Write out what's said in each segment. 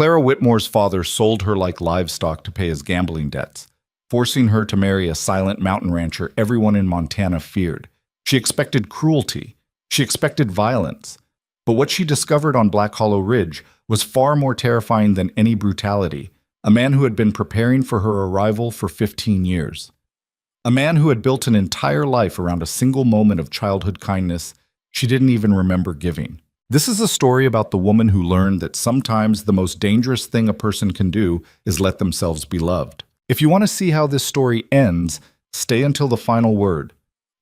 Clara Whitmore's father sold her like livestock to pay his gambling debts, forcing her to marry a silent mountain rancher everyone in Montana feared. She expected cruelty. She expected violence. But what she discovered on Black Hollow Ridge was far more terrifying than any brutality. A man who had been preparing for her arrival for 15 years. A man who had built an entire life around a single moment of childhood kindness she didn't even remember giving. This is a story about the woman who learned that sometimes the most dangerous thing a person can do is let themselves be loved. If you want to see how this story ends, stay until the final word,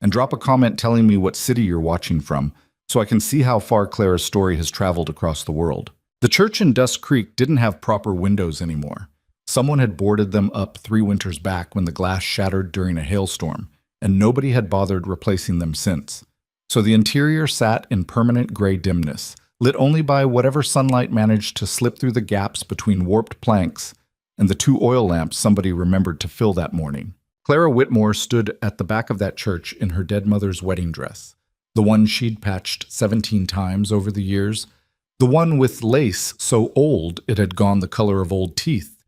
and drop a comment telling me what city you're watching from, so I can see how far Clara's story has traveled across the world. The church in Dust Creek didn't have proper windows anymore. Someone had boarded them up 3 winters back when the glass shattered during a hailstorm, and nobody had bothered replacing them since. So the interior sat in permanent gray dimness, lit only by whatever sunlight managed to slip through the gaps between warped planks and the 2 oil lamps somebody remembered to fill that morning. Clara Whitmore stood at the back of that church in her dead mother's wedding dress, the one she'd patched 17 times over the years, the one with lace so old it had gone the color of old teeth,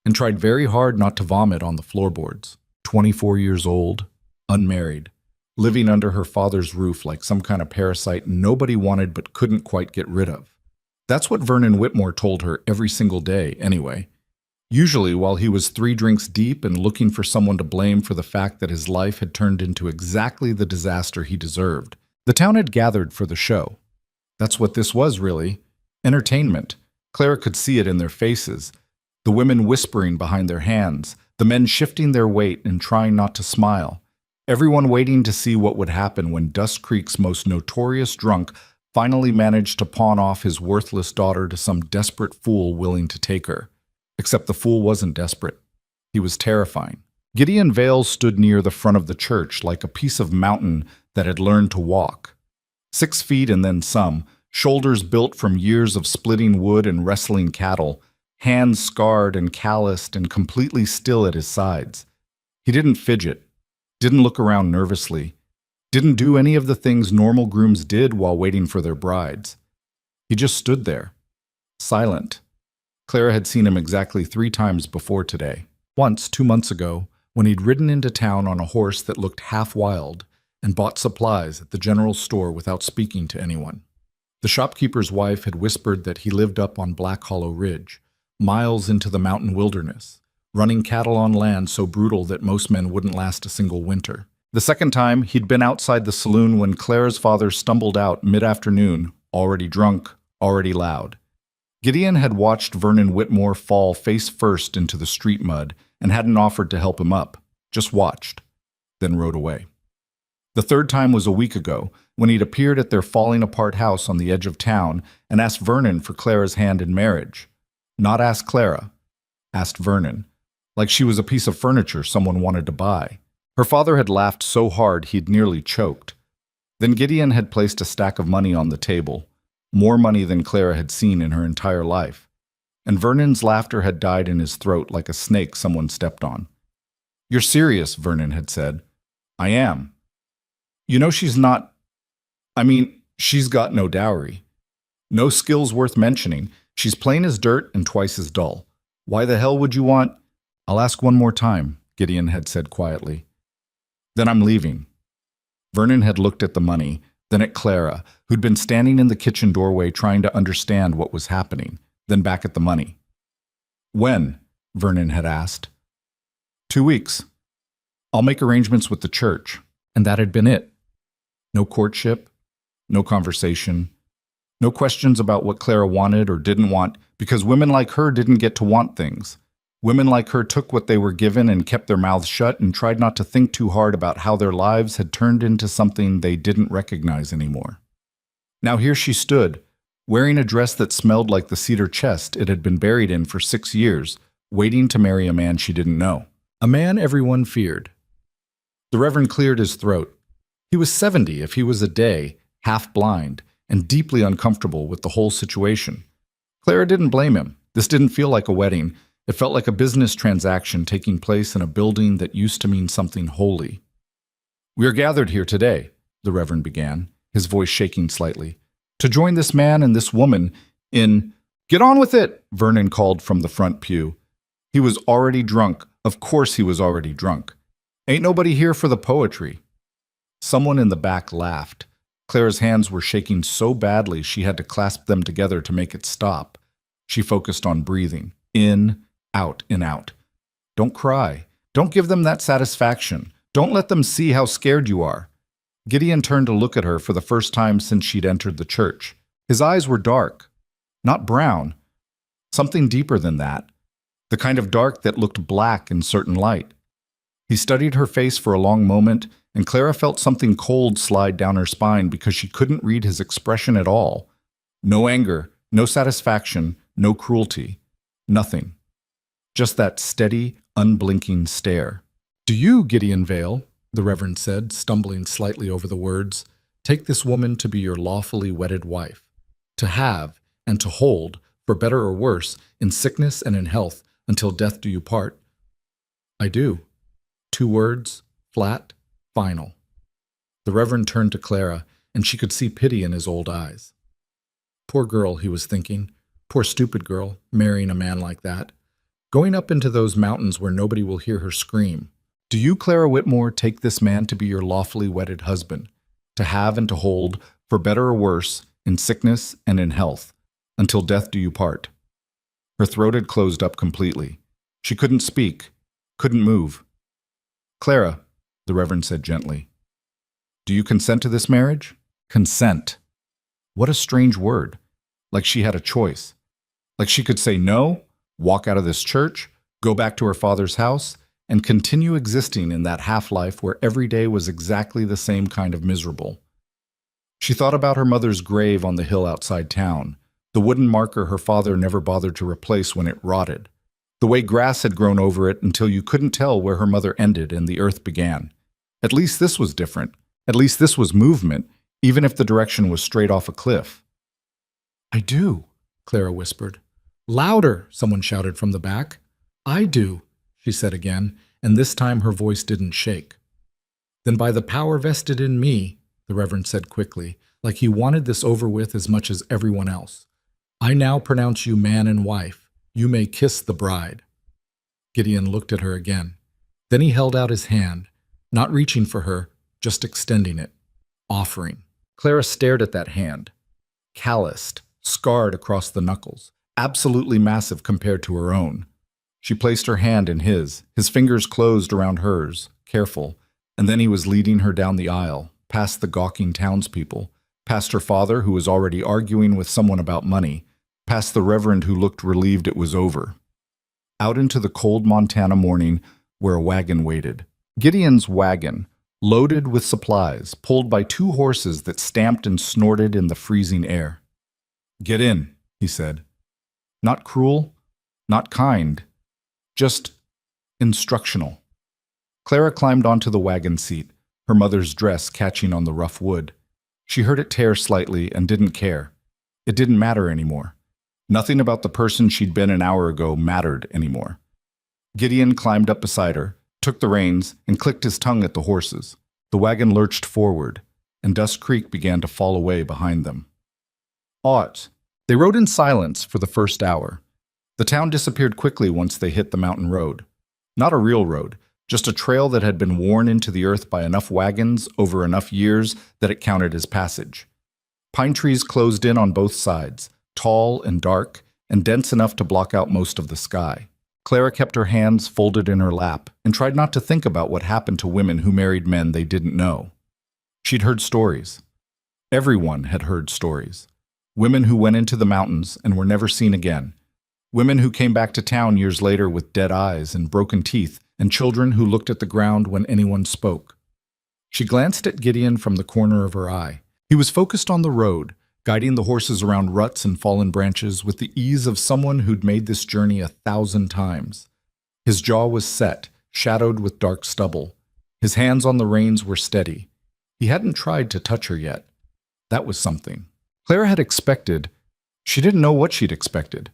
and tried very hard not to vomit on the floorboards. 24 years old, unmarried, living under her father's roof like some kind of parasite nobody wanted but couldn't quite get rid of. That's what Vernon Whitmore told her every single day, anyway. Usually while he was 3 drinks deep and looking for someone to blame for the fact that his life had turned into exactly the disaster he deserved. The town had gathered for the show. That's what this was, really. Entertainment. Clara could see it in their faces. The women whispering behind their hands, the men shifting their weight and trying not to smile. Everyone waiting to see what would happen when Dust Creek's most notorious drunk finally managed to pawn off his worthless daughter to some desperate fool willing to take her. Except the fool wasn't desperate. He was terrifying. Gideon Vale stood near the front of the church like a piece of mountain that had learned to walk. 6 feet and then some, shoulders built from years of splitting wood and wrestling cattle, hands scarred and calloused and completely still at his sides. He didn't fidget, didn't look around nervously, didn't do any of the things normal grooms did while waiting for their brides. He just stood there, silent. Clara had seen him exactly 3 times before today. Once, 2 months ago, when he'd ridden into town on a horse that looked half wild and bought supplies at the general store without speaking to anyone. The shopkeeper's wife had whispered that he lived up on Black Hollow Ridge, miles into the mountain wilderness, running cattle on land so brutal that most men wouldn't last a single winter. The second time, he'd been outside the saloon when Clara's father stumbled out mid-afternoon, already drunk, already loud. Gideon had watched Vernon Whitmore fall face first into the street mud and hadn't offered to help him up, just watched, then rode away. The third time was a week ago, when he'd appeared at their falling-apart house on the edge of town and asked Vernon for Clara's hand in marriage. Not asked Clara, asked Vernon, like she was a piece of furniture someone wanted to buy. Her father had laughed so hard he'd nearly choked. Then Gideon had placed a stack of money on the table, more money than Clara had seen in her entire life, and Vernon's laughter had died in his throat like a snake someone stepped on. "You're serious," Vernon had said. "I am. You know she's not... she's got no dowry. No skills worth mentioning. She's plain as dirt and twice as dull. Why the hell would you want..." "I'll ask one more time," Gideon had said quietly. "Then I'm leaving." Vernon had looked at the money, then at Clara, who'd been standing in the kitchen doorway trying to understand what was happening, then back at the money. "When?" Vernon had asked. 2 weeks. I'll make arrangements with the church." And that had been it. No courtship, no conversation, no questions about what Clara wanted or didn't want, because women like her didn't get to want things. Women like her took what they were given and kept their mouths shut and tried not to think too hard about how their lives had turned into something they didn't recognize anymore. Now here she stood, wearing a dress that smelled like the cedar chest it had been buried in for 6 years, waiting to marry a man she didn't know. A man everyone feared. The Reverend cleared his throat. He was 70 if he was a day, half blind, and deeply uncomfortable with the whole situation. Clara didn't blame him. This didn't feel like a wedding. It felt like a business transaction taking place in a building that used to mean something holy. "We are gathered here today," the Reverend began, his voice shaking slightly, "to join this man and this woman in..." "Get on with it," Vernon called from the front pew. He was already drunk. Of course he was already drunk. "Ain't nobody here for the poetry." Someone in the back laughed. Clara's hands were shaking so badly she had to clasp them together to make it stop. She focused on breathing. In, out, in, out. "Don't cry. Don't give them that satisfaction. Don't let them see how scared you are." Gideon turned to look at her for the first time since she'd entered the church. His eyes were dark. Not brown. Something deeper than that. The kind of dark that looked black in certain light. He studied her face for a long moment, and Clara felt something cold slide down her spine because she couldn't read his expression at all. No anger, no satisfaction, no cruelty. Nothing. Just that steady, unblinking stare. "Do you, Gideon Vale," the Reverend said, stumbling slightly over the words, "take this woman to be your lawfully wedded wife, to have and to hold, for better or worse, in sickness and in health, until death do you part?" "I do." 2 words, flat, final. The Reverend turned to Clara, and she could see pity in his old eyes. Poor girl, he was thinking. Poor stupid girl, marrying a man like that. Going up into those mountains where nobody will hear her scream. "Do you, Clara Whitmore, take this man to be your lawfully wedded husband, to have and to hold, for better or worse, in sickness and in health, until death do you part?" Her throat had closed up completely. She couldn't speak, couldn't move. "Clara," the Reverend said gently, "do you consent to this marriage?" Consent. What a strange word. Like she had a choice. Like she could say no, walk out of this church, go back to her father's house, and continue existing in that half-life where every day was exactly the same kind of miserable. She thought about her mother's grave on the hill outside town, the wooden marker her father never bothered to replace when it rotted, the way grass had grown over it until you couldn't tell where her mother ended and the earth began. At least this was different. At least this was movement, even if the direction was straight off a cliff. "I do," Clara whispered. "Louder," someone shouted from the back. "I do," she said again, and this time her voice didn't shake. "Then by the power vested in me," the Reverend said quickly, like he wanted this over with as much as everyone else, "I now pronounce you man and wife. You may kiss the bride." Gideon looked at her again. Then he held out his hand, not reaching for her, just extending it, offering. Clara stared at that hand, calloused, scarred across the knuckles, absolutely massive compared to her own. She placed her hand in his fingers closed around hers, careful, and then he was leading her down the aisle, past the gawking townspeople, past her father who was already arguing with someone about money, past the Reverend who looked relieved it was over. Out into the cold Montana morning where a wagon waited. Gideon's wagon, loaded with supplies, pulled by 2 horses that stamped and snorted in the freezing air. "Get in," he said. Not cruel, not kind, just instructional. Clara climbed onto the wagon seat, her mother's dress catching on the rough wood. She heard it tear slightly and didn't care. It didn't matter anymore. Nothing about the person she'd been an hour ago mattered anymore. Gideon climbed up beside her, took the reins, and clicked his tongue at the horses. The wagon lurched forward, and Dust Creek began to fall away behind them. Aught. They rode in silence for the first hour. The town disappeared quickly once they hit the mountain road. Not a real road, just a trail that had been worn into the earth by enough wagons over enough years that it counted as passage. Pine trees closed in on both sides, tall and dark, and dense enough to block out most of the sky. Clara kept her hands folded in her lap and tried not to think about what happened to women who married men they didn't know. She'd heard stories. Everyone had heard stories. Women who went into the mountains and were never seen again. Women who came back to town years later with dead eyes and broken teeth, and children who looked at the ground when anyone spoke. She glanced at Gideon from the corner of her eye. He was focused on the road, guiding the horses around ruts and fallen branches with the ease of someone who'd made this journey 1,000 times. His jaw was set, shadowed with dark stubble. His hands on the reins were steady. He hadn't tried to touch her yet. That was something. Clara had expected. She didn't know what she'd expected.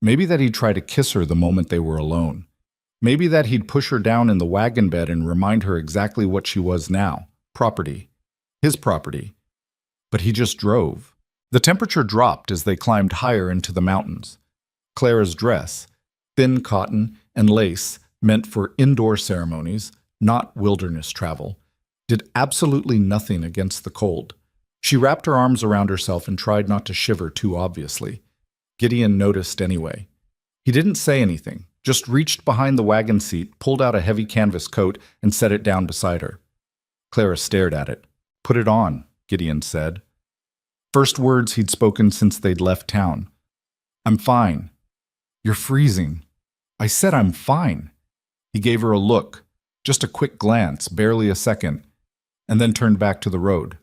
Maybe that he'd try to kiss her the moment they were alone. Maybe that he'd push her down in the wagon bed and remind her exactly what she was now. Property. His property. But he just drove. The temperature dropped as they climbed higher into the mountains. Clara's dress, thin cotton and lace meant for indoor ceremonies, not wilderness travel, did absolutely nothing against the cold. She wrapped her arms around herself and tried not to shiver too obviously. Gideon noticed anyway. He didn't say anything, just reached behind the wagon seat, pulled out a heavy canvas coat, and set it down beside her. Clara stared at it. "Put it on," Gideon said. First words he'd spoken since they'd left town. "I'm fine." "You're freezing." "I said I'm fine." He gave her a look, just a quick glance, barely a second, and then turned back to the road.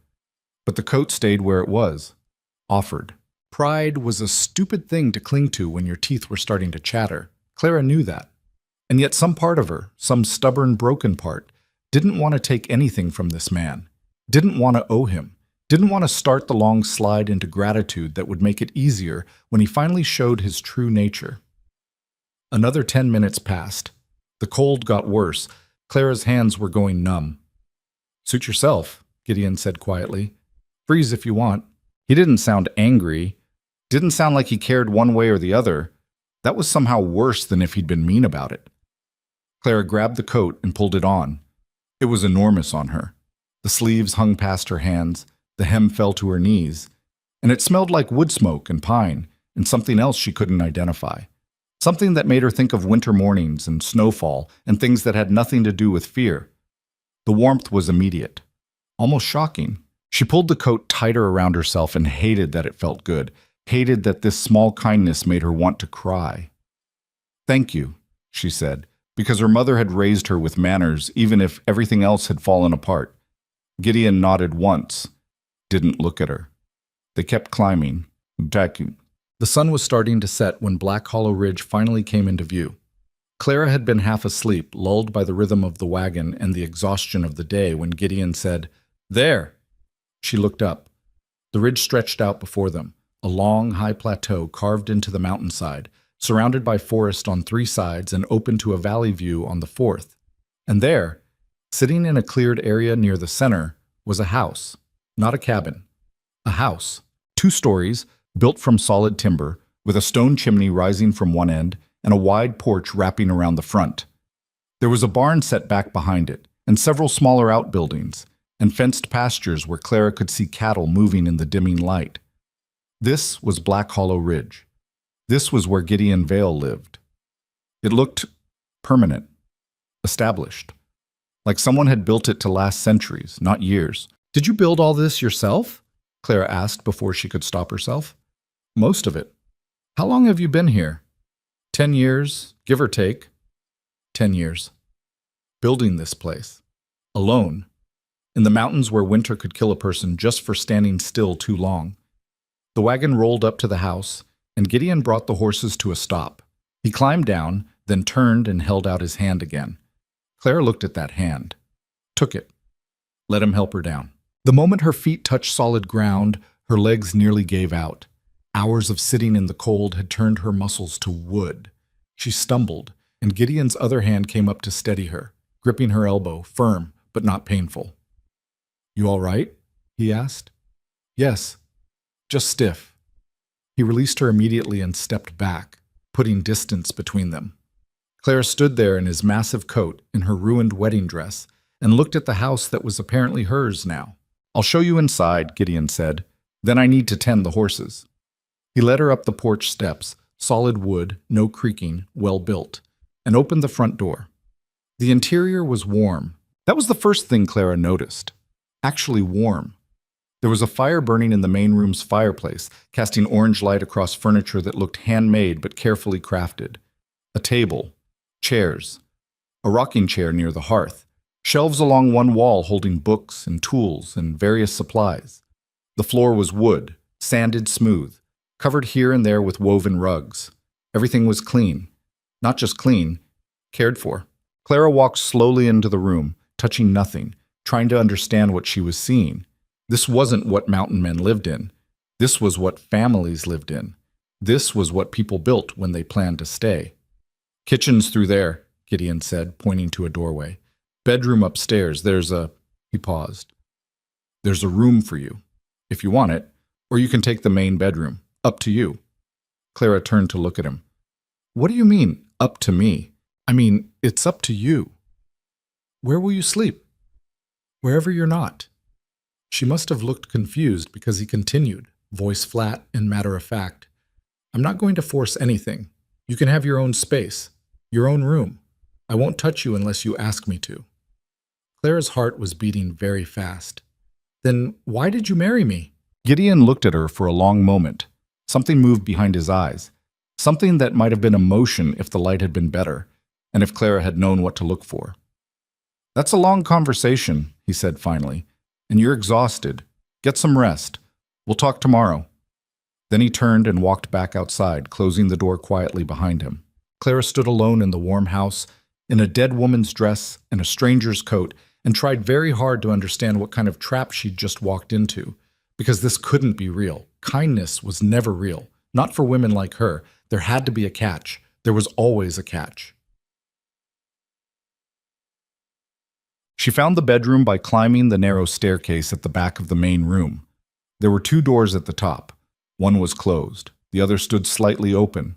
But the coat stayed where it was, offered. Pride was a stupid thing to cling to when your teeth were starting to chatter. Clara knew that. And yet some part of her, some stubborn, broken part, didn't want to take anything from this man, didn't want to owe him, didn't want to start the long slide into gratitude that would make it easier when he finally showed his true nature. Another 10 minutes passed. The cold got worse. Clara's hands were going numb. "Suit yourself," Gideon said quietly. "Freeze if you want." He didn't sound angry. Didn't sound like he cared one way or the other. That was somehow worse than if he'd been mean about it. Clara grabbed the coat and pulled it on. It was enormous on her. The sleeves hung past her hands, the hem fell to her knees, and it smelled like wood smoke and pine and something else she couldn't identify. Something that made her think of winter mornings and snowfall and things that had nothing to do with fear. The warmth was immediate, almost shocking. She pulled the coat tighter around herself and hated that it felt good, hated that this small kindness made her want to cry. "Thank you," she said, because her mother had raised her with manners even if everything else had fallen apart. Gideon nodded once, didn't look at her. They kept climbing. The sun was starting to set when Black Hollow Ridge finally came into view. Clara had been half asleep, lulled by the rhythm of the wagon and the exhaustion of the day when Gideon said, "There!" She looked up. The ridge stretched out before them, a long, high plateau carved into the mountainside, surrounded by forest on 3 sides and open to a valley view on the 4th. And there, sitting in a cleared area near the center, was a house, not a cabin. A house, 2 stories, built from solid timber, with a stone chimney rising from one end and a wide porch wrapping around the front. There was a barn set back behind it, and several smaller outbuildings, and fenced pastures where Clara could see cattle moving in the dimming light. This was Black Hollow Ridge. This was where Gideon Vale lived. It looked permanent, established, like someone had built it to last centuries, not years. "Did you build all this yourself?" Clara asked before she could stop herself. "Most of it." "How long have you been here?" 10 years, give or take. 10 years. Building this place. Alone. In the mountains where winter could kill a person just for standing still too long. The wagon rolled up to the house, and Gideon brought the horses to a stop. He climbed down, then turned and held out his hand again. Clara looked at that hand. Took it. Let him help her down. The moment her feet touched solid ground, her legs nearly gave out. Hours of sitting in the cold had turned her muscles to wood. She stumbled, and Gideon's other hand came up to steady her, gripping her elbow, firm but not painful. "You all right?" he asked. "Yes, just stiff." He released her immediately and stepped back, putting distance between them. Clara stood there in his massive coat, in her ruined wedding dress, and looked at the house that was apparently hers now. "I'll show you inside," Gideon said. "Then I need to tend the horses." He led her up the porch steps, solid wood, no creaking, well built, and opened the front door. The interior was warm. That was the first thing Clara noticed. Actually warm. There was a fire burning in the main room's fireplace, casting orange light across furniture that looked handmade but carefully crafted. A table, chairs, a rocking chair near the hearth, shelves along one wall holding books and tools and various supplies. The floor was wood, sanded smooth, covered here and there with woven rugs. Everything was clean. Not just clean, cared for. Clara walked slowly into the room, touching nothing, trying to understand what she was seeing. This wasn't what mountain men lived in. This was what families lived in. This was what people built when they planned to stay. "Kitchen's through there," Gideon said, pointing to a doorway. "Bedroom upstairs. He paused. "There's a room for you, if you want it, or you can take the main bedroom. Up to you." Clara turned to look at him. What do you mean, up to me? I mean, it's up to you. Where will you sleep? Wherever you're not. She must have looked confused because he continued, voice flat and matter of fact. I'm not going to force anything. You can have your own space, your own room. I won't touch you unless you ask me to. Clara's heart was beating very fast. Then why did you marry me? Gideon looked at her for a long moment. Something moved behind his eyes. Something that might have been emotion if the light had been better, and if Clara had known what to look for. That's a long conversation, he said finally, and you're exhausted. Get some rest. We'll talk tomorrow. Then he turned and walked back outside, closing the door quietly behind him. Clara stood alone in the warm house, in a dead woman's dress and a stranger's coat, and tried very hard to understand what kind of trap she'd just walked into, because this couldn't be real. Kindness was never real, not for women like her. There had to be a catch. There was always a catch. She found the bedroom by climbing the narrow staircase at the back of the main room. There were 2 doors at the top. One was closed. The other stood slightly open.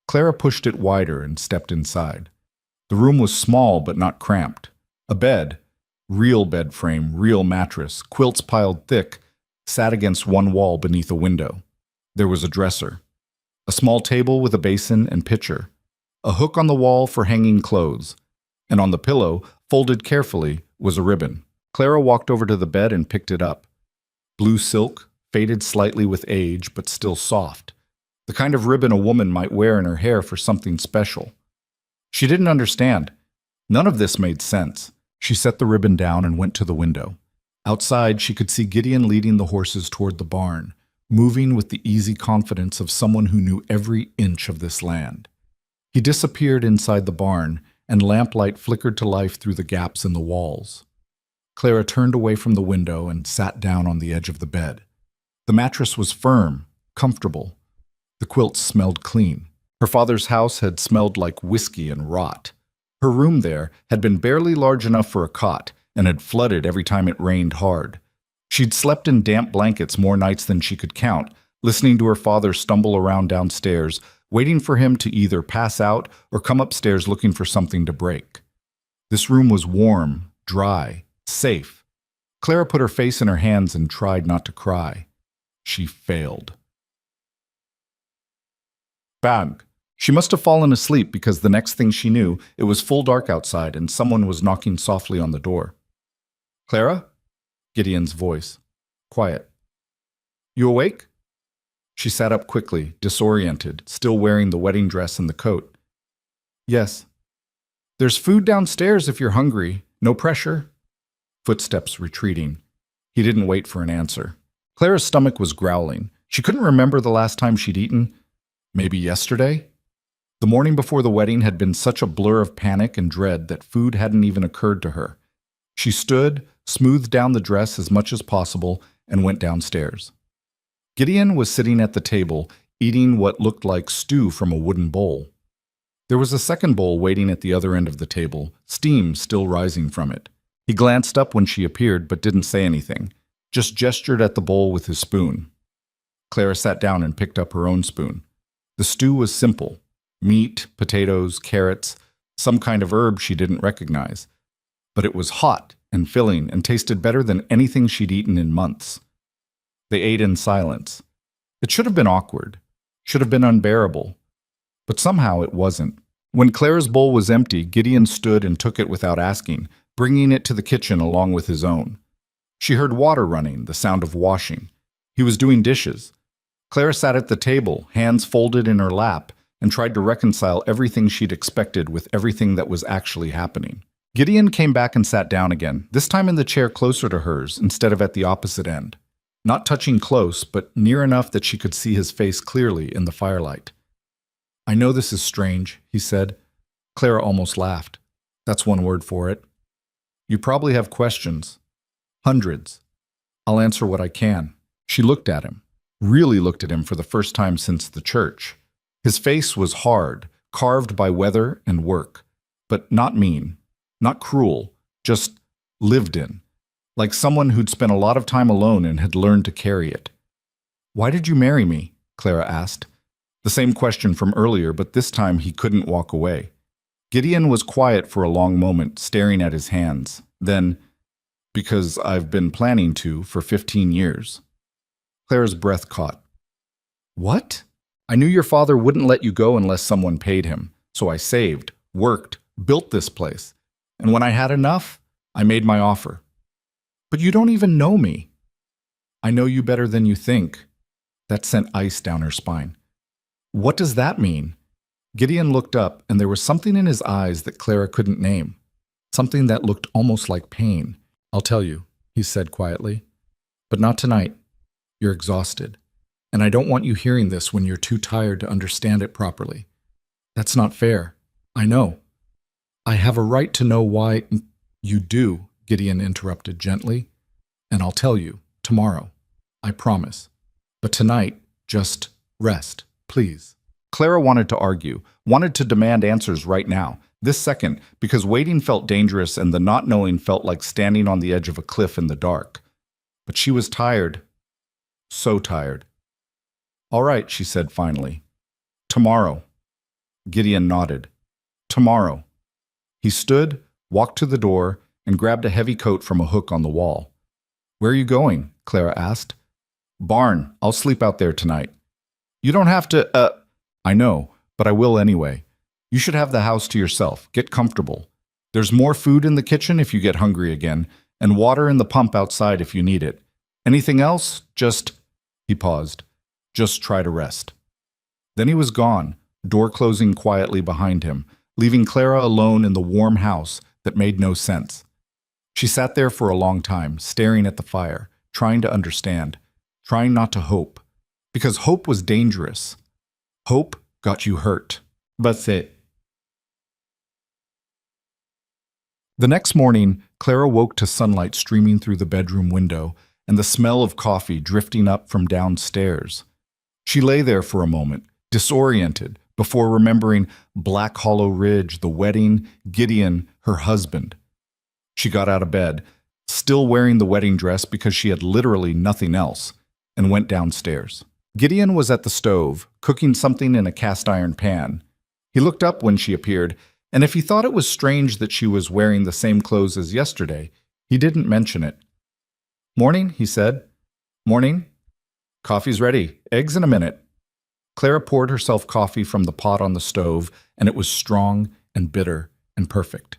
Clara pushed it wider and stepped inside. The room was small but not cramped. A bed, real bed frame, real mattress, quilts piled thick, sat against one wall beneath a window. There was a dresser. A small table with a basin and pitcher. A hook on the wall for hanging clothes. And on the pillow, folded carefully, was a ribbon. Clara walked over to the bed and picked it up. Blue silk, faded slightly with age, but still soft. The kind of ribbon a woman might wear in her hair for something special. She didn't understand. None of this made sense. She set the ribbon down and went to the window. Outside, she could see Gideon leading the horses toward the barn, moving with the easy confidence of someone who knew every inch of this land. He disappeared inside the barn, and lamplight flickered to life through the gaps in the walls. Clara turned away from the window and sat down on the edge of the bed. The mattress was firm, comfortable. The quilts smelled clean. Her father's house had smelled like whiskey and rot. Her room there had been barely large enough for a cot and had flooded every time it rained hard. She'd slept in damp blankets more nights than she could count, listening to her father stumble around downstairs, waiting for him to either pass out or come upstairs looking for something to break. This room was warm, dry, safe. Clara put her face in her hands and tried not to cry. She failed. Bang! She must have fallen asleep because the next thing she knew, it was full dark outside and someone was knocking softly on the door. Clara? Gideon's voice. Quiet. You awake? She sat up quickly, disoriented, still wearing the wedding dress and the coat. Yes. There's food downstairs if you're hungry. No pressure. Footsteps retreating. He didn't wait for an answer. Clara's stomach was growling. She couldn't remember the last time she'd eaten. Maybe yesterday? The morning before the wedding had been such a blur of panic and dread that food hadn't even occurred to her. She stood, smoothed down the dress as much as possible, and went downstairs. Gideon was sitting at the table, eating what looked like stew from a wooden bowl. There was a second bowl waiting at the other end of the table, steam still rising from it. He glanced up when she appeared but didn't say anything, just gestured at the bowl with his spoon. Clara sat down and picked up her own spoon. The stew was simple. Meat, potatoes, carrots, some kind of herb she didn't recognize. But it was hot and filling and tasted better than anything she'd eaten in months. They ate in silence. It should have been awkward, should have been unbearable. But somehow it wasn't. When Clara's bowl was empty, Gideon stood and took it without asking, bringing it to the kitchen along with his own. She heard water running, the sound of washing. He was doing dishes. Clara sat at the table, hands folded in her lap, and tried to reconcile everything she'd expected with everything that was actually happening. Gideon came back and sat down again, this time in the chair closer to hers instead of at the opposite end. Not touching close, but near enough that she could see his face clearly in the firelight. I know this is strange, he said. Clara almost laughed. That's one word for it. You probably have questions. Hundreds. I'll answer what I can. She looked at him, really looked at him for the first time since the church. His face was hard, carved by weather and work, but not mean, not cruel, just lived in, like someone who'd spent a lot of time alone and had learned to carry it. Why did you marry me? Clara asked. The same question from earlier, but this time he couldn't walk away. Gideon was quiet for a long moment, staring at his hands. Then, because I've been planning to for 15 years. Clara's breath caught. What? I knew your father wouldn't let you go unless someone paid him. So I saved, worked, built this place. And when I had enough, I made my offer. But you don't even know me. I know you better than you think. That sent ice down her spine. What does that mean? Gideon looked up, and there was something in his eyes that Clara couldn't name. Something that looked almost like pain. I'll tell you, he said quietly. But not tonight. You're exhausted. And I don't want you hearing this when you're too tired to understand it properly. That's not fair. I know. I have a right to know why. You do, Gideon interrupted gently. And I'll tell you, tomorrow. I promise. But tonight, just rest, please. Clara wanted to argue, wanted to demand answers right now, this second, because waiting felt dangerous and the not knowing felt like standing on the edge of a cliff in the dark. But she was tired. So tired. All right, she said finally. Tomorrow. Gideon nodded. Tomorrow. He stood, walked to the door, and grabbed a heavy coat from a hook on the wall. Where are you going? Clara asked. Barn. I'll sleep out there tonight. You don't have to, I know, but I will anyway. You should have the house to yourself. Get comfortable. There's more food in the kitchen if you get hungry again, and water in the pump outside if you need it. Anything else? He paused. Just try to rest. Then he was gone, door closing quietly behind him, leaving Clara alone in the warm house that made no sense. She sat there for a long time, staring at the fire, trying to understand, trying not to hope, because hope was dangerous. Hope got you hurt. That's it. The next morning, Clara woke to sunlight streaming through the bedroom window and the smell of coffee drifting up from downstairs. She lay there for a moment, disoriented, before remembering Black Hollow Ridge, the wedding, Gideon, her husband. She got out of bed, still wearing the wedding dress because she had literally nothing else, and went downstairs. Gideon was at the stove, cooking something in a cast-iron pan. He looked up when she appeared, and if he thought it was strange that she was wearing the same clothes as yesterday, he didn't mention it. Morning, he said. Morning. Coffee's ready. Eggs in a minute. Clara poured herself coffee from the pot on the stove, and it was strong and bitter and perfect.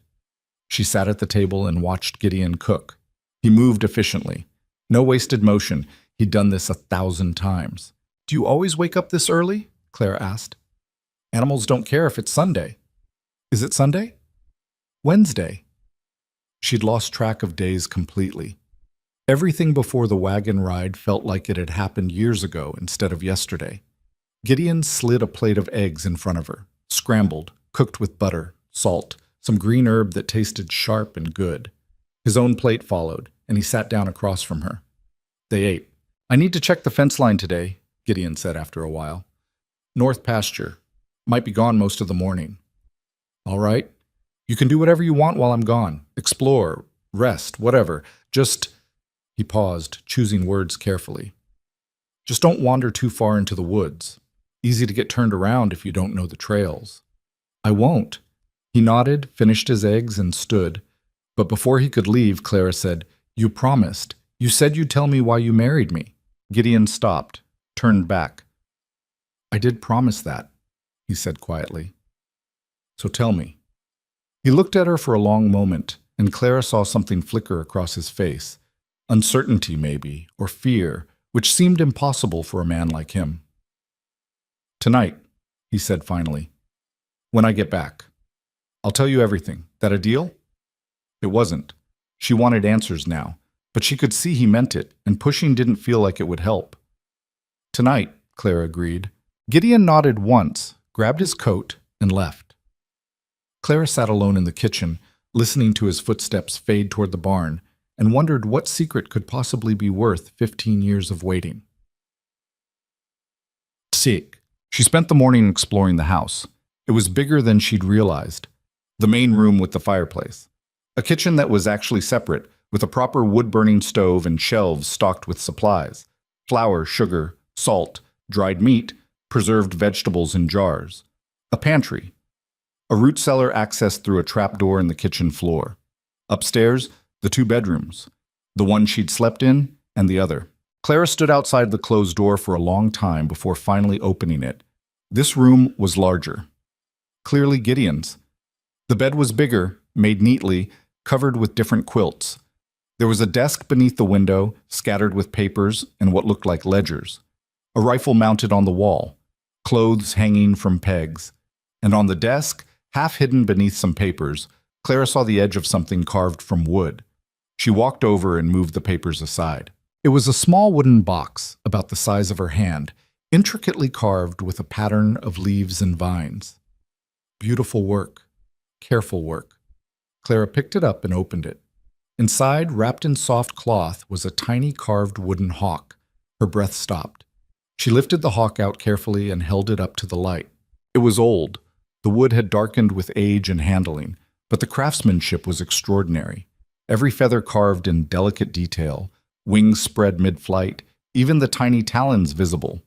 She sat at the table and watched Gideon cook. He moved efficiently. No wasted motion. He'd done this 1,000 times. Do you always wake up this early? Clara asked. Animals don't care if it's Sunday. Is it Sunday? Wednesday. She'd lost track of days completely. Everything before the wagon ride felt like it had happened years ago instead of yesterday. Gideon slid a plate of eggs in front of her, scrambled, cooked with butter, salt, some green herb that tasted sharp and good. His own plate followed, and he sat down across from her. They ate. I need to check the fence line today, Gideon said after a while. North pasture. Might be gone most of the morning. All right. You can do whatever you want while I'm gone. Explore, rest, whatever. He paused, choosing words carefully. Just don't wander too far into the woods. Easy to get turned around if you don't know the trails. I won't. He nodded, finished his eggs, and stood. But before he could leave, Clara said, You promised. You said you'd tell me why you married me. Gideon stopped, turned back. I did promise that, he said quietly. So tell me. He looked at her for a long moment, and Clara saw something flicker across his face. Uncertainty, maybe, or fear, which seemed impossible for a man like him. Tonight, he said finally, when I get back. I'll tell you everything. That a deal? It wasn't. She wanted answers now, but she could see he meant it, and pushing didn't feel like it would help. Tonight, Clara agreed. Gideon nodded once, grabbed his coat, and left. Clara sat alone in the kitchen, listening to his footsteps fade toward the barn, and wondered what secret could possibly be worth 15 years of waiting. Sick. She spent the morning exploring the house. It was bigger than she'd realized. The main room with the fireplace. A kitchen that was actually separate, with a proper wood-burning stove and shelves stocked with supplies. Flour, sugar, salt, dried meat, preserved vegetables in jars, a pantry, a root cellar accessed through a trapdoor in the kitchen floor. Upstairs, the two bedrooms, the one she'd slept in and the other. Clara stood outside the closed door for a long time before finally opening it. This room was larger. Clearly Gideon's. The bed was bigger, made neatly, covered with different quilts. There was a desk beneath the window, scattered with papers and what looked like ledgers. A rifle mounted on the wall, clothes hanging from pegs. And on the desk, half hidden beneath some papers, Clara saw the edge of something carved from wood. She walked over and moved the papers aside. It was a small wooden box, about the size of her hand, intricately carved with a pattern of leaves and vines. Beautiful work. Careful work. Clara picked it up and opened it. Inside, wrapped in soft cloth, was a tiny carved wooden hawk. Her breath stopped. She lifted the hawk out carefully and held it up to the light. It was old. The wood had darkened with age and handling, but the craftsmanship was extraordinary. Every feather carved in delicate detail, wings spread mid-flight, even the tiny talons visible.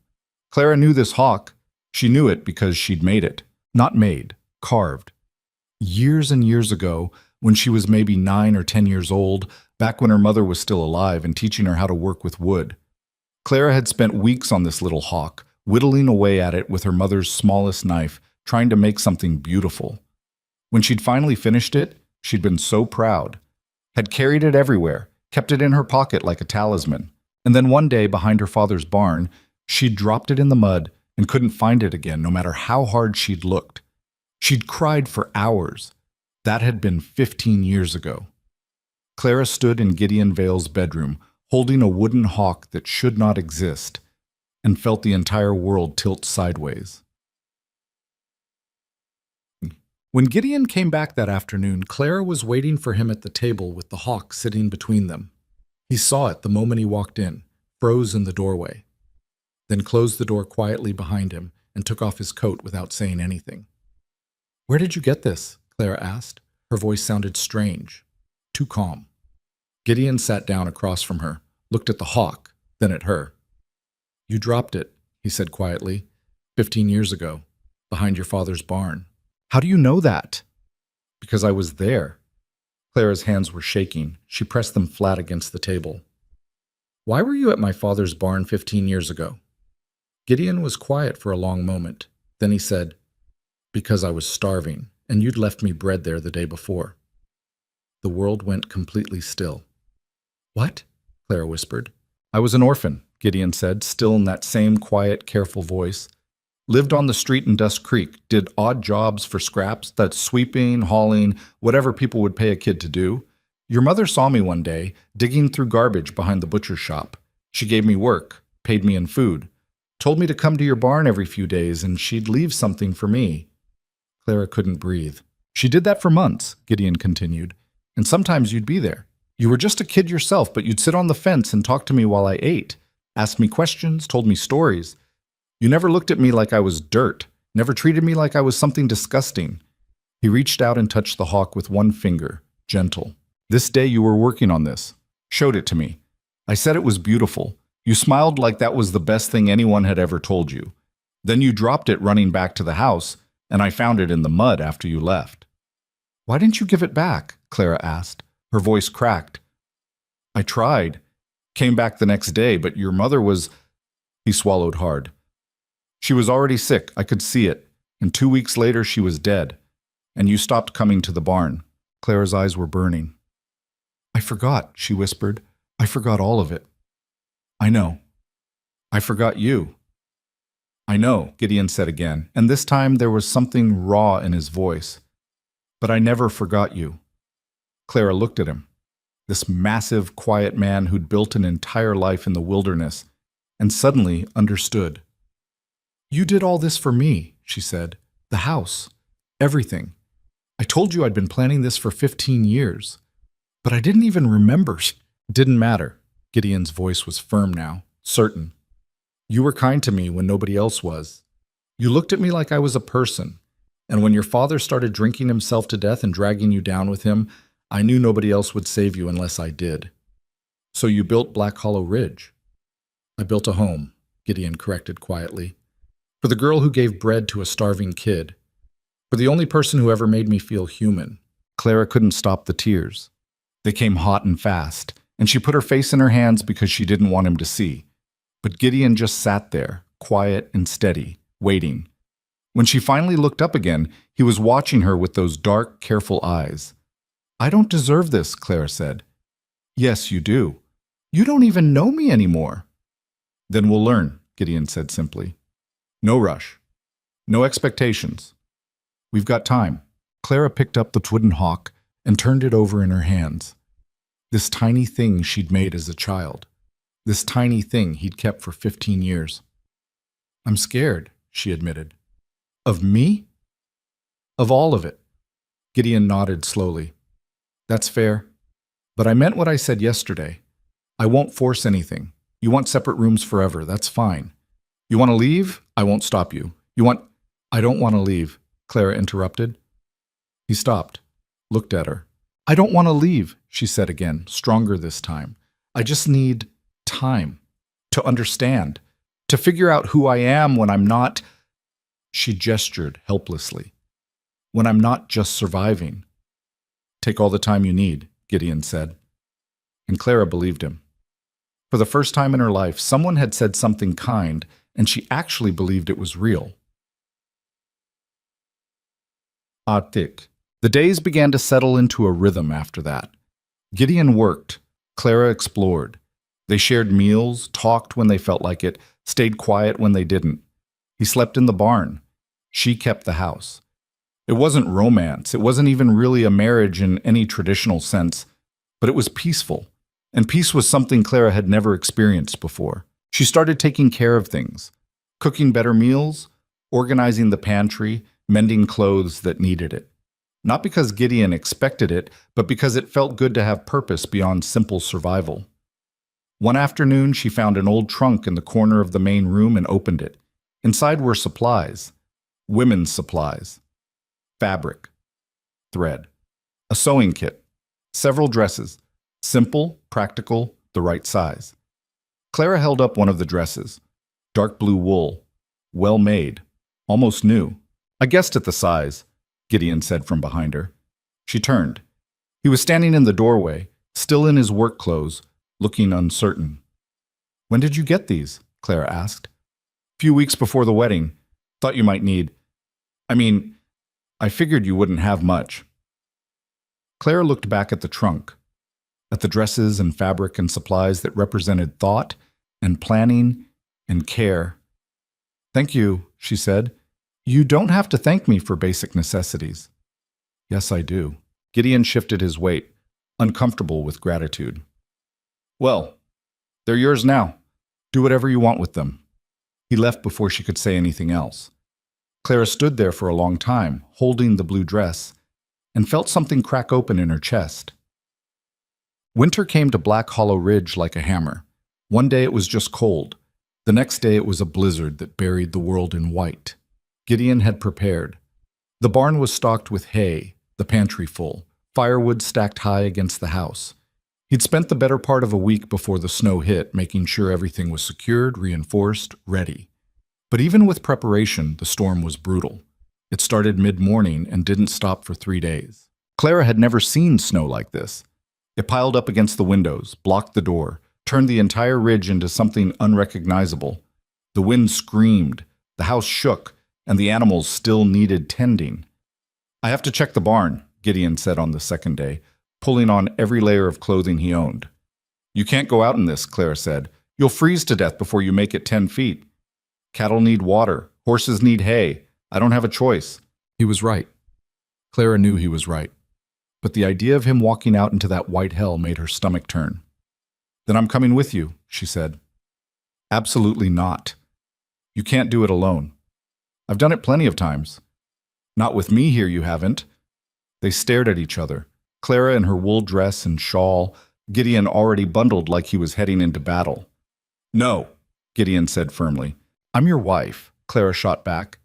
Clara knew this hawk. She knew it because she'd made it. Not made, carved. Years and years ago, when she was maybe 9 or 10 years old, back when her mother was still alive and teaching her how to work with wood. Clara had spent weeks on this little hawk, whittling away at it with her mother's smallest knife, trying to make something beautiful. When she'd finally finished it, she'd been so proud. Had carried it everywhere, kept it in her pocket like a talisman. And then one day, behind her father's barn, she'd dropped it in the mud and couldn't find it again, no matter how hard she'd looked. She'd cried for hours. That had been 15 years ago. Clara stood in Gideon Vale's bedroom, holding a wooden hawk that should not exist, and felt the entire world tilt sideways. When Gideon came back that afternoon, Clara was waiting for him at the table with the hawk sitting between them. He saw it the moment he walked in, froze in the doorway, then closed the door quietly behind him and took off his coat without saying anything. "Where did you get this?" Clara asked. Her voice sounded strange, too calm. Gideon sat down across from her, looked at the hawk, then at her. "You dropped it," he said quietly, 15 years ago, behind your father's barn. "How do you know that?" "Because I was there." Clara's hands were shaking. She pressed them flat against the table. "Why were you at my father's barn 15 years ago?" Gideon was quiet for a long moment. Then he said, "Because I was starving, and you'd left me bread there the day before." The world went completely still. "What?" Clara whispered. "I was an orphan," Gideon said, still in that same quiet, careful voice. "Lived on the street in Dust Creek, did odd jobs for scraps, that's sweeping, hauling, whatever people would pay a kid to do. Your mother saw me one day, digging through garbage behind the butcher's shop. She gave me work, paid me in food, told me to come to your barn every few days, and she'd leave something for me." Clara couldn't breathe. "She did that for months," Gideon continued, "and sometimes you'd be there. You were just a kid yourself, but you'd sit on the fence and talk to me while I ate, asked me questions, told me stories. You never looked at me like I was dirt, never treated me like I was something disgusting." He reached out and touched the hawk with one finger, gentle. "This day you were working on this. Showed it to me. I said it was beautiful. You smiled like that was the best thing anyone had ever told you. Then you dropped it running back to the house, and I found it in the mud after you left." "Why didn't you give it back?" Clara asked. Her voice cracked. "I tried. Came back the next day, but your mother was—" He swallowed hard. "She was already sick, I could see it, and 2 weeks later she was dead, and you stopped coming to the barn." Clara's eyes were burning. "I forgot," she whispered. "I forgot all of it." "I know. I forgot you." "I know," Gideon said again, and this time there was something raw in his voice. "But I never forgot you." Clara looked at him, this massive, quiet man who'd built an entire life in the wilderness, and suddenly understood. "You did all this for me," she said. "The house. Everything. I told you I'd been planning this for 15 years. But I didn't even remember." "Didn't matter." Gideon's voice was firm now, certain. "You were kind to me when nobody else was. You looked at me like I was a person. And when your father started drinking himself to death and dragging you down with him, I knew nobody else would save you unless I did. So you built Black Hollow Ridge." "I built a home," Gideon corrected quietly. For the girl who gave bread to a starving kid. For the only person who ever made me feel human. Clara couldn't stop the tears. They came hot and fast, and she put her face in her hands because she didn't want him to see. But Gideon just sat there, quiet and steady, waiting. When she finally looked up again, he was watching her with those dark, careful eyes. "I don't deserve this," Clara said. "Yes, you do. You don't even know me anymore." "Then we'll learn," Gideon said simply. "No rush. No expectations. We've got time." Clara picked up the wooden hawk and turned it over in her hands. This tiny thing she'd made as a child. This tiny thing he'd kept for 15 years. "I'm scared," she admitted. "Of me?" "Of all of it." Gideon nodded slowly. "That's fair. But I meant what I said yesterday. I won't force anything. You want separate rooms forever, that's fine. You want to leave? I won't stop you. I don't want to leave," Clara interrupted. He stopped, looked at her. "I don't want to leave," she said again, stronger this time. "I just need time to understand, to figure out who I am when I'm not—" She gestured helplessly. "When I'm not just surviving." "Take all the time you need," Gideon said. And Clara believed him. For the first time in her life, someone had said something kind, and she actually believed it was real. Atik. The days began to settle into a rhythm after that. Gideon worked. Clara explored. They shared meals, talked when they felt like it, stayed quiet when they didn't. He slept in the barn. She kept the house. It wasn't romance. It wasn't even really a marriage in any traditional sense, but it was peaceful. And peace was something Clara had never experienced before. She started taking care of things, cooking better meals, organizing the pantry, mending clothes that needed it. Not because Gideon expected it, but because it felt good to have purpose beyond simple survival. One afternoon, she found an old trunk in the corner of the main room and opened it. Inside were supplies. Women's supplies. Fabric. Thread. A sewing kit. Several dresses. Simple, practical, the right size. Clara held up one of the dresses. Dark blue wool. Well made. Almost new. "I guessed at the size," Gideon said from behind her. She turned. He was standing in the doorway, still in his work clothes, looking uncertain. "When did you get these?" Clara asked. "Few weeks before the wedding. Thought you might need. I figured you wouldn't have much." Clara looked back at the trunk, at the dresses and fabric and supplies that represented thought and planning and care. "Thank you," she said. "You don't have to thank me for basic necessities." "Yes, I do." Gideon shifted his weight, uncomfortable with gratitude. "Well, they're yours now. Do whatever you want with them." He left before she could say anything else. Clara stood there for a long time, holding the blue dress, and felt something crack open in her chest. Winter came to Black Hollow Ridge like a hammer. One day it was just cold. The next day it was a blizzard that buried the world in white. Gideon had prepared. The barn was stocked with hay, the pantry full, firewood stacked high against the house. He'd spent the better part of a week before the snow hit, making sure everything was secured, reinforced, ready. But even with preparation, the storm was brutal. It started mid-morning and didn't stop for 3 days. Clara had never seen snow like this. It piled up against the windows, blocked the door, turned the entire ridge into something unrecognizable. The wind screamed, the house shook, and the animals still needed tending. "I have to check the barn," Gideon said on the second day, pulling on every layer of clothing he owned. "You can't go out in this," Clara said. "You'll freeze to death before you make it 10 feet. Cattle need water. Horses need hay. I don't have a choice." He was right. Clara knew he was right. But the idea of him walking out into that white hell made her stomach turn. "Then I'm coming with you," she said. "Absolutely not. You can't do it alone. I've done it plenty of times." "Not with me here, you haven't." They stared at each other. Clara in her wool dress and shawl, Gideon already bundled like he was heading into battle. "No," Gideon said firmly. "I'm your wife," Clara shot back.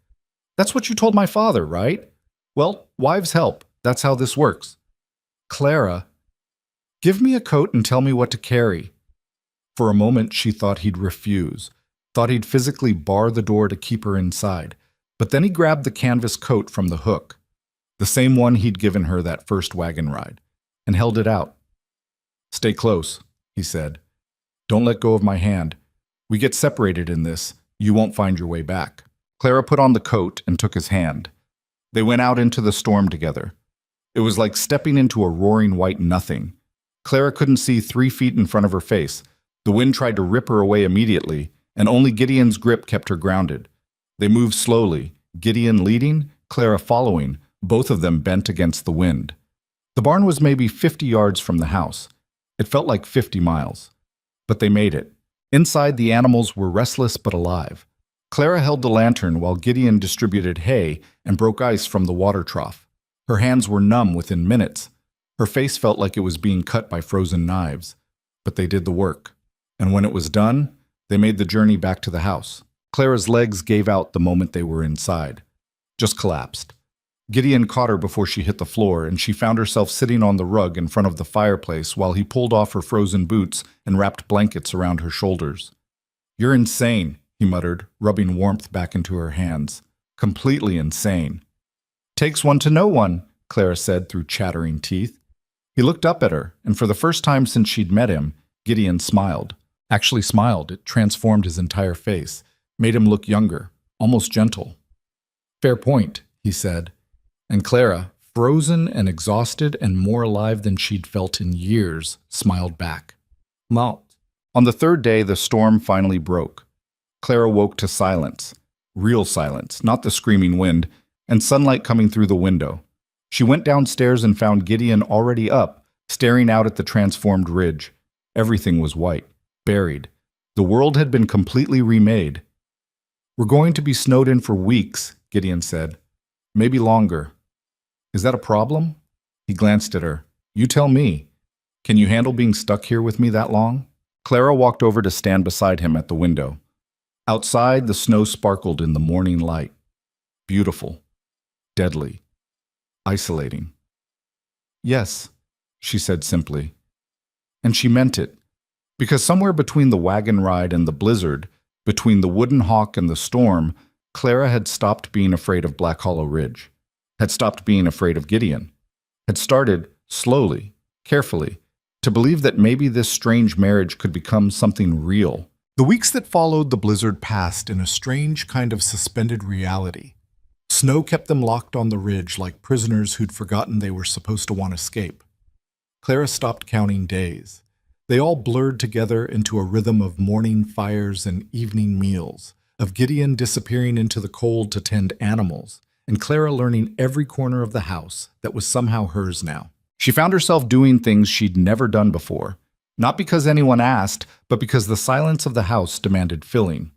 "That's what you told my father, right? Well, wives help. That's how this works." "Clara, give me a coat and tell me what to carry." For a moment she thought he'd refuse, thought he'd physically bar the door to keep her inside, but then he grabbed the canvas coat from the hook, the same one he'd given her that first wagon ride, and held it out. "Stay close," he said. "Don't let go of my hand. We get separated in this, you won't find your way back." Clara put on the coat and took his hand. They went out into the storm together. It was like stepping into a roaring white nothing. Clara couldn't see 3 feet in front of her face. The wind tried to rip her away immediately, and only Gideon's grip kept her grounded. They moved slowly, Gideon leading, Clara following, both of them bent against the wind. The barn was maybe 50 yards from the house. It felt like 50 miles. But they made it. Inside, the animals were restless but alive. Clara held the lantern while Gideon distributed hay and broke ice from the water trough. Her hands were numb within minutes. Her face felt like it was being cut by frozen knives. But they did the work. And when it was done, they made the journey back to the house. Clara's legs gave out the moment they were inside. Just collapsed. Gideon caught her before she hit the floor, and she found herself sitting on the rug in front of the fireplace while he pulled off her frozen boots and wrapped blankets around her shoulders. "You're insane," he muttered, rubbing warmth back into her hands. "Completely insane." "Takes one to know one," Clara said through chattering teeth. He looked up at her, and for the first time since she'd met him, Gideon smiled. Actually smiled. It transformed his entire face, made him look younger, almost gentle. "Fair point," he said. And Clara, frozen and exhausted and more alive than she'd felt in years, smiled back. Malt. On the third day, the storm finally broke. Clara woke to silence. Real silence, not the screaming wind, and sunlight coming through the window. She went downstairs and found Gideon already up, staring out at the transformed ridge. Everything was white, buried. The world had been completely remade. "We're going to be snowed in for weeks," Gideon said. "Maybe longer." "Is that a problem?" He glanced at her. "You tell me. Can you handle being stuck here with me that long?" Clara walked over to stand beside him at the window. Outside, the snow sparkled in the morning light. Beautiful. Deadly. Isolating. "Yes," she said simply. And she meant it. Because somewhere between the wagon ride and the blizzard, between the wooden hawk and the storm, Clara had stopped being afraid of Black Hollow Ridge. Had stopped being afraid of Gideon. Had started, slowly, carefully, to believe that maybe this strange marriage could become something real. The weeks that followed the blizzard passed in a strange kind of suspended reality. Snow kept them locked on the ridge like prisoners who'd forgotten they were supposed to want to escape. Clara stopped counting days. They all blurred together into a rhythm of morning fires and evening meals, of Gideon disappearing into the cold to tend animals, and Clara learning every corner of the house that was somehow hers now. She found herself doing things she'd never done before, not because anyone asked, but because the silence of the house demanded filling.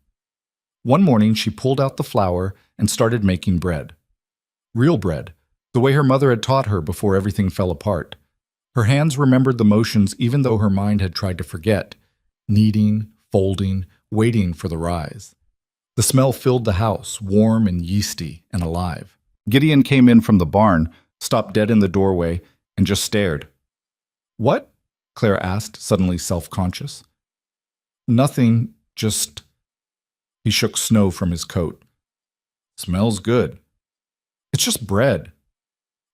One morning, she pulled out the flour and started making bread. Real bread, the way her mother had taught her before everything fell apart. Her hands remembered the motions even though her mind had tried to forget, kneading, folding, waiting for the rise. The smell filled the house, warm and yeasty and alive. Gideon came in from the barn, stopped dead in the doorway, and just stared. "What?" Clara asked, suddenly self-conscious. "Nothing, just—" He shook snow from his coat. "Smells good." "It's just bread.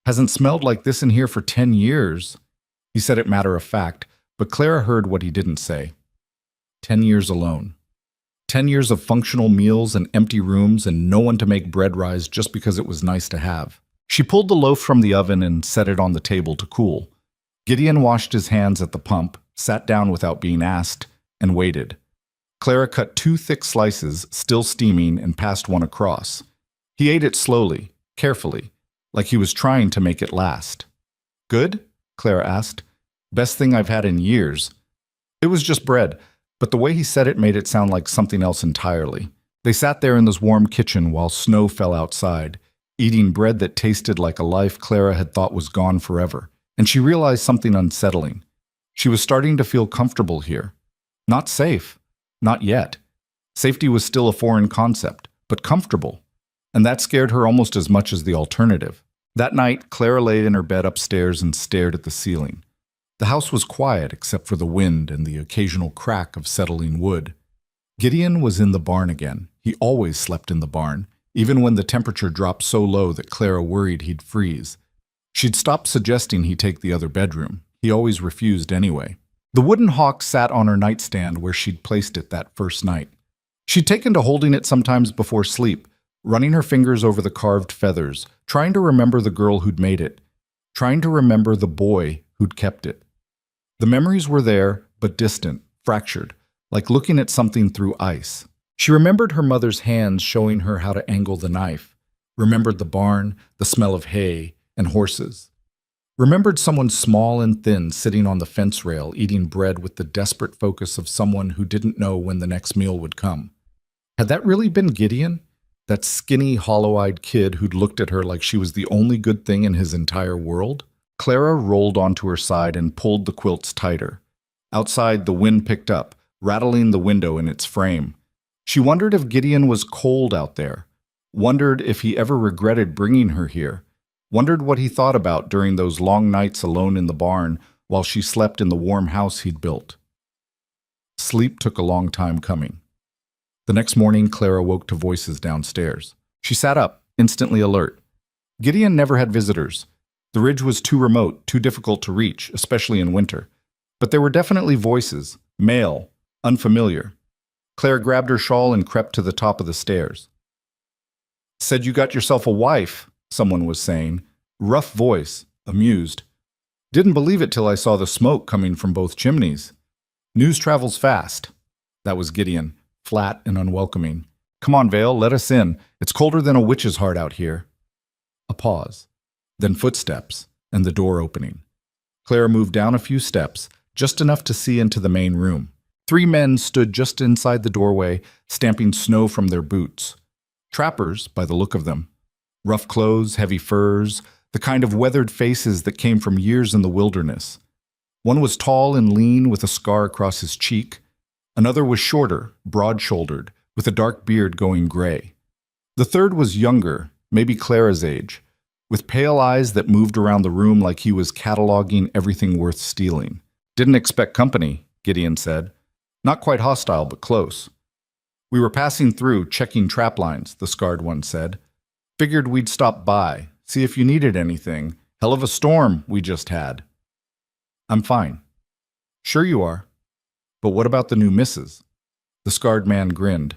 Hasn't smelled like this in here for 10 years. He said it matter of fact, but Clara heard what he didn't say. 10 years alone. 10 years of functional meals and empty rooms and no one to make bread rise just because it was nice to have. She pulled the loaf from the oven and set it on the table to cool. Gideon washed his hands at the pump, sat down without being asked, and waited. Clara cut 2 thick slices, still steaming, and passed one across. He ate it slowly, carefully, like he was trying to make it last. "Good?" Clara asked. "Best thing I've had in years." It was just bread, but the way he said it made it sound like something else entirely. They sat there in this warm kitchen while snow fell outside, eating bread that tasted like a life Clara had thought was gone forever. And she realized something unsettling. She was starting to feel comfortable here. Not safe. Not yet. Safety was still a foreign concept, but comfortable. And that scared her almost as much as the alternative. That night, Clara lay in her bed upstairs and stared at the ceiling. The house was quiet except for the wind and the occasional crack of settling wood. Gideon was in the barn again. He always slept in the barn, even when the temperature dropped so low that Clara worried he'd freeze. She'd stopped suggesting he take the other bedroom. He always refused anyway. The wooden hawk sat on her nightstand where she'd placed it that first night. She'd taken to holding it sometimes before sleep, running her fingers over the carved feathers, trying to remember the girl who'd made it, trying to remember the boy who'd kept it. The memories were there, but distant, fractured, like looking at something through ice. She remembered her mother's hands showing her how to angle the knife, remembered the barn, the smell of hay and horses, remembered someone small and thin sitting on the fence rail eating bread with the desperate focus of someone who didn't know when the next meal would come. Had that really been Gideon? That skinny, hollow-eyed kid who'd looked at her like she was the only good thing in his entire world? Clara rolled onto her side and pulled the quilts tighter. Outside, the wind picked up, rattling the window in its frame. She wondered if Gideon was cold out there, wondered if he ever regretted bringing her here, wondered what he thought about during those long nights alone in the barn while she slept in the warm house he'd built. Sleep took a long time coming. The next morning, Clara woke to voices downstairs. She sat up, instantly alert. Gideon never had visitors. The ridge was too remote, too difficult to reach, especially in winter. But there were definitely voices, male, unfamiliar. Clara grabbed her shawl and crept to the top of the stairs. "Said you got yourself a wife," someone was saying. Rough voice, amused. "Didn't believe it till I saw the smoke coming from both chimneys. News travels fast." That was Gideon, flat and unwelcoming. "Come on, Vale, let us in. It's colder than a witch's heart out here." A pause. Then footsteps, and the door opening. Clara moved down a few steps, just enough to see into the main room. 3 men stood just inside the doorway, stamping snow from their boots. Trappers, by the look of them. Rough clothes, heavy furs, the kind of weathered faces that came from years in the wilderness. One was tall and lean with a scar across his cheek. Another was shorter, broad-shouldered, with a dark beard going gray. The third was younger, maybe Clara's age, with pale eyes that moved around the room like he was cataloging everything worth stealing. "Didn't expect company," Gideon said. "Not quite hostile, but close." "We were passing through, checking trap lines," the scarred one said. "Figured we'd stop by, see if you needed anything. Hell of a storm we just had." "I'm fine." "Sure you are. But what about the new missus?" The scarred man grinned.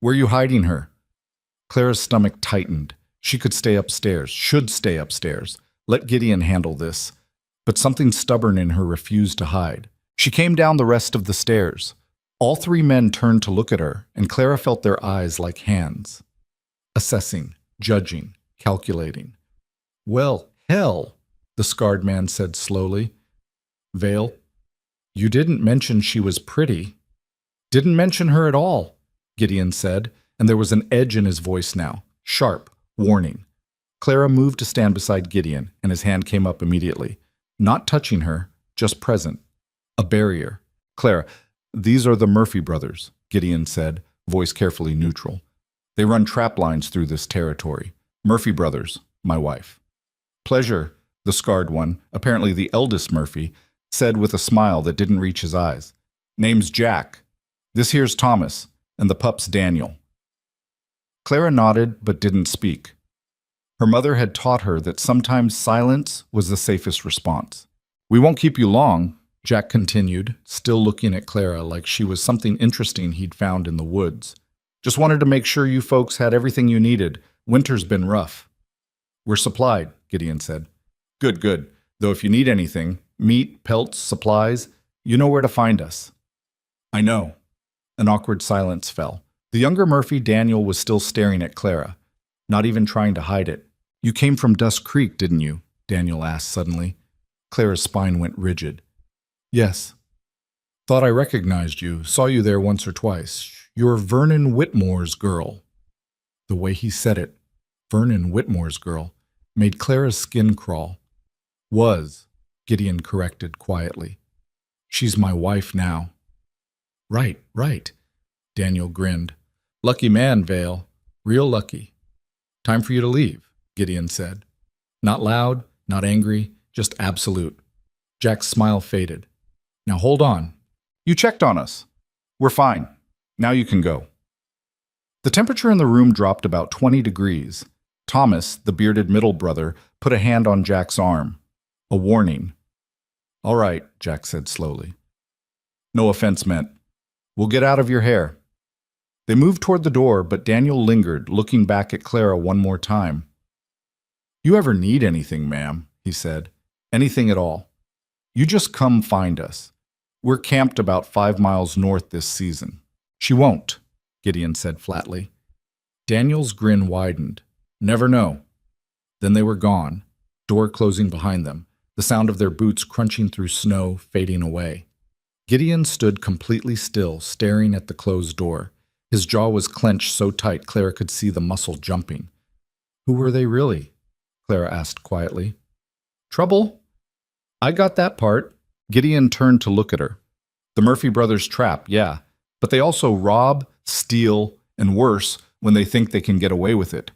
"Where you hiding her?" Clara's stomach tightened. She could stay upstairs, should stay upstairs. Let Gideon handle this. But something stubborn in her refused to hide. She came down the rest of the stairs. All 3 men turned to look at her, and Clara felt their eyes like hands. Assessing, judging, calculating. "Well, hell," the scarred man said slowly. "Vale, you didn't mention she was pretty." "Didn't mention her at all," Gideon said, and there was an edge in his voice now, sharp, warning. Clara moved to stand beside Gideon, and his hand came up immediately. Not touching her, just present. A barrier. "Clara, these are the Murphy brothers," Gideon said, voice carefully neutral. "They run trap lines through this territory. Murphy brothers, my wife." "Pleasure," the scarred one, apparently the eldest Murphy, said with a smile that didn't reach his eyes. "Name's Jack. This here's Thomas, and the pup's Daniel." Clara nodded but didn't speak. Her mother had taught her that sometimes silence was the safest response. "We won't keep you long," Jack continued, still looking at Clara like she was something interesting he'd found in the woods. "Just wanted to make sure you folks had everything you needed. Winter's been rough." "We're supplied," Gideon said. "Good, good. Though if you need anything, meat, pelts, supplies, you know where to find us." "I know." An awkward silence fell. The younger Murphy, Daniel, was still staring at Clara, not even trying to hide it. "You came from Dust Creek, didn't you?" Daniel asked suddenly. Clara's spine went rigid. "Yes." "Thought I recognized you, saw you there once or twice. You're Vernon Whitmore's girl." The way he said it, Vernon Whitmore's girl, made Clara's skin crawl. "Was," Gideon corrected quietly. "She's my wife now." "Right, right," Daniel grinned. "Lucky man, Vale. Real lucky." "Time for you to leave," Gideon said. Not loud, not angry, just absolute. Jack's smile faded. "Now hold on. You checked on us. We're fine. Now you can go. The temperature in the room dropped about 20 degrees. Thomas, the bearded middle brother, put a hand on Jack's arm. A warning. All right, Jack said slowly. No offense meant. We'll get out of your hair. They moved toward the door, but Daniel lingered, looking back at Clara one more time. You ever need anything, ma'am, he said. Anything at all. You just come find us. We're camped about 5 miles north this season. She won't, Gideon said flatly. Daniel's grin widened. Never know. Then they were gone, door closing behind them, the sound of their boots crunching through snow fading away. Gideon stood completely still, staring at the closed door. His jaw was clenched so tight Clara could see the muscle jumping. Who were they really? Clara asked quietly. Trouble? I got that part. Gideon turned to look at her. The Murphy brothers trap, yeah, but they also rob, steal, and worse when they think they can get away with it.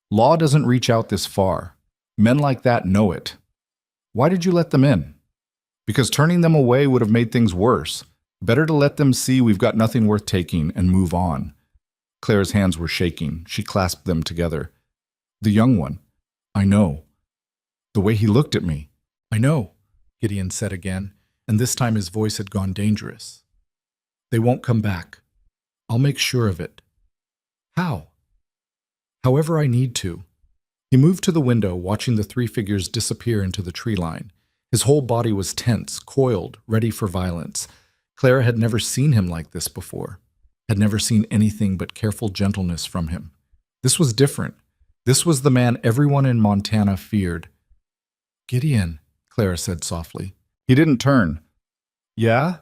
Law doesn't reach out this far. Men like that know it. Why did you let them in? Because turning them away would have made things worse. Better to let them see we've got nothing worth taking and move on. Claire's hands were shaking. She clasped them together. The young one. I know. The way he looked at me. I know, Gideon said again, and this time his voice had gone dangerous. They won't come back. I'll make sure of it. How? However I need to. He moved to the window, watching the 3 figures disappear into the tree line. His whole body was tense, coiled, ready for violence. Clara had never seen him like this before, had never seen anything but careful gentleness from him. This was different. This was the man everyone in Montana feared. Gideon, Clara said softly. He didn't turn. Yeah?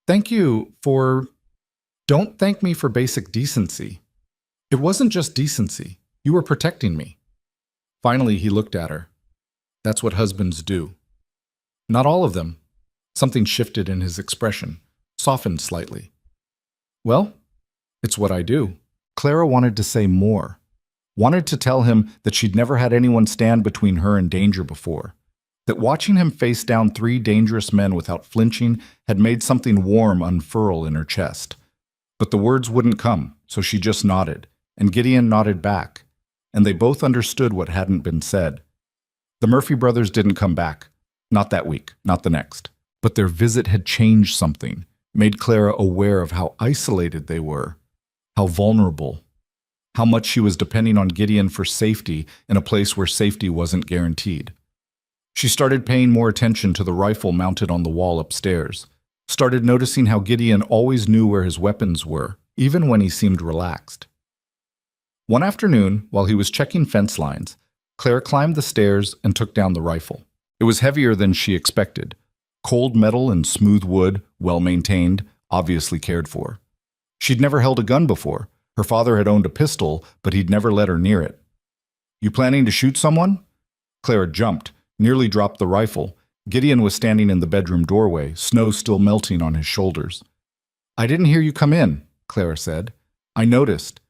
Thank you for... Don't thank me for basic decency. It wasn't just decency. You were protecting me. Finally, he looked at her. That's what husbands do. Not all of them. Something shifted in his expression, softened slightly. Well, it's what I do. Clara wanted to say more. Wanted to tell him that she'd never had anyone stand between her and danger before. That watching him face down 3 dangerous men without flinching had made something warm unfurl in her chest. But the words wouldn't come, so she just nodded, and Gideon nodded back, and they both understood what hadn't been said. The Murphy brothers didn't come back. Not that week, not the next. But their visit had changed something, made Clara aware of how isolated they were, how vulnerable, how much she was depending on Gideon for safety in a place where safety wasn't guaranteed. She started paying more attention to the rifle mounted on the wall upstairs, started noticing how Gideon always knew where his weapons were, even when he seemed relaxed. One afternoon, while he was checking fence lines, Claire climbed the stairs and took down the rifle. It was heavier than she expected. Cold metal and smooth wood, well-maintained, obviously cared for. She'd never held a gun before. Her father had owned a pistol, but he'd never let her near it. You planning to shoot someone? Clara jumped, nearly dropped the rifle. Gideon was standing in the bedroom doorway, snow still melting on his shoulders. I didn't hear you come in, Clara said. I noticed.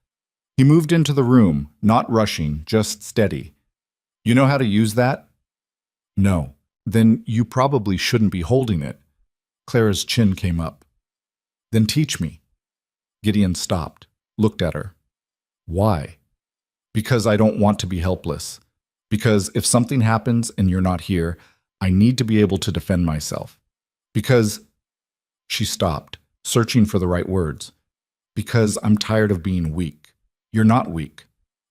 He moved into the room, not rushing, just steady. You know how to use that? No. Then you probably shouldn't be holding it. Clara's chin came up. Then teach me. Gideon stopped, looked at her. Why? Because I don't want to be helpless. Because if something happens and you're not here, I need to be able to defend myself. Because... She stopped, searching for the right words. Because I'm tired of being weak. You're not weak.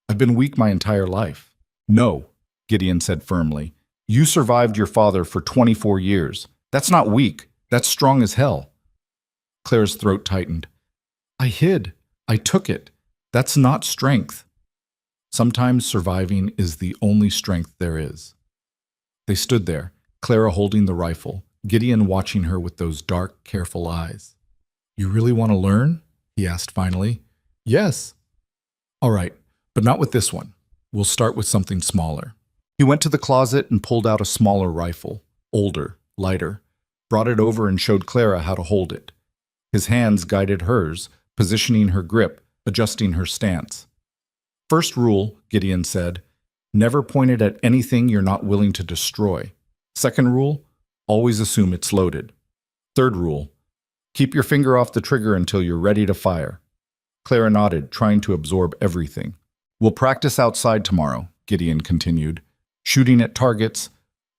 I've been weak my entire life. No, Gideon said firmly. You survived your father for 24 years. That's not weak. That's strong as hell. Claire's throat tightened. I hid. I took it. That's not strength. Sometimes surviving is the only strength there is. They stood there, Clara holding the rifle, Gideon watching her with those dark, careful eyes. You really want to learn? He asked finally. Yes. All right, but not with this one. We'll start with something smaller. He went to the closet and pulled out a smaller rifle, older, lighter, brought it over and showed Clara how to hold it. His hands guided hers, positioning her grip, adjusting her stance. First rule, Gideon said, never point it at anything you're not willing to destroy. Second rule, always assume it's loaded. Third rule, Keep your finger off the trigger until you're ready to fire. Clara nodded, trying to absorb everything. We'll practice outside tomorrow, Gideon continued, shooting at targets,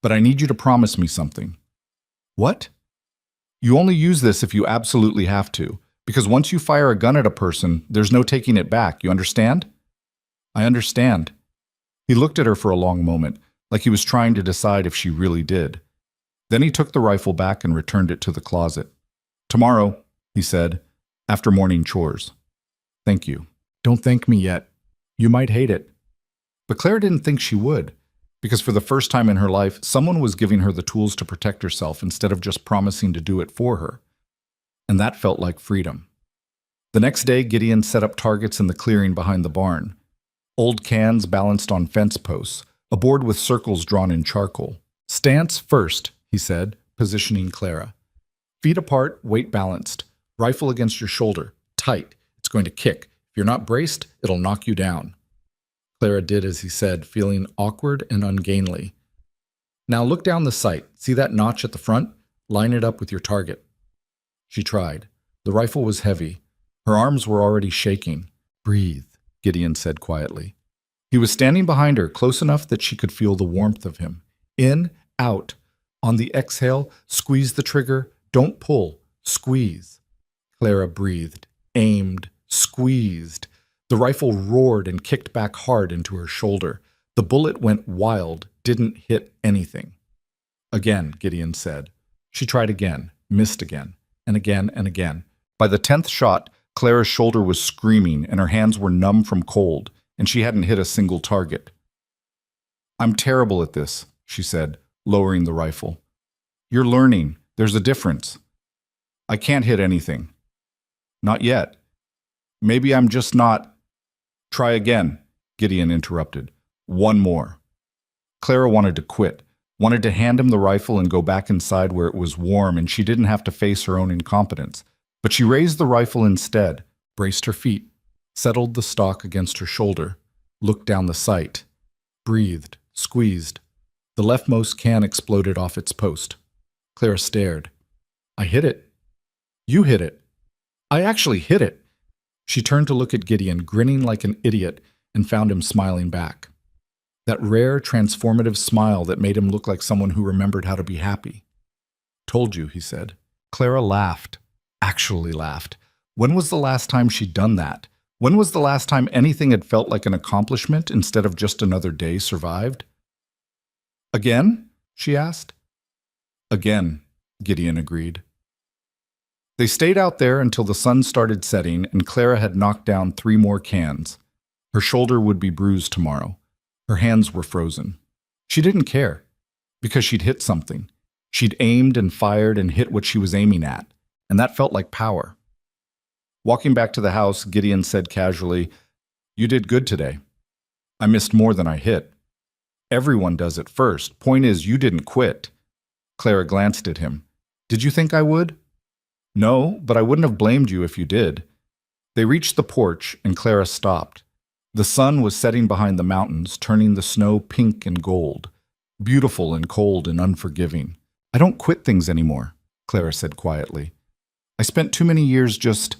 but I need you to promise me something. What? You only use this if you absolutely have to, because once you fire a gun at a person, there's no taking it back, you understand? I understand. He looked at her for a long moment, like he was trying to decide if she really did. Then he took the rifle back and returned it to the closet. Tomorrow, he said, after morning chores. Thank you. Don't thank me yet. You might hate it. But Claire didn't think she would, because for the first time in her life, someone was giving her the tools to protect herself instead of just promising to do it for her. And that felt like freedom. The next day, Gideon set up targets in the clearing behind the barn. Old cans balanced on fence posts, a board with circles drawn in charcoal. Stance first, he said, positioning Clara. Feet apart, weight balanced. Rifle against your shoulder. Tight. It's going to kick. If you're not braced, it'll knock you down. Clara did as he said, feeling awkward and ungainly. Now look down the sight. See that notch at the front? Line it up with your target. She tried. The rifle was heavy. Her arms were already shaking. Breathe, Gideon said quietly. He was standing behind her, close enough that she could feel the warmth of him. In, out. On the exhale, squeeze the trigger. Don't pull. Squeeze. Clara breathed, aimed, squeezed. The rifle roared and kicked back hard into her shoulder. The bullet went wild, didn't hit anything. Again, Gideon said. She tried again, missed again, and again and again. By the 10th shot, Clara's shoulder was screaming and her hands were numb from cold, and she hadn't hit a single target. I'm terrible at this, she said, lowering the rifle. You're learning. There's a difference. I can't hit anything. Not yet. Maybe I'm just not. Try again, Gideon interrupted. One more. Clara wanted to quit, wanted to hand him the rifle and go back inside where it was warm and she didn't have to face her own incompetence. But she raised the rifle instead, braced her feet, settled the stock against her shoulder, looked down the sight, breathed, squeezed. The leftmost can exploded off its post. Clara stared. I hit it. You hit it. I actually hit it. She turned to look at Gideon, grinning like an idiot, and found him smiling back. That rare, transformative smile that made him look like someone who remembered how to be happy. Told you, he said. Clara laughed. Actually laughed. When was the last time she'd done that? When was the last time anything had felt like an accomplishment instead of just another day survived? Again? She asked. Again, Gideon agreed. They stayed out there until the sun started setting and Clara had knocked down 3 more cans. Her shoulder would be bruised tomorrow. Her hands were frozen. She didn't care, because she'd hit something. She'd aimed and fired and hit what she was aiming at, and that felt like power. Walking back to the house, Gideon said casually, You did good today. I missed more than I hit. Everyone does it first. Point is, you didn't quit. Clara glanced at him. Did you think I would? No, but I wouldn't have blamed you if you did. They reached the porch, and Clara stopped. The sun was setting behind the mountains, turning the snow pink and gold. Beautiful and cold and unforgiving. I don't quit things anymore, Clara said quietly. I spent too many years just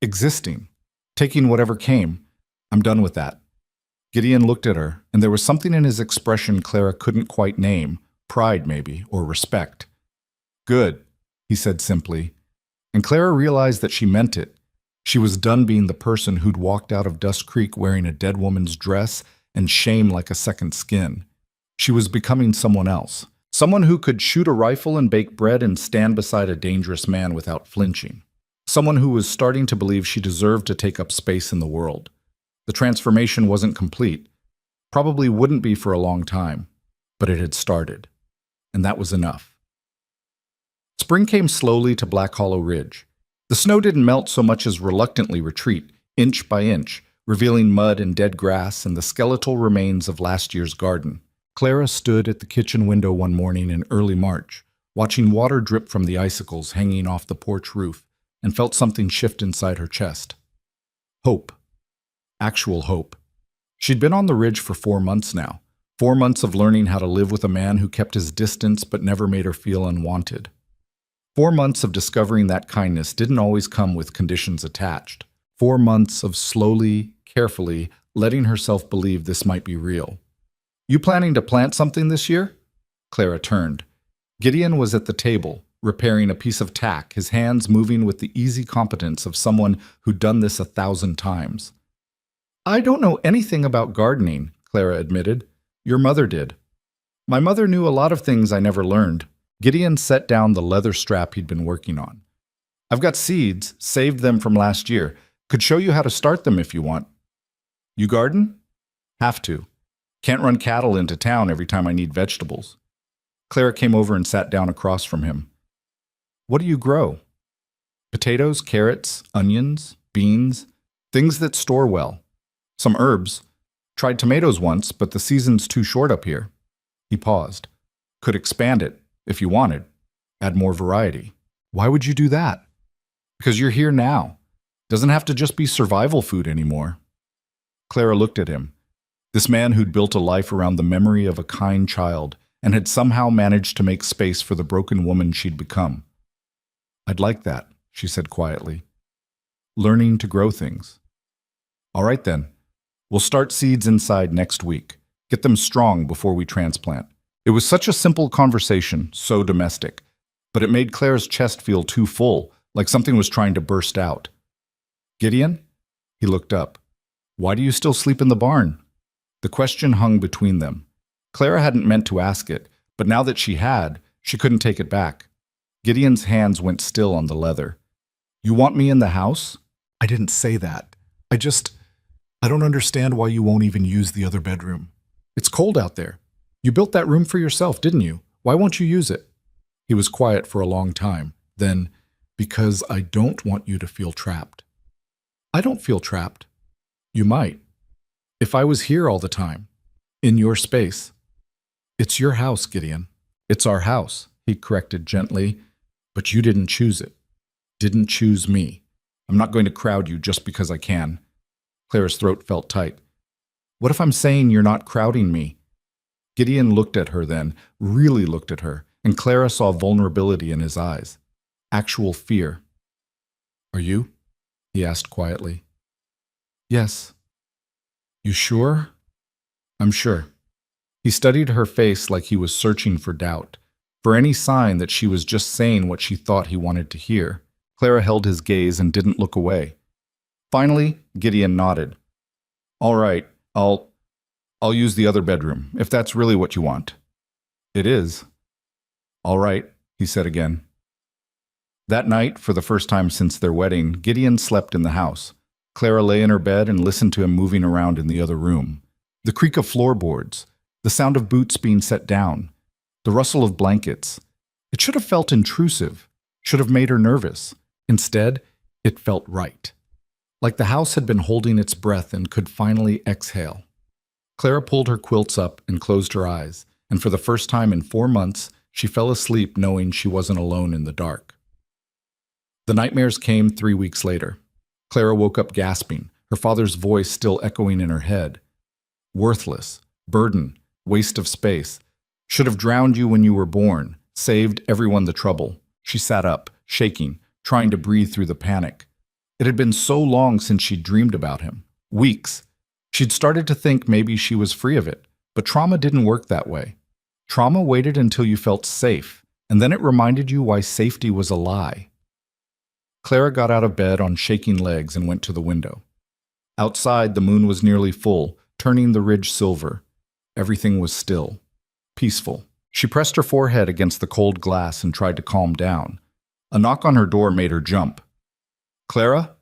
existing, taking whatever came. I'm done with that. Gideon looked at her, and there was something in his expression Clara couldn't quite name, pride maybe, or respect. Good, he said simply. And Clara realized that she meant it. She was done being the person who'd walked out of Dust Creek wearing a dead woman's dress and shame like a second skin. She was becoming someone else. Someone who could shoot a rifle and bake bread and stand beside a dangerous man without flinching. Someone who was starting to believe she deserved to take up space in the world. The transformation wasn't complete. Probably wouldn't be for a long time. But it had started. And that was enough. Spring came slowly to Black Hollow Ridge. The snow didn't melt so much as reluctantly retreat, inch by inch, revealing mud and dead grass and the skeletal remains of last year's garden. Clara stood at the kitchen window one morning in early March, watching water drip from the icicles hanging off the porch roof, and felt something shift inside her chest. Hope. Actual hope. She'd been on the ridge for 4 months now. 4 months of learning how to live with a man who kept his distance but never made her feel unwanted. 4 months of discovering that kindness didn't always come with conditions attached. 4 months of slowly, carefully letting herself believe this might be real. You planning to plant something this year? Clara turned. Gideon was at the table, repairing a piece of tack, his hands moving with the easy competence of someone who'd done this 1,000 times. I don't know anything about gardening, Clara admitted. Your mother did. My mother knew a lot of things I never learned. Gideon set down the leather strap he'd been working on. I've got seeds, saved them from last year. Could show you how to start them if you want. You garden? Have to. Can't run cattle into town every time I need vegetables. Clara came over and sat down across from him. What do you grow? Potatoes, carrots, onions, beans, things that store well. Some herbs. Tried tomatoes once, but the season's too short up here. He paused. Could expand it, if you wanted. Add more variety. Why would you do that? Because you're here now. Doesn't have to just be survival food anymore. Clara looked at him. This man who'd built a life around the memory of a kind child and had somehow managed to make space for the broken woman she'd become. I'd like that, she said quietly. Learning to grow things. All right then. We'll start seeds inside next week. Get them strong before we transplant. It was such a simple conversation, so domestic, but it made Clara's chest feel too full, like something was trying to burst out. Gideon? He looked up. Why do you still sleep in the barn? The question hung between them. Clara hadn't meant to ask it, but now that she had, she couldn't take it back. Gideon's hands went still on the leather. You want me in the house? I didn't say that. I don't understand why you won't even use the other bedroom. It's cold out there. You built that room for yourself, didn't you? Why won't you use it? He was quiet for a long time. Then, because I don't want you to feel trapped. I don't feel trapped. You might. If I was here all the time. In your space. It's your house, Gideon. It's our house, he corrected gently. But you didn't choose it. Didn't choose me. I'm not going to crowd you just because I can. Clara's throat felt tight. What if I'm saying you're not crowding me? Gideon looked at her then, really looked at her, and Clara saw vulnerability in his eyes. Actual fear. Are you? He asked quietly. Yes. You sure? I'm sure. He studied her face like he was searching for doubt, for any sign that she was just saying what she thought he wanted to hear. Clara held his gaze and didn't look away. Finally, Gideon nodded. All right, I'll use the other bedroom, if that's really what you want. It is. All right, he said again. That night, for the first time since their wedding, Gideon slept in the house. Clara lay in her bed and listened to him moving around in the other room. The creak of floorboards, the sound of boots being set down, the rustle of blankets. It should have felt intrusive, should have made her nervous. Instead, it felt right. Like the house had been holding its breath and could finally exhale. Clara pulled her quilts up and closed her eyes, and for the first time in 4 months, she fell asleep knowing she wasn't alone in the dark. The nightmares came 3 weeks later. Clara woke up gasping, her father's voice still echoing in her head. Worthless, burden, waste of space. Should have drowned you when you were born, saved everyone the trouble. She sat up, shaking, trying to breathe through the panic. It had been so long since she'd dreamed about him. Weeks. She'd started to think maybe she was free of it, but trauma didn't work that way. Trauma waited until you felt safe, and then it reminded you why safety was a lie. Clara got out of bed on shaking legs and went to the window. Outside, the moon was nearly full, turning the ridge silver. Everything was still, peaceful. She pressed her forehead against the cold glass and tried to calm down. A knock on her door made her jump. Clara?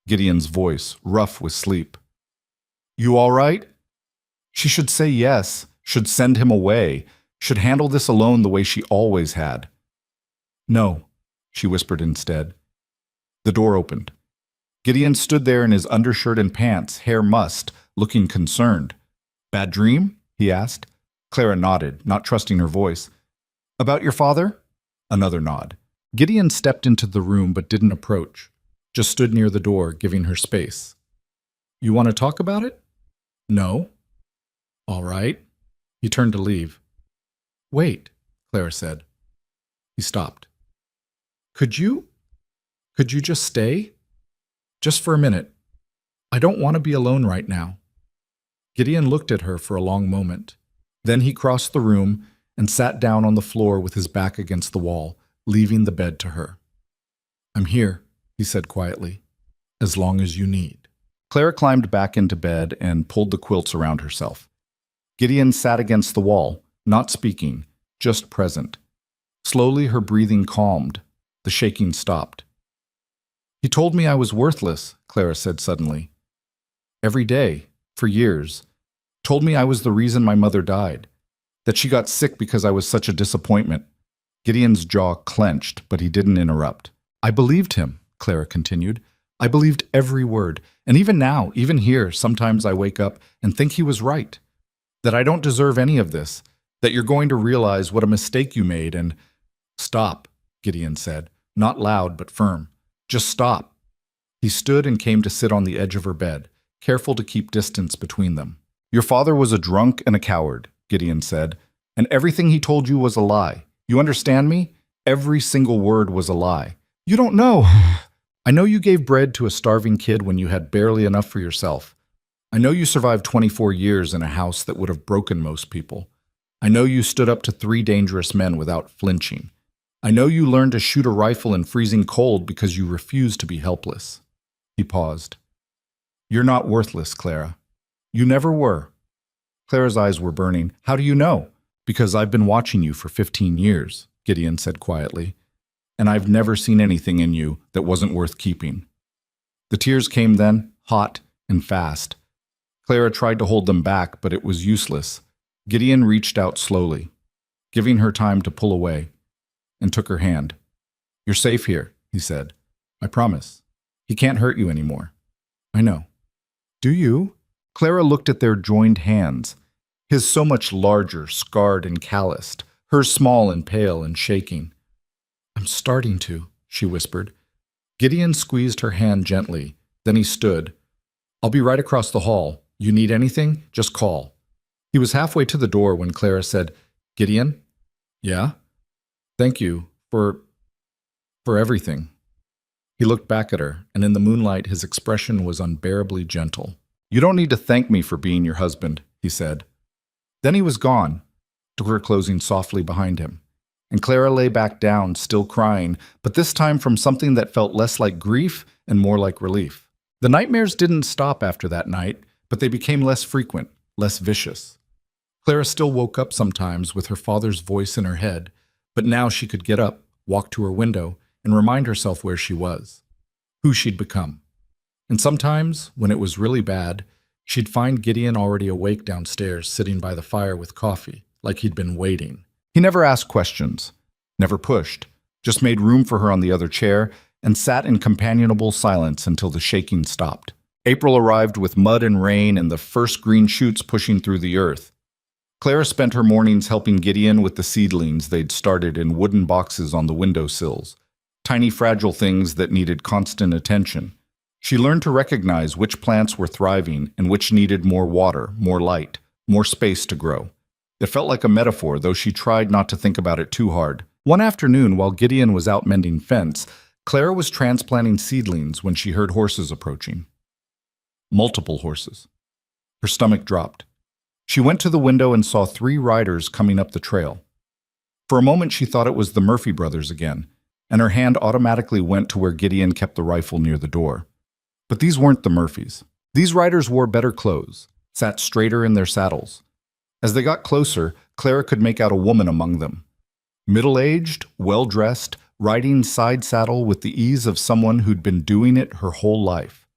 Gideon's voice, rough with sleep. You all right? She should say yes, should send him away, should handle this alone the way she always had. No, she whispered instead. The door opened. Gideon stood there in his undershirt and pants, hair mussed, looking concerned. Bad dream? He asked. Clara nodded, not trusting her voice. About your father? Another nod. Gideon stepped into the room but didn't approach, just stood near the door, giving her space. You want to talk about it? No. All right. He turned to leave. Wait, Clara said. He stopped. Could you just stay? Just for a minute. I don't want to be alone right now." Gideon looked at her for a long moment. Then he crossed the room and sat down on the floor with his back against the wall, leaving the bed to her. "I'm here," he said quietly, "as long as you need." Clara climbed back into bed and pulled the quilts around herself. Gideon sat against the wall, not speaking, just present. Slowly her breathing calmed. The shaking stopped. "He told me I was worthless," Clara said suddenly. "Every day, for years. Told me I was the reason my mother died. That she got sick because I was such a disappointment." Gideon's jaw clenched, but he didn't interrupt. "I believed him," Clara continued. "I believed every word. And even now, even here, sometimes I wake up and think he was right. That I don't deserve any of this. That you're going to realize what a mistake you made and—" "Stop," Gideon said, not loud but firm. "Just stop." He stood and came to sit on the edge of her bed, careful to keep distance between them. "Your father was a drunk and a coward," Gideon said, "and everything he told you was a lie. You understand me? Every single word was a lie. You don't know. I know you gave bread to a starving kid when you had barely enough for yourself. I know you survived 24 years in a house that would have broken most people. I know you stood up to 3 dangerous men without flinching. I know you learned to shoot a rifle in freezing cold because you refused to be helpless." He paused. "You're not worthless, Clara. You never were." Clara's eyes were burning. "How do you know?" "Because I've been watching you for 15 years, Gideon said quietly, "and I've never seen anything in you that wasn't worth keeping." The tears came then, hot and fast. Clara tried to hold them back, but it was useless. Gideon reached out slowly, giving her time to pull away, and took her hand. "You're safe here," he said. "I promise. He can't hurt you anymore." "I know." "Do you?" Clara looked at their joined hands, his so much larger, scarred and calloused, hers small and pale and shaking. "I'm starting to," she whispered. Gideon squeezed her hand gently. Then he stood. "I'll be right across the hall. You need anything? Just call." He was halfway to the door when Clara said, "Gideon?" "Yeah?" "Thank you for everything." He looked back at her, and in the moonlight his expression was unbearably gentle. "You don't need to thank me for being your husband," he said. Then he was gone, door closing softly behind him. And Clara lay back down, still crying, but this time from something that felt less like grief and more like relief. The nightmares didn't stop after that night, but they became less frequent, less vicious. Clara still woke up sometimes with her father's voice in her head, but now she could get up, walk to her window, and remind herself where she was, who she'd become. And sometimes, when it was really bad, she'd find Gideon already awake downstairs, sitting by the fire with coffee, like he'd been waiting. He never asked questions, never pushed, just made room for her on the other chair and sat in companionable silence until the shaking stopped. April arrived with mud and rain and the first green shoots pushing through the earth. Clara spent her mornings helping Gideon with the seedlings they'd started in wooden boxes on the windowsills, tiny fragile things that needed constant attention. She learned to recognize which plants were thriving and which needed more water, more light, more space to grow. It felt like a metaphor, though she tried not to think about it too hard. One afternoon, while Gideon was out mending fence, Clara was transplanting seedlings when she heard horses approaching. Multiple horses. Her stomach dropped. She went to the window and saw 3 riders coming up the trail. For a moment she thought it was the Murphy brothers again, and her hand automatically went to where Gideon kept the rifle near the door. But these weren't the Murphys. These riders wore better clothes, sat straighter in their saddles. As they got closer, Clara could make out a woman among them. Middle-aged, well-dressed, riding side saddle with the ease of someone who'd been doing it her whole life.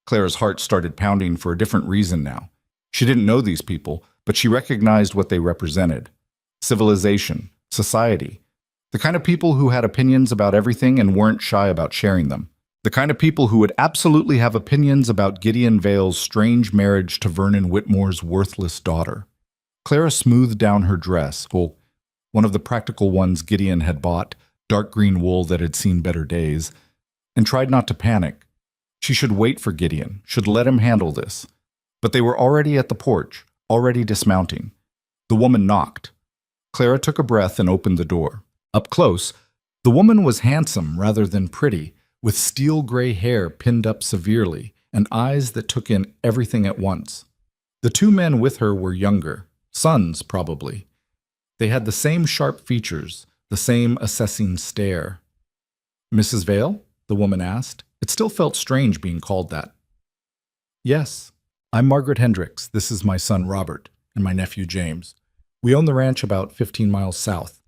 Clara's heart started pounding for a different reason now. She didn't know these people, but she recognized what they represented. Civilization, society. The kind of people who had opinions about everything and weren't shy about sharing them. The kind of people who would absolutely have opinions about Gideon Vale's strange marriage to Vernon Whitmore's worthless daughter. Clara smoothed down her dress, one of the practical ones Gideon had bought, dark green wool that had seen better days, and tried not to panic. She should wait for Gideon, should let him handle this. But they were already at the porch, already dismounting. The woman knocked. Clara took a breath and opened the door. Up close, The woman was handsome rather than pretty, with steel gray hair pinned up severely and eyes that took in everything at once. The two men with her were younger, sons probably. They had the same sharp features, the same assessing stare. "Mrs. Vale?" the woman asked. It still felt strange being called that. "Yes. I'm Margaret Hendricks. This is my son Robert and my nephew James. We own the ranch about 15 miles south.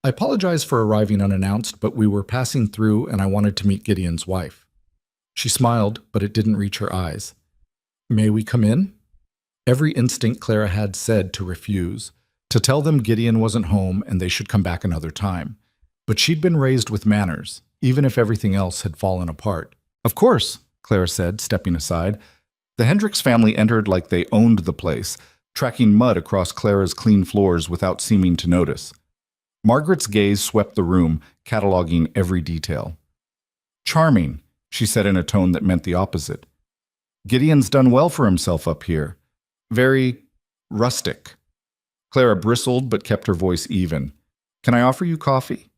I apologize for arriving unannounced, but we were passing through and I wanted to meet Gideon's wife." She smiled, but it didn't reach her eyes. "May we come in?" Every instinct Clara had said to refuse, to tell them Gideon wasn't home and they should come back another time. But she'd been raised with manners, even if everything else had fallen apart. "Of course," Clara said, stepping aside. The Hendricks family entered like they owned the place, tracking mud across Clara's clean floors without seeming to notice. Margaret's gaze swept the room, cataloging every detail. "Charming," she said in a tone that meant the opposite. "Gideon's done well for himself up here. Very rustic." Clara bristled but kept her voice even. "Can I offer you coffee?"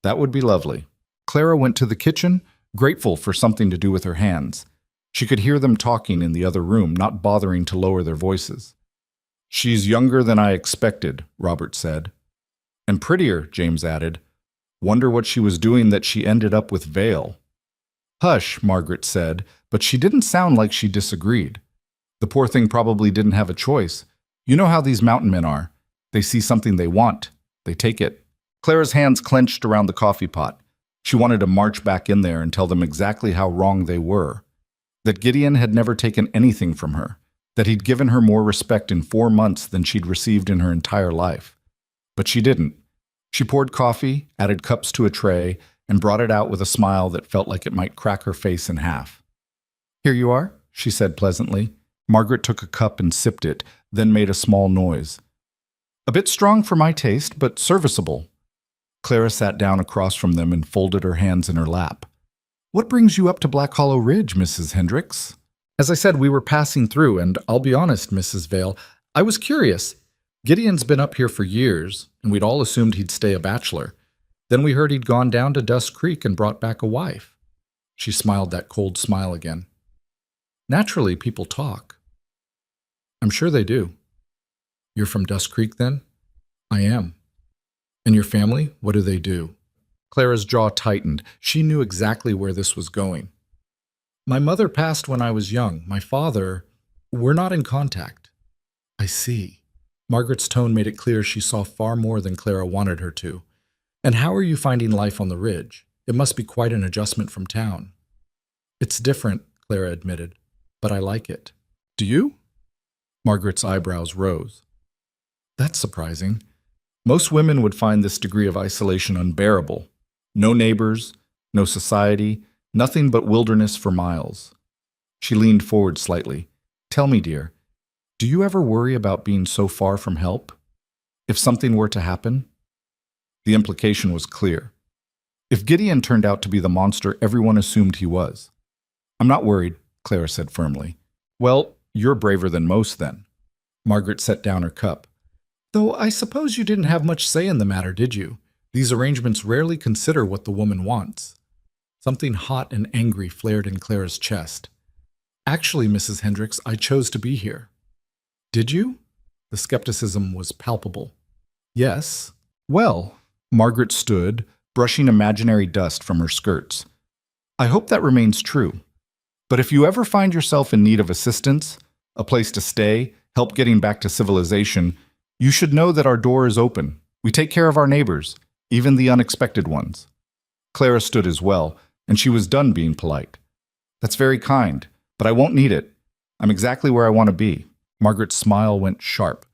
"That would be lovely." Clara went to the kitchen, grateful for something to do with her hands. She could hear them talking in the other room, not bothering to lower their voices. "She's younger than I expected," Robert said. "And prettier," James added. "Wonder what she was doing that she ended up with Vale." "Hush," Margaret said, but she didn't sound like she disagreed. The poor thing probably didn't have a choice. You know how these mountain men are. They see something they want. They take it. Clara's hands clenched around the coffee pot. She wanted to march back in there and tell them exactly how wrong they were. That Gideon had never taken anything from her. That he'd given her more respect in 4 months than she'd received in her entire life. But she didn't. She poured coffee, added cups to a tray, and brought it out with a smile that felt like it might crack her face in half. "Here you are," she said pleasantly. Margaret took a cup and sipped it, then made a small noise. "A bit strong for my taste, but serviceable." Clara sat down across from them and folded her hands in her lap. "What brings you up to Black Hollow Ridge, Mrs. Hendricks?" "As I said, we were passing through, and I'll be honest, Mrs. Vale, I was curious. Gideon's been up here for years, and we'd all assumed he'd stay a bachelor. Then we heard he'd gone down to Dust Creek and brought back a wife." She smiled that cold smile again. "Naturally, people talk." "I'm sure they do." "You're from Dust Creek, then?" "I am." "And your family, what do they do?" Clara's jaw tightened. She knew exactly where this was going. "My mother passed when I was young. My father, we're not in contact." "I see." Margaret's tone made it clear she saw far more than Clara wanted her to. "And how are you finding life on the ridge? It must be quite an adjustment from town." "It's different," Clara admitted, "but I like it." "Do you?" Margaret's eyebrows rose. "That's surprising. Most women would find this degree of isolation unbearable. No neighbors, no society, nothing but wilderness for miles." She leaned forward slightly. "Tell me, dear, do you ever worry about being so far from help? If something were to happen?" The implication was clear. If Gideon turned out to be the monster everyone assumed he was. "I'm not worried," Clara said firmly. "Well, you're braver than most, then." Margaret set down her cup. "Though I suppose you didn't have much say in the matter, did you? These arrangements rarely consider what the woman wants." Something hot and angry flared in Clara's chest. "Actually, Mrs. Hendricks, I chose to be here." "Did you?" The skepticism was palpable. "Yes." "Well," Margaret stood, brushing imaginary dust from her skirts. "I hope that remains true. But if you ever find yourself in need of assistance, a place to stay, help getting back to civilization, you should know that our door is open. We take care of our neighbors, even the unexpected ones." Clara stood as well, and she was done being polite. "That's very kind, but I won't need it. I'm exactly where I want to be." Margaret's smile went sharp.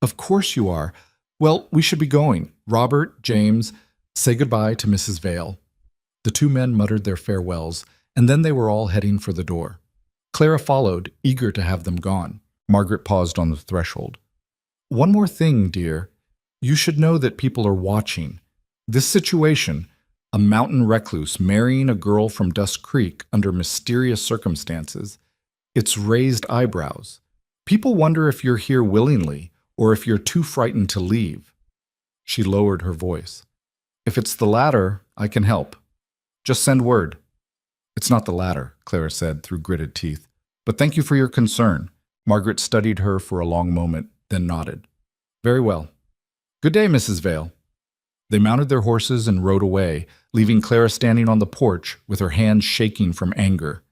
"Of course you are. Well, we should be going. Robert, James, say goodbye to Mrs. Vale." The two men muttered their farewells, and then they were all heading for the door. Clara followed, eager to have them gone. Margaret paused on the threshold. "One more thing, dear. You should know that people are watching. This situation, a mountain recluse marrying a girl from Dust Creek under mysterious circumstances, it's raised eyebrows. People wonder if you're here willingly or if you're too frightened to leave." She lowered her voice. If it's the latter, I can help. Just send word. It's not the latter, Clara said through gritted teeth. But thank you for your concern. Margaret studied her for a long moment, then nodded. Very well. Good day, Mrs. Vale. They mounted their horses and rode away, leaving Clara standing on the porch with her hands shaking from anger.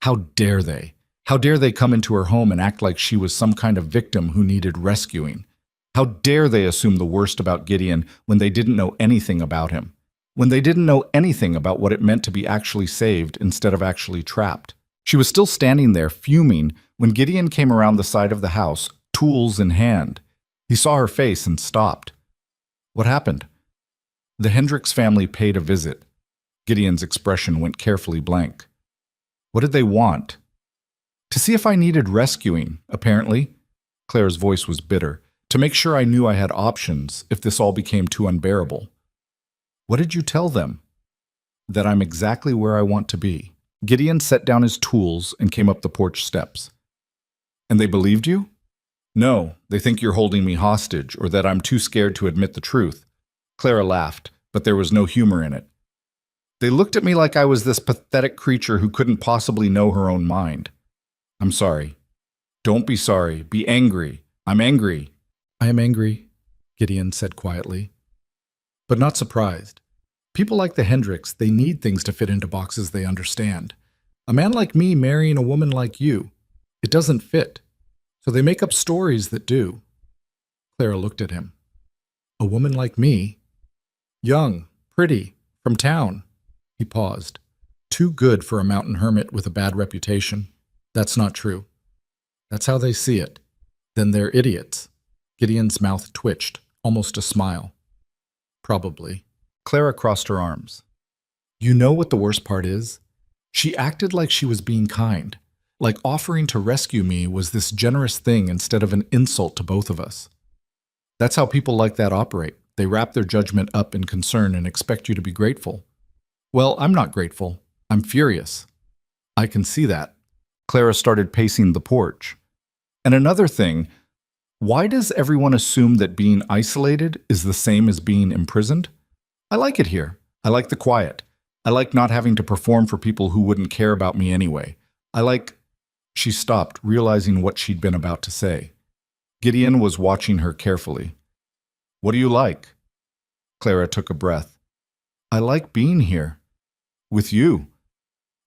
How dare they? How dare they come into her home and act like she was some kind of victim who needed rescuing? How dare they assume the worst about Gideon when they didn't know anything about him? When they didn't know anything about what it meant to be actually saved instead of actually trapped? She was still standing there, fuming, when Gideon came around the side of the house, tools in hand. He saw her face and stopped. What happened? The Hendricks family paid a visit. Gideon's expression went carefully blank. What did they want? To see if I needed rescuing, apparently. Claire's voice was bitter. To make sure I knew I had options if this all became too unbearable. What did you tell them? That I'm exactly where I want to be. Gideon set down his tools and came up the porch steps. And they believed you? No, they think you're holding me hostage or that I'm too scared to admit the truth. Clara laughed, but there was no humor in it. They looked at me like I was this pathetic creature who couldn't possibly know her own mind. I'm sorry. Don't be sorry. Be angry. I'm angry. I am angry, Gideon said quietly, but not surprised. People like the Hendricks, they need things to fit into boxes they understand. A man like me marrying a woman like you, it doesn't fit. So they make up stories that do. Clara looked at him. A woman like me? Young, pretty, from town. He paused. Too good for a mountain hermit with a bad reputation. That's not true. That's how they see it. Then they're idiots. Gideon's mouth twitched, almost a smile. Probably. Clara crossed her arms. You know what the worst part is? She acted like she was being kind, like offering to rescue me was this generous thing instead of an insult to both of us. That's how people like that operate. They wrap their judgment up in concern and expect you to be grateful. Well, I'm not grateful. I'm furious. I can see that. Clara started pacing the porch. And another thing, why does everyone assume that being isolated is the same as being imprisoned? I like it here. I like the quiet. I like not having to perform for people who wouldn't care about me anyway. I like... She stopped, realizing what she'd been about to say. Gideon was watching her carefully. What do you like? Clara took a breath. I like being here. With you.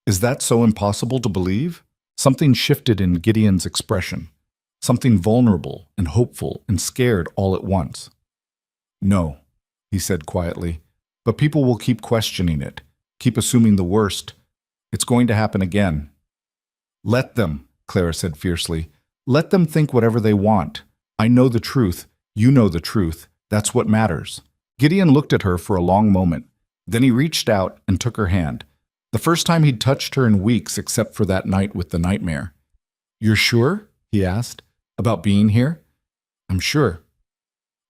Is that so impossible to believe? Something shifted in Gideon's expression. Something vulnerable and hopeful and scared all at once. No, he said quietly, but people will keep questioning it, keep assuming the worst. It's going to happen again. Let them, Clara said fiercely. Let them think whatever they want. I know the truth. You know the truth. That's what matters. Gideon looked at her for a long moment. Then he reached out and took her hand. The first time he'd touched her in weeks except for that night with the nightmare. You're sure? He asked. About being here? I'm sure.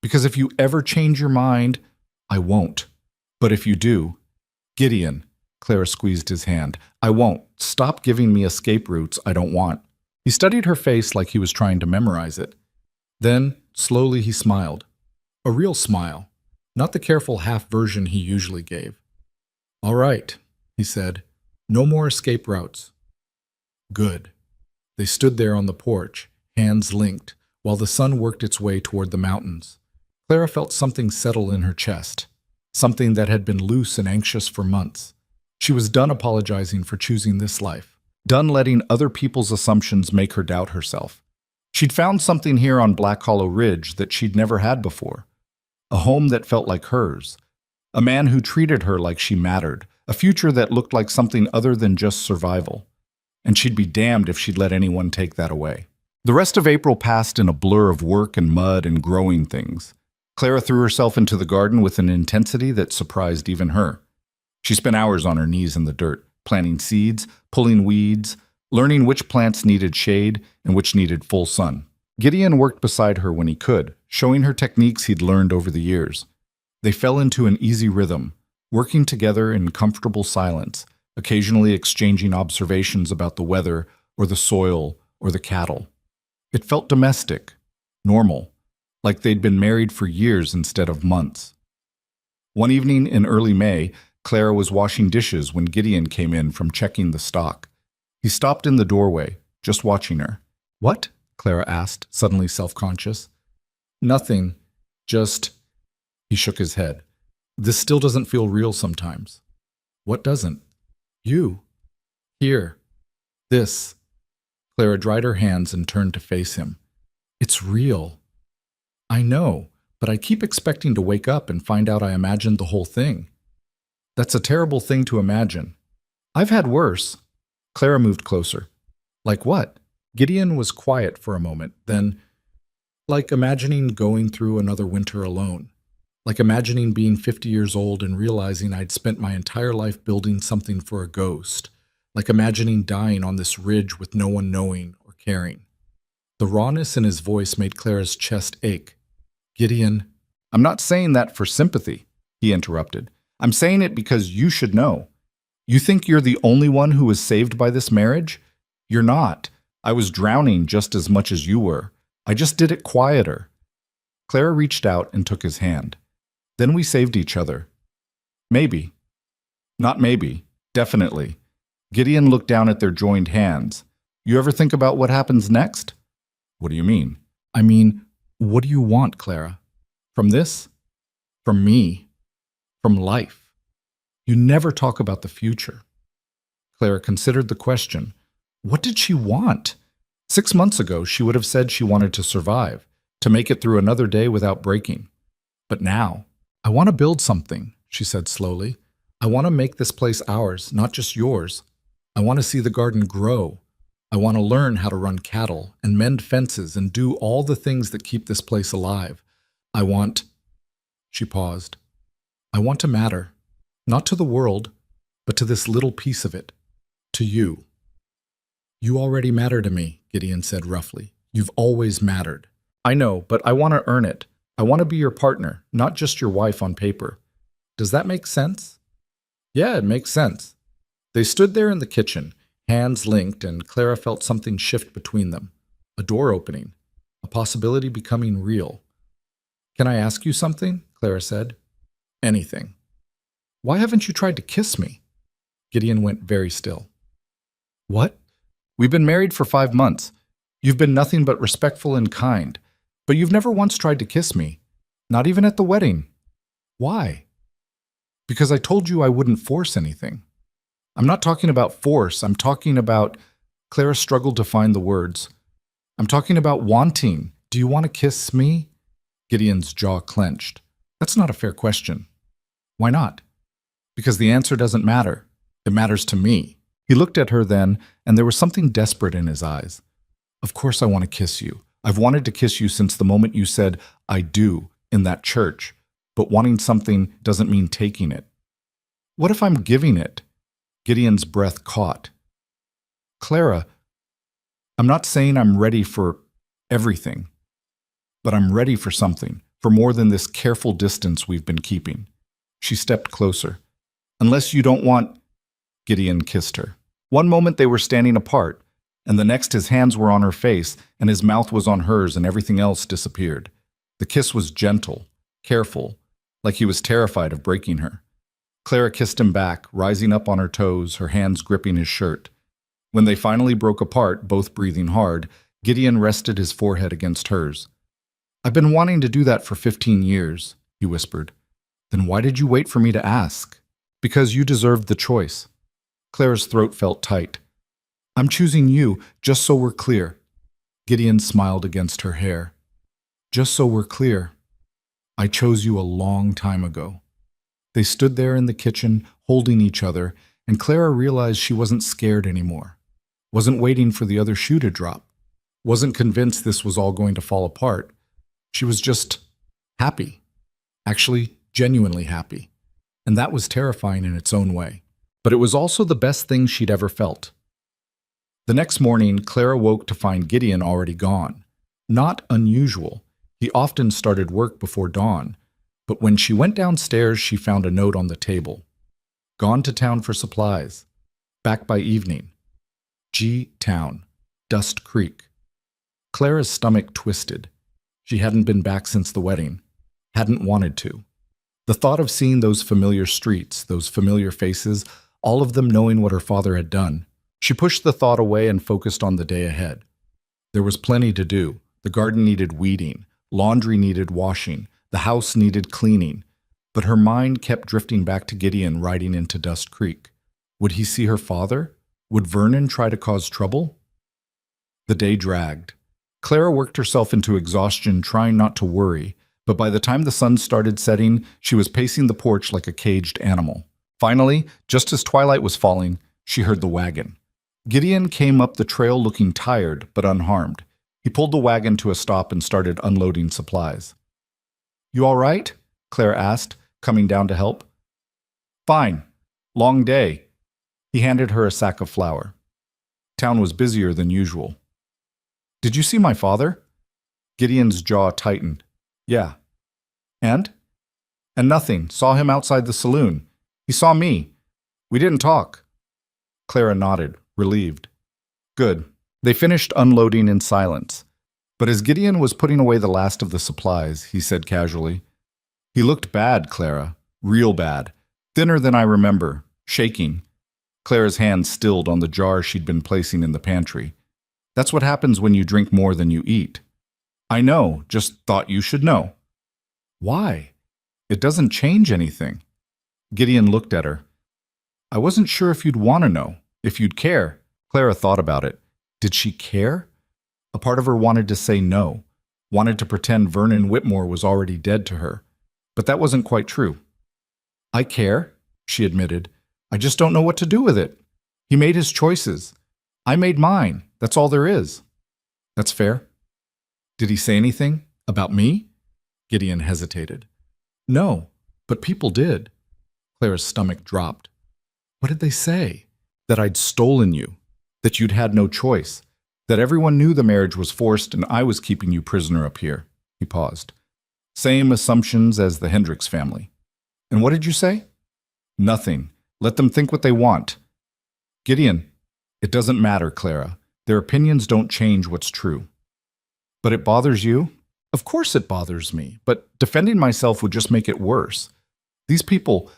Because if you ever change your mind, I won't. But if you do, Gideon, Clara squeezed his hand, I won't. Stop giving me escape routes I don't want. He studied her face like he was trying to memorize it. Then, slowly he smiled. A real smile, not the careful half version he usually gave. All right, he said. No more escape routes. Good. They stood there on the porch, hands linked, while the sun worked its way toward the mountains. Clara felt something settle in her chest, something that had been loose and anxious for months. She was done apologizing for choosing this life, done letting other people's assumptions make her doubt herself. She'd found something here on Black Hollow Ridge that she'd never had before. A home that felt like hers. A man who treated her like she mattered. A future that looked like something other than just survival. And she'd be damned if she'd let anyone take that away. The rest of April passed in a blur of work and mud and growing things. Clara threw herself into the garden with an intensity that surprised even her. She spent hours on her knees in the dirt, planting seeds, pulling weeds, learning which plants needed shade and which needed full sun. Gideon worked beside her when he could, showing her techniques he'd learned over the years. They fell into an easy rhythm, working together in comfortable silence, occasionally exchanging observations about the weather or the soil or the cattle. It felt domestic, normal, like they'd been married for years instead of months. One evening in early May, Clara was washing dishes when Gideon came in from checking the stock. He stopped in the doorway, just watching her. "What?" Clara asked, suddenly self-conscious. "Nothing. Just—" He shook his head. "This still doesn't feel real sometimes." "What doesn't?" "You. Here. This." Clara dried her hands and turned to face him. "It's real." "I know, but I keep expecting to wake up and find out I imagined the whole thing." "That's a terrible thing to imagine." "I've had worse." Clara moved closer. "Like what?" Gideon was quiet for a moment, then, "Like imagining going through another winter alone. Like imagining being 50 years old and realizing I'd spent my entire life building something for a ghost. Like imagining dying on this ridge with no one knowing or caring." The rawness in his voice made Clara's chest ache. "Gideon—" "I'm not saying that for sympathy," he interrupted. "I'm saying it because you should know. You think you're the only one who was saved by this marriage? You're not. I was drowning just as much as you were. I just did it quieter." Clara reached out and took his hand. "Then we saved each other." "Maybe." "Not maybe. Definitely." Gideon looked down at their joined hands. "You ever think about what happens next?" "What do you mean?" "I mean, what do you want, Clara? From this? From me? From life? You never talk about the future." Clara considered the question. What did she want? 6 months ago, she would have said she wanted to survive, to make it through another day without breaking. But now, "I want to build something," she said slowly. "I want to make this place ours, not just yours. I want to see the garden grow. I want to learn how to run cattle and mend fences and do all the things that keep this place alive. I want—" She paused. "I want to matter, not to the world, but to this little piece of it, to you." "You already matter to me," Gideon said roughly. "You've always mattered." "I know, but I want to earn it. I want to be your partner, not just your wife on paper. Does that make sense?" "Yeah, it makes sense." They stood there in the kitchen, hands linked, and Clara felt something shift between them. A door opening, a possibility becoming real. "Can I ask you something?" Clara said. "Anything." "Why haven't you tried to kiss me?" Gideon went very still. "What?" "We've been married for 5 months. You've been nothing but respectful and kind, but you've never once tried to kiss me. Not even at the wedding." "Why?" "Because I told you I wouldn't force anything." "I'm not talking about force. I'm talking about—" Clara struggled to find the words. "I'm talking about wanting. Do you want to kiss me?" Gideon's jaw clenched. "That's not a fair question." "Why not?" "Because the answer doesn't matter. It matters to me." He looked at her then, and there was something desperate in his eyes. "Of course I want to kiss you. I've wanted to kiss you since the moment you said, 'I do,' in that church. But wanting something doesn't mean taking it." "What if I'm giving it?" Gideon's breath caught. "Clara, I'm not saying I'm ready for everything, but I'm ready for something, for more than this careful distance we've been keeping." She stepped closer. "Unless you don't want—" Gideon kissed her. One moment they were standing apart, and the next his hands were on her face, and his mouth was on hers, and everything else disappeared. The kiss was gentle, careful, like he was terrified of breaking her. Clara kissed him back, rising up on her toes, her hands gripping his shirt. When they finally broke apart, both breathing hard, Gideon rested his forehead against hers. "I've been wanting to do that for 15 years, he whispered. "Then why did you wait for me to ask?" "Because you deserved the choice." Clara's throat felt tight. "I'm choosing you, just so we're clear." Gideon smiled against her hair. "Just so we're clear. I chose you a long time ago." They stood there in the kitchen, holding each other, and Clara realized she wasn't scared anymore. Wasn't waiting for the other shoe to drop. Wasn't convinced this was all going to fall apart. She was just happy. Actually, genuinely happy. And that was terrifying in its own way. But it was also the best thing she'd ever felt. The next morning, Clara woke to find Gideon already gone. Not unusual. He often started work before dawn. But when she went downstairs, she found a note on the table. "Gone to town for supplies. Back by evening. G Town. Dust Creek." Clara's stomach twisted. She hadn't been back since the wedding. Hadn't wanted to. The thought of seeing those familiar streets, those familiar faces, all of them knowing what her father had done. She pushed the thought away and focused on the day ahead. There was plenty to do. The garden needed weeding, laundry needed washing, the house needed cleaning. But her mind kept drifting back to Gideon riding into Dust Creek. Would he see her father? Would Vernon try to cause trouble? The day dragged. Clara worked herself into exhaustion, trying not to worry, but by the time the sun started setting, she was pacing the porch like a caged animal. Finally, just as twilight was falling, she heard the wagon. Gideon came up the trail looking tired but unharmed. He pulled the wagon to a stop and started unloading supplies. "You all right?" Clara asked, coming down to help. "Fine. Long day." He handed her a sack of flour. Town was busier than usual. "Did you see my father?" Gideon's jaw tightened. "Yeah." "And?" "And nothing. Saw him outside the saloon. He saw me. We didn't talk." Clara nodded, relieved. "Good." They finished unloading in silence. But as Gideon was putting away the last of the supplies, he said casually, "He looked bad, Clara. Real bad. Thinner than I remember. Shaking." Clara's hand stilled on the jar she'd been placing in the pantry. "That's what happens when you drink more than you eat." "I know, just thought you should know." "Why? It doesn't change anything." Gideon looked at her. "I wasn't sure if you'd want to know, if you'd care." Clara thought about it. Did she care? A part of her wanted to say no, wanted to pretend Vernon Whitmore was already dead to her. But that wasn't quite true. "I care," she admitted. "I just don't know what to do with it. He made his choices. I made mine. That's all there is." "That's fair." "Did he say anything? About me?" Gideon hesitated. "No, but people did." Clara's stomach dropped. "What did they say?" "That I'd stolen you. That you'd had no choice. That everyone knew the marriage was forced and I was keeping you prisoner up here." He paused. "Same assumptions as the Hendricks family." "And what did you say?" "Nothing. Let them think what they want." "Gideon, it doesn't matter, Clara. Their opinions don't change what's true." "But it bothers you?" "Of course it bothers me, but defending myself would just make it worse. These people,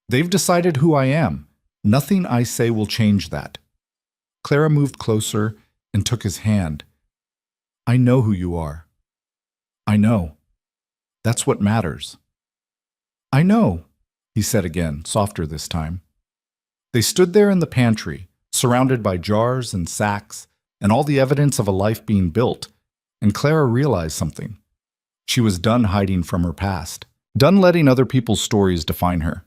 they've decided who I am. Nothing I say will change that." Clara moved closer and took his hand. "I know who you are. I know. That's what matters." "I know," he said again, softer this time. They stood there in the pantry, surrounded by jars and sacks and all the evidence of a life being built, and Clara realized something. She was done hiding from her past, done letting other people's stories define her.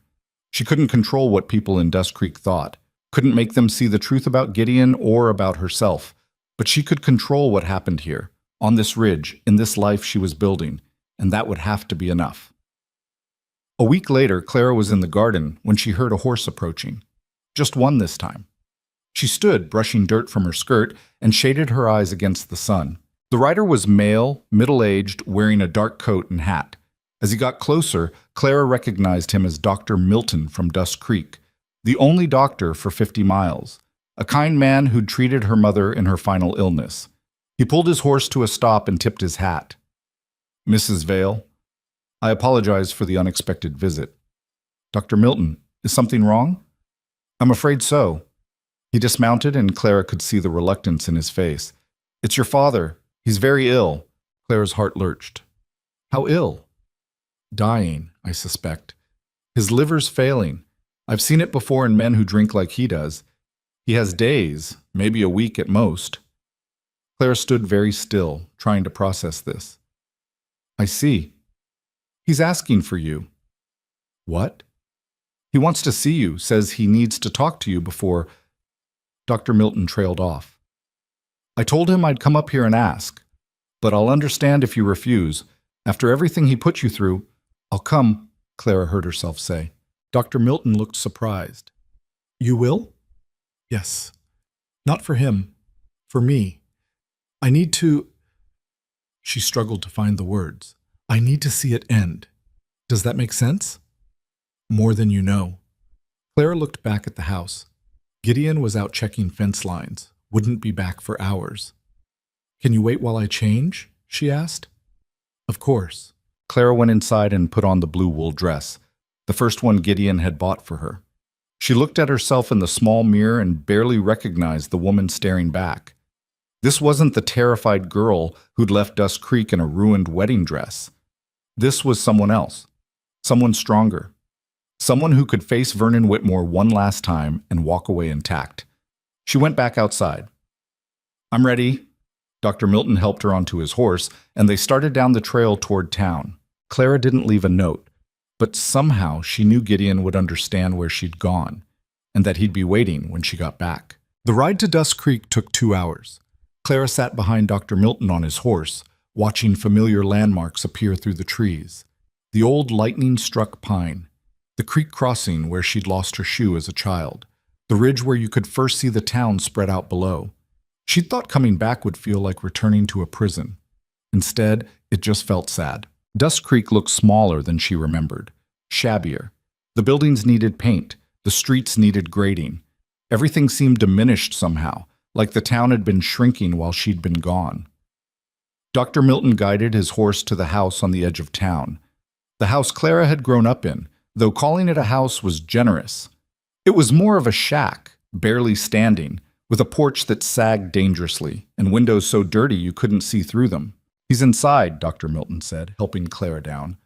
She couldn't control what people in Dust Creek thought, couldn't make them see the truth about Gideon or about herself, but she could control what happened here, on this ridge, in this life she was building, and that would have to be enough. A week later, Clara was in the garden when she heard a horse approaching. Just one this time. She stood, brushing dirt from her skirt, and shaded her eyes against the sun. The rider was male, middle-aged, wearing a dark coat and hat. As he got closer, Clara recognized him as Dr. Milton from Dust Creek, the only doctor for 50 miles, a kind man who'd treated her mother in her final illness. He pulled his horse to a stop and tipped his hat. "Mrs. Vale, I apologize for the unexpected visit." "Dr. Milton, is something wrong?" "I'm afraid so." He dismounted and Clara could see the reluctance in his face. "It's your father. He's very ill." Clara's heart lurched. "How ill?" "Dying, I suspect. His liver's failing. I've seen it before in men who drink like he does. He has days, maybe a week at most." Clara stood very still, trying to process this. "I see. He's asking for you." "What?" "He wants to see you, says he needs to talk to you before—" Dr. Milton trailed off. "I told him I'd come up here and ask, but I'll understand if you refuse. After everything he put you through, I'll come," Clara heard herself say. Dr. Milton looked surprised. "You will?" "Yes. Not for him. For me. I need to—" She struggled to find the words. "I need to see it end. Does that make sense?" "More than you know." Clara looked back at the house. Gideon was out checking fence lines, wouldn't be back for hours. "Can you wait while I change?" she asked. "Of course." Clara went inside and put on the blue wool dress. the first one Gideon had bought for her. She looked at herself in the small mirror and barely recognized the woman staring back. This wasn't the terrified girl who'd left Dust Creek in a ruined wedding dress. This was someone else, someone stronger, someone who could face Vernon Whitmore one last time and walk away intact. She went back outside. "I'm ready." Dr. Milton helped her onto his horse, and they started down the trail toward town. Clara didn't leave a note, but somehow she knew Gideon would understand where she'd gone, and that he'd be waiting when she got back. The ride to Dust Creek took 2 hours. Clara sat behind Dr. Milton on his horse, watching familiar landmarks appear through the trees. The old lightning-struck pine, the creek crossing where she'd lost her shoe as a child, the ridge where you could first see the town spread out below. She'd thought coming back would feel like returning to a prison. Instead, it just felt sad. Dust Creek looked smaller than she remembered, shabbier. The buildings needed paint, the streets needed grading. Everything seemed diminished somehow, like the town had been shrinking while she'd been gone. Dr. Milton guided his horse to the house on the edge of town. The house Clara had grown up in, though calling it a house was generous. It was more of a shack, barely standing, with a porch that sagged dangerously, and windows so dirty you couldn't see through them. "He's inside," Dr. Milton said, helping Clara down.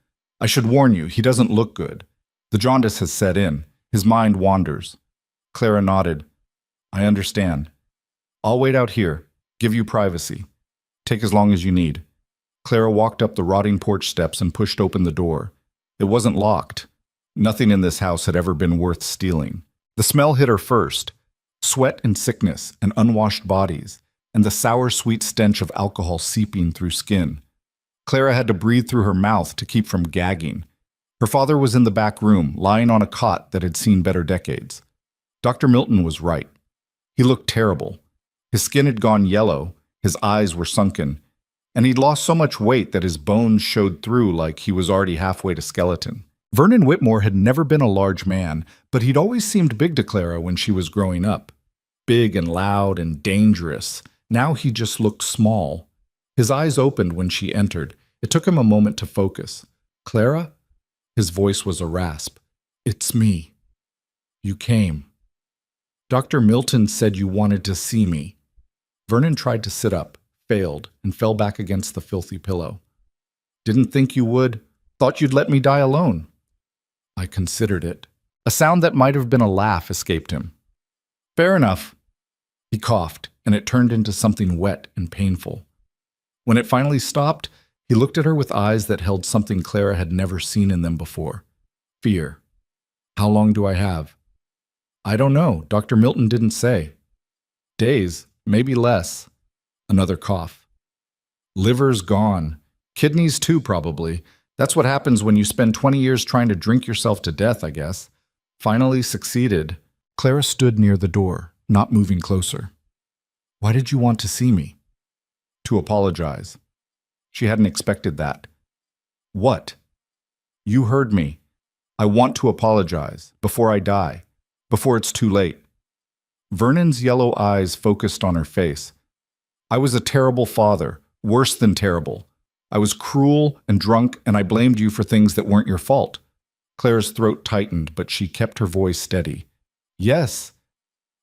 "I should warn you, he doesn't look good. The jaundice has set in. His mind wanders." Clara nodded. "I understand. I'll wait out here, give you privacy. Take as long as you need." Clara walked up the rotting porch steps and pushed open the door. It wasn't locked. Nothing in this house had ever been worth stealing. The smell hit her first. Sweat and sickness and unwashed bodies, and the sour, sweet stench of alcohol seeping through skin. Clara had to breathe through her mouth to keep from gagging. Her father was in the back room, lying on a cot that had seen better decades. Dr. Milton was right. He looked terrible. His skin had gone yellow, his eyes were sunken, and he'd lost so much weight that his bones showed through like he was already halfway to skeleton. Vernon Whitmore had never been a large man, but he'd always seemed big to Clara when she was growing up. Big and loud and dangerous. Now he just looked small. His eyes opened when she entered. It took him a moment to focus. "Clara?" His voice was a rasp. "It's me. You came. Dr. Milton said you wanted to see me." Vernon tried to sit up, failed, and fell back against the filthy pillow. "Didn't think you would. Thought you'd let me die alone." "I considered it." A sound that might have been a laugh escaped him. "Fair enough." He coughed, and it turned into something wet and painful. When it finally stopped, he looked at her with eyes that held something Clara had never seen in them before. Fear. "How long do I have?" "I don't know. Dr. Milton didn't say." "Days, maybe less." Another cough. "Liver's gone. Kidneys too, probably. That's what happens when you spend 20 years trying to drink yourself to death, I guess." Finally succeeded. Clara stood near the door, not moving closer. "Why did you want to see me?" "To apologize." She hadn't expected that. "What?" "You heard me. I want to apologize, before I die, before it's too late." Vernon's yellow eyes focused on her face. "I was a terrible father, worse than terrible. I was cruel and drunk, and I blamed you for things that weren't your fault." Clara's throat tightened, but she kept her voice steady. "Yes,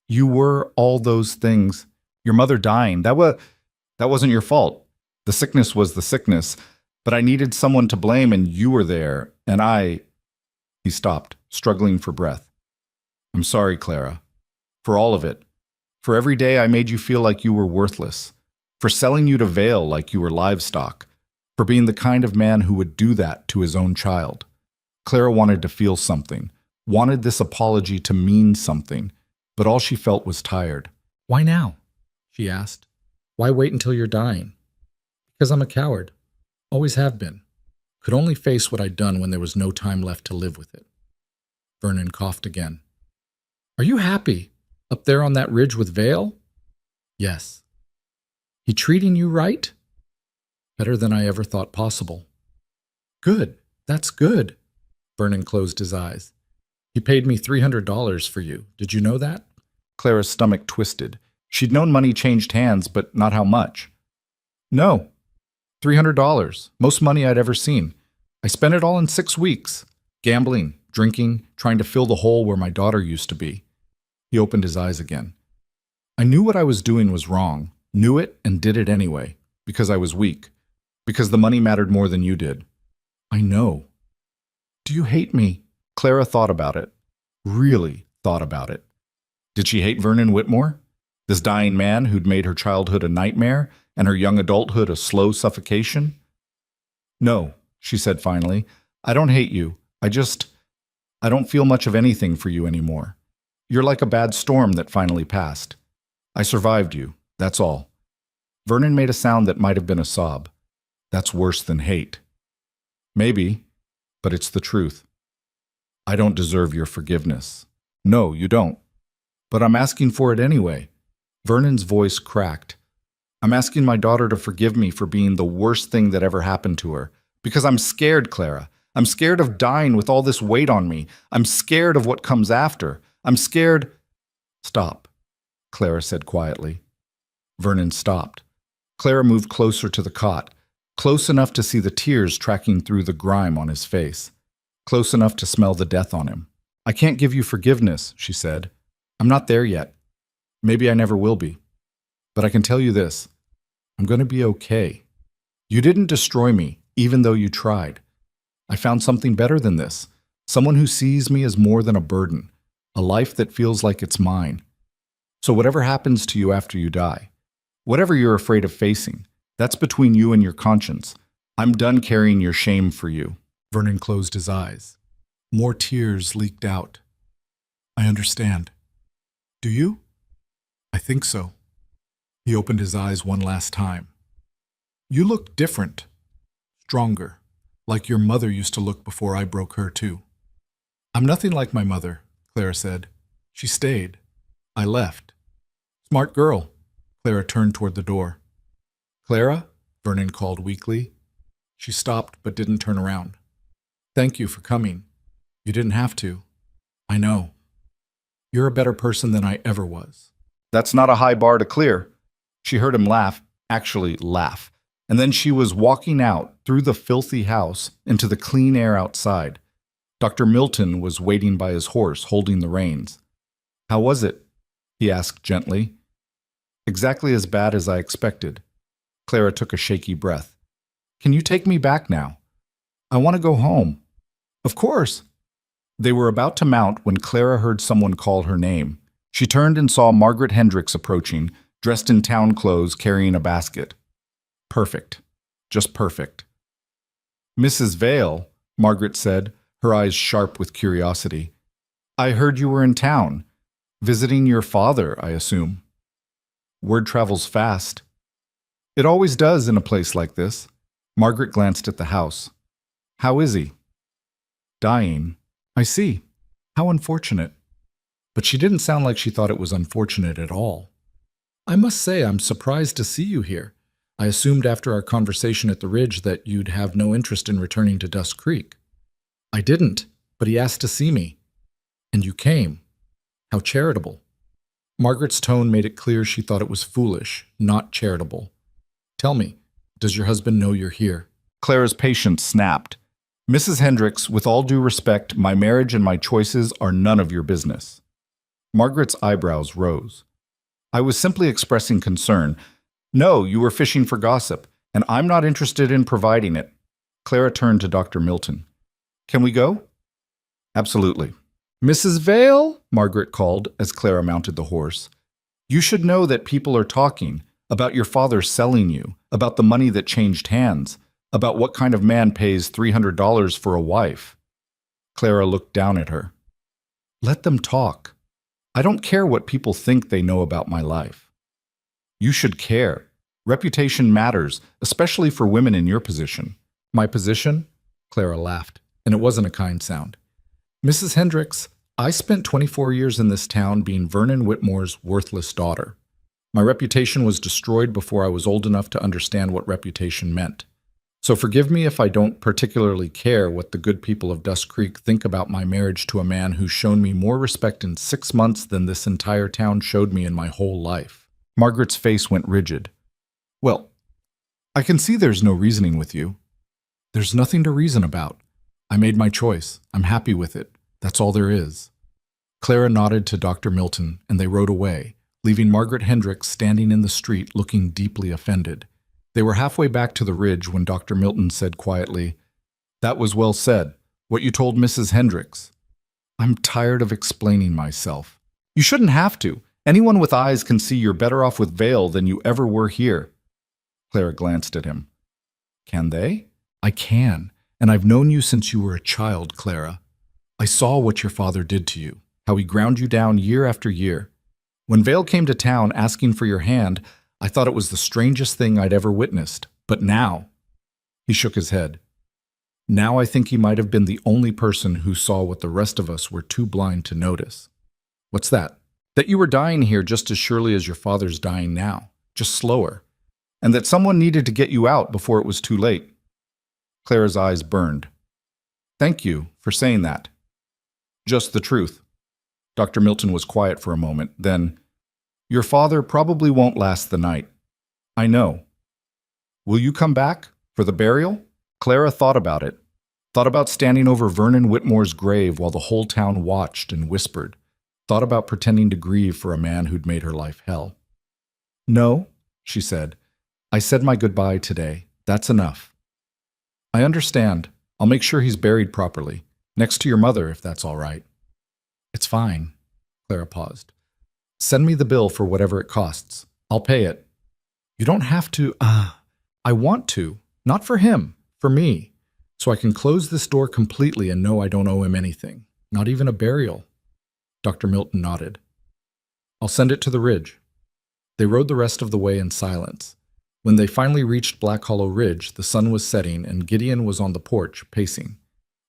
you were all those things. Your mother dying, that wasn't your fault. The sickness was the sickness, but I needed someone to blame, and you were there, and I—" He stopped, struggling for breath. "I'm sorry, Clara. For all of it. For every day I made you feel like you were worthless. For selling you to Vale like you were livestock. For being the kind of man who would do that to his own child." Clara wanted to feel something, wanted this apology to mean something, but all she felt was tired. "Why now?" she asked. "Why wait until you're dying?" "Because I'm a coward. Always have been. Could only face what I'd done when there was no time left to live with it." Vernon coughed again. "Are you happy? Up there on that ridge with Vale?" "Yes." "He treating you right?" "Better than I ever thought possible." "Good. That's good." Vernon closed his eyes. "He paid me $300 for you. Did you know that?" Clara's stomach twisted. She'd known money changed hands, but not how much. "No. $300. Most money I'd ever seen. I spent it all in 6 weeks. Gambling, drinking, trying to fill the hole where my daughter used to be. He opened his eyes again. I knew what I was doing was wrong, knew it and did it anyway, because I was weak, because the money mattered more than you did. I know. Do you hate me? Clara thought about it. Really thought about it. Did she hate Vernon Whitmore? This dying man who'd made her childhood a nightmare and her young adulthood a slow suffocation? No, she said finally. I don't hate you. I don't feel much of anything for you anymore. You're like a bad storm that finally passed. I survived you, that's all. Vernon made a sound that might have been a sob. That's worse than hate. Maybe, but it's the truth. I don't deserve your forgiveness. No, you don't. But I'm asking for it anyway. Vernon's voice cracked. I'm asking my daughter to forgive me for being the worst thing that ever happened to her. Because I'm scared, Clara. I'm scared of dying with all this weight on me. I'm scared of what comes after. I'm scared. Stop, Clara said quietly. Vernon stopped. Clara moved closer to the cot, close enough to see the tears tracking through the grime on his face, close enough to smell the death on him. I can't give you forgiveness, she said. I'm not there yet. Maybe I never will be. But I can tell you this. I'm going to be okay. You didn't destroy me, even though you tried. I found something better than this. Someone who sees me as more than a burden, a life that feels like it's mine. So whatever happens to you after you die, whatever you're afraid of facing, that's between you and your conscience. I'm done carrying your shame for you. Vernon closed his eyes. More tears leaked out. I understand. Do you? I think so. He opened his eyes one last time. You look different, stronger, like your mother used to look before I broke her too. I'm nothing like my mother, Clara said. She stayed. I left. Smart girl. Clara turned toward the door. Clara? Vernon called weakly. She stopped but didn't turn around. Thank you for coming. You didn't have to. I know. You're a better person than I ever was. That's not a high bar to clear. She heard him laugh, actually laugh, and then she was walking out through the filthy house into the clean air outside. Dr. Milton was waiting by his horse, holding the reins. How was it? He asked gently. Exactly as bad as I expected. Clara took a shaky breath. Can you take me back now? I want to go home. Of course. They were about to mount when Clara heard someone call her name. She turned and saw Margaret Hendricks approaching, dressed in town clothes, carrying a basket. Perfect. Just perfect. Mrs. Vale, Margaret said, her eyes sharp with curiosity. I heard you were in town. Visiting your father, I assume. Word travels fast. It always does in a place like this. Margaret glanced at the house. How is he? Dying. I see. How unfortunate. But she didn't sound like she thought it was unfortunate at all. I must say I'm surprised to see you here. I assumed after our conversation at the Ridge that you'd have no interest in returning to Dust Creek. I didn't, but he asked to see me. And you came. How charitable. Margaret's tone made it clear she thought it was foolish, not charitable. Tell me, does your husband know you're here? Clara's patience snapped. Mrs. Hendricks, with all due respect, my marriage and my choices are none of your business. Margaret's eyebrows rose. I was simply expressing concern. No, you were fishing for gossip, and I'm not interested in providing it. Clara turned to Dr. Milton. Can we go? Absolutely. Mrs. Vale, Margaret called as Clara mounted the horse. You should know that people are talking about your father selling you, about the money that changed hands, about what kind of man pays $300 for a wife. Clara looked down at her. Let them talk. I don't care what people think they know about my life. You should care. Reputation matters, especially for women in your position. My position? Clara laughed, and it wasn't a kind sound. Mrs. Hendricks, I spent 24 years in this town being Vernon Whitmore's worthless daughter. My reputation was destroyed before I was old enough to understand what reputation meant. So forgive me if I don't particularly care what the good people of Dust Creek think about my marriage to a man who's shown me more respect in 6 months than this entire town showed me in my whole life. Margaret's face went rigid. Well, I can see there's no reasoning with you. There's nothing to reason about. I made my choice. I'm happy with it. That's all there is. Clara nodded to Dr. Milton, and they rode away, leaving Margaret Hendricks standing in the street looking deeply offended. They were halfway back to the ridge when Dr. Milton said quietly, "That was well said. What you told Mrs. Hendricks." "I'm tired of explaining myself." "You shouldn't have to. Anyone with eyes can see you're better off with Vale than you ever were here." Clara glanced at him. "Can they?" "I can, and I've known you since you were a child, Clara. I saw what your father did to you, how he ground you down year after year. When Vale came to town asking for your hand, I thought it was the strangest thing I'd ever witnessed. But now—" He shook his head. "Now I think he might have been the only person who saw what the rest of us were too blind to notice." "What's that?" "That you were dying here just as surely as your father's dying now, just slower. And that someone needed to get you out before it was too late." Clara's eyes burned. "Thank you for saying that." "Just the truth." Dr. Milton was quiet for a moment, then, "Your father probably won't last the night. I know. Will you come back for the burial?" Clara thought about it, thought about standing over Vernon Whitmore's grave while the whole town watched and whispered, thought about pretending to grieve for a man who'd made her life hell. "No," she said. "I said my goodbye today. That's enough." "I understand. I'll make sure he's buried properly, next to your mother, if that's all right." "It's fine." Clara paused. "Send me the bill for whatever it costs. I'll pay it." "You don't have to. I want to. Not for him. For me. So I can close this door completely and know I don't owe him anything. Not even a burial." Dr. Milton nodded. "I'll send it to the ridge." They rode the rest of the way in silence. When they finally reached Black Hollow Ridge, the sun was setting and Gideon was on the porch, pacing.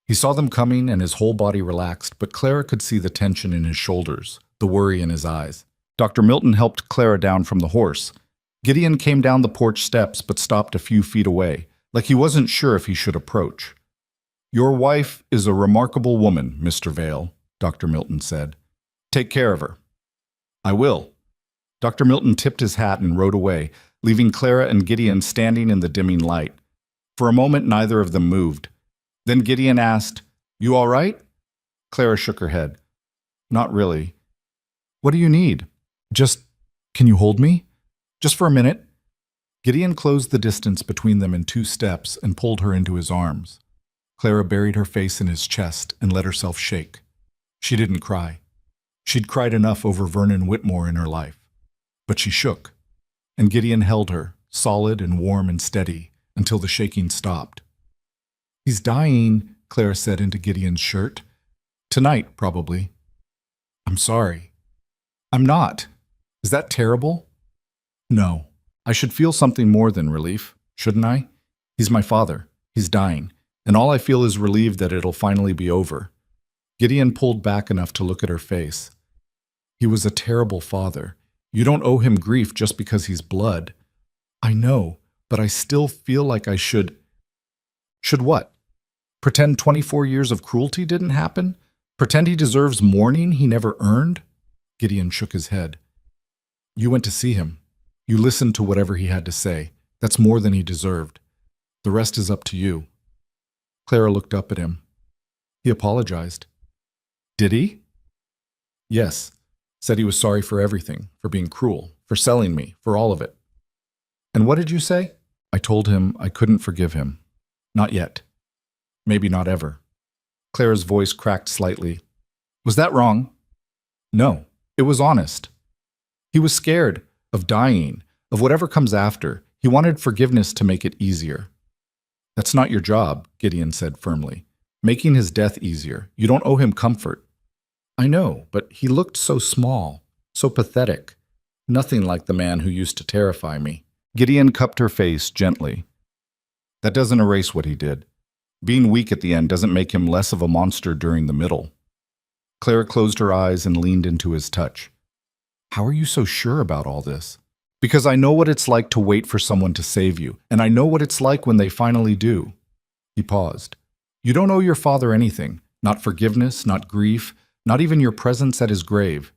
He saw them coming and his whole body relaxed, but Clara could see the tension in his shoulders, the worry in his eyes. Dr. Milton helped Clara down from the horse. Gideon came down the porch steps but stopped a few feet away, like he wasn't sure if he should approach. "Your wife is a remarkable woman, Mr. Vale," Dr. Milton said. "Take care of her." "I will." Dr. Milton tipped his hat and rode away, leaving Clara and Gideon standing in the dimming light. For a moment, neither of them moved. Then Gideon asked, "You all right?" Clara shook her head. "Not really." "What do you need?" Can you hold me? Just for a minute?" Gideon closed the distance between them in 2 steps and pulled her into his arms. Clara buried her face in his chest and let herself shake. She didn't cry. She'd cried enough over Vernon Whitmore in her life. But she shook, and Gideon held her, solid and warm and steady, until the shaking stopped. "He's dying," Clara said into Gideon's shirt. "Tonight, probably." "I'm sorry." "I'm not. Is that terrible?" "No. I should feel something more than relief, shouldn't I? He's my father. He's dying, and all I feel is relieved that it'll finally be over." Gideon pulled back enough to look at her face. "He was a terrible father. You don't owe him grief just because he's blood." "I know, but I still feel like I should—" "Should what? Pretend 24 years of cruelty didn't happen? Pretend he deserves mourning he never earned?" Gideon shook his head. "You went to see him. You listened to whatever he had to say. That's more than he deserved. The rest is up to you." Clara looked up at him. "He apologized." "Did he?" "Yes. Said he was sorry for everything, for being cruel, for selling me, for all of it." "And what did you say?" "I told him I couldn't forgive him. Not yet. Maybe not ever." Clara's voice cracked slightly. "Was that wrong?" "No. It was honest. He was scared of dying, of whatever comes after. He wanted forgiveness to make it easier." "That's not your job," Gideon said firmly. "Making his death easier. You don't owe him comfort." "I know, but he looked so small, so pathetic. Nothing like the man who used to terrify me." Gideon cupped her face gently. "That doesn't erase what he did. Being weak at the end doesn't make him less of a monster during the middle." Clara closed her eyes and leaned into his touch. "How are you so sure about all this?" "Because I know what it's like to wait for someone to save you, and I know what it's like when they finally do." He paused. "You don't owe your father anything, not forgiveness, not grief, not even your presence at his grave.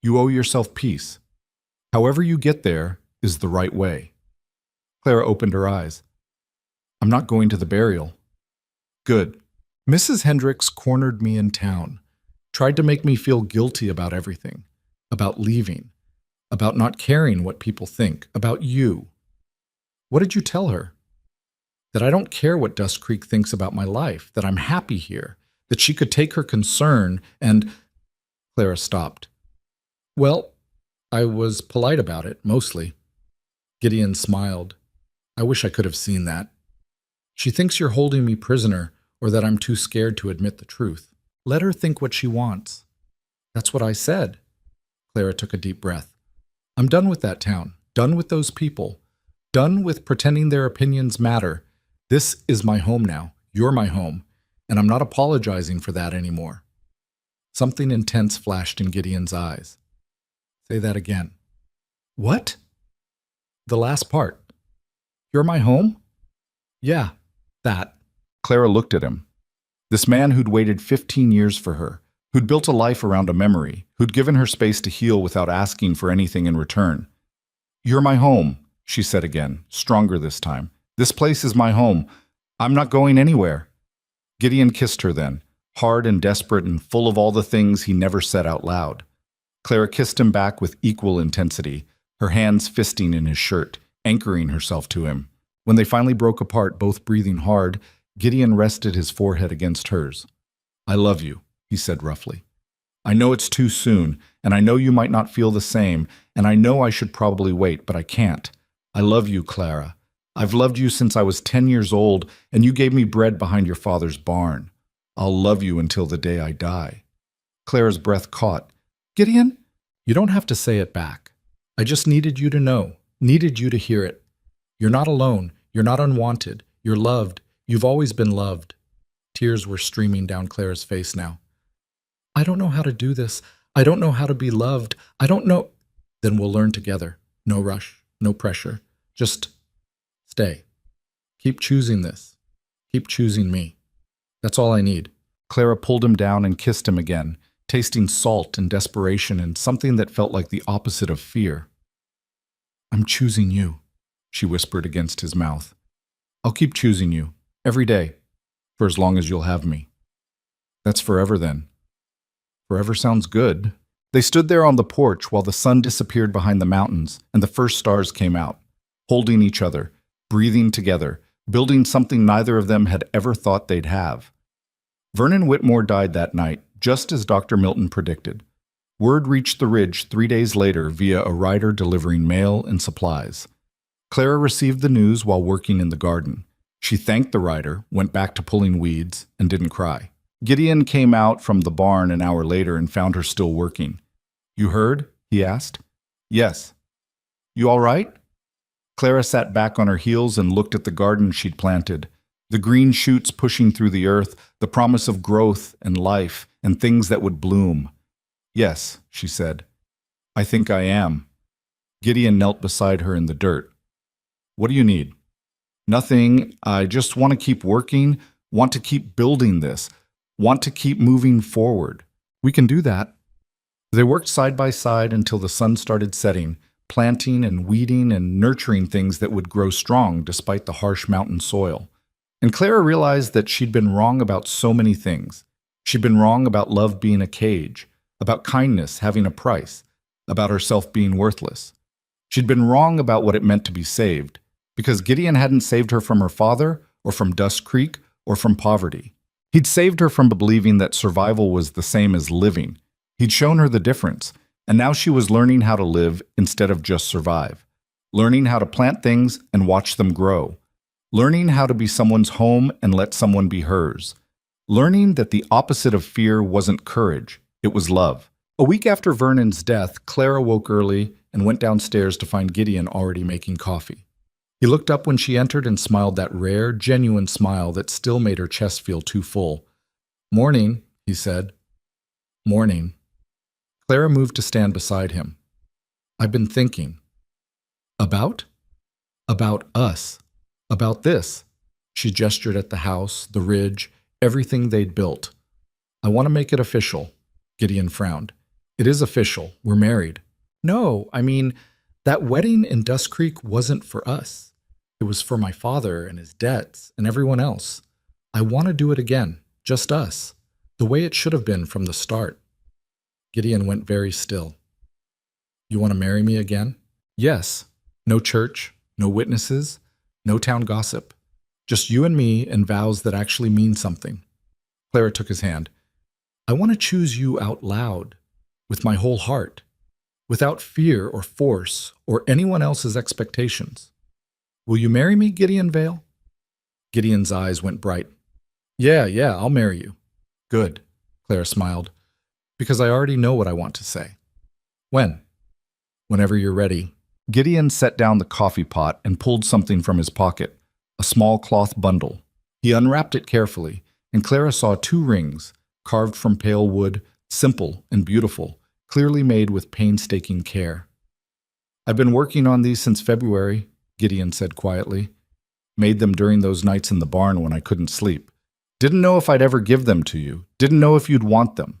You owe yourself peace. However you get there is the right way." Clara opened her eyes. "I'm not going to the burial." "Good. Mrs. Hendricks cornered me in town. Tried to make me feel guilty about everything, about leaving, about not caring what people think, about you. What did you tell her? That I don't care what Dust Creek thinks about my life, that I'm happy here, that she could take her concern and... Clara stopped. Well, I was polite about it, mostly. Gideon smiled. I wish I could have seen that. She thinks you're holding me prisoner, or that I'm too scared to admit the truth. Let her think what she wants. That's what I said. Clara took a deep breath. I'm done with that town, done with those people, done with pretending their opinions matter. This is my home now. You're my home, and I'm not apologizing for that anymore. Something intense flashed in Gideon's eyes. Say that again. What? The last part. You're my home? Yeah, that. Clara looked at him. This man who'd waited 15 years for her, who'd built a life around a memory, who'd given her space to heal without asking for anything in return. You're my home, she said again, stronger this time. This place is my home. I'm not going anywhere. Gideon kissed her then, hard and desperate and full of all the things he never said out loud. Clara kissed him back with equal intensity, her hands fisting in his shirt, anchoring herself to him. When they finally broke apart, both breathing hard, Gideon rested his forehead against hers. I love you, he said roughly. I know it's too soon, and I know you might not feel the same, and I know I should probably wait, but I can't. I love you, Clara. I've loved you since I was 10 years old, and you gave me bread behind your father's barn. I'll love you until the day I die. Clara's breath caught. Gideon? You don't have to say it back. I just needed you to know, needed you to hear it. You're not alone. You're not unwanted. You're loved. You've always been loved. Tears were streaming down Clara's face now. I don't know how to do this. I don't know how to be loved. I don't know. Then we'll learn together. No rush, no pressure. Just stay. Keep choosing this. Keep choosing me. That's all I need. Clara pulled him down and kissed him again, tasting salt and desperation and something that felt like the opposite of fear. I'm choosing you, she whispered against his mouth. I'll keep choosing you, every day, for as long as you'll have me. That's forever then. Forever sounds good. They stood there on the porch while the sun disappeared behind the mountains and the first stars came out, holding each other, breathing together, building something neither of them had ever thought they'd have. Vernon Whitmore died that night, just as Dr. Milton predicted. Word reached the ridge 3 days later via a rider delivering mail and supplies. Clara received the news while working in the garden. She thanked the rider, went back to pulling weeds, and didn't cry. Gideon came out from the barn an hour later and found her still working. You heard? He asked. Yes. You all right? Clara sat back on her heels and looked at the garden she'd planted. The green shoots pushing through the earth, the promise of growth and life and things that would bloom. Yes, she said. I think I am. Gideon knelt beside her in the dirt. What do you need? Nothing. I just want to keep working, want to keep building this, want to keep moving forward. We can do that. They worked side by side until the sun started setting, planting and weeding and nurturing things that would grow strong despite the harsh mountain soil. And Clara realized that she'd been wrong about so many things. She'd been wrong about love being a cage, about kindness having a price, about herself being worthless. She'd been wrong about what it meant to be saved, because Gideon hadn't saved her from her father, or from Dust Creek, or from poverty. He'd saved her from believing that survival was the same as living. He'd shown her the difference, and now she was learning how to live instead of just survive, learning how to plant things and watch them grow, learning how to be someone's home and let someone be hers, learning that the opposite of fear wasn't courage, it was love. A week after Vernon's death, Clara woke early and went downstairs to find Gideon already making coffee. He looked up when she entered and smiled that rare, genuine smile that still made her chest feel too full. Morning, he said. Morning. Clara moved to stand beside him. I've been thinking. About? About us. About this. She gestured at the house, the ridge, everything they'd built. I want to make it official. Gideon frowned. It is official. We're married. No, I mean, that wedding in Dust Creek wasn't for us. It was for my father and his debts and everyone else. I want to do it again, just us, the way it should have been from the start. Gideon went very still. You want to marry me again? Yes. No church, no witnesses, no town gossip. Just you and me and vows that actually mean something. Clara took his hand. I want to choose you out loud, with my whole heart, without fear or force or anyone else's expectations. Will you marry me, Gideon Vale? Gideon's eyes went bright. Yeah, I'll marry you. Good, Clara smiled, because I already know what I want to say. When? Whenever you're ready. Gideon set down the coffee pot and pulled something from his pocket, a small cloth bundle. He unwrapped it carefully, and Clara saw 2 rings, carved from pale wood, simple and beautiful, clearly made with painstaking care. I've been working on these since February, Gideon said quietly. Made them during those nights in the barn when I couldn't sleep. Didn't know if I'd ever give them to you, didn't know if you'd want them,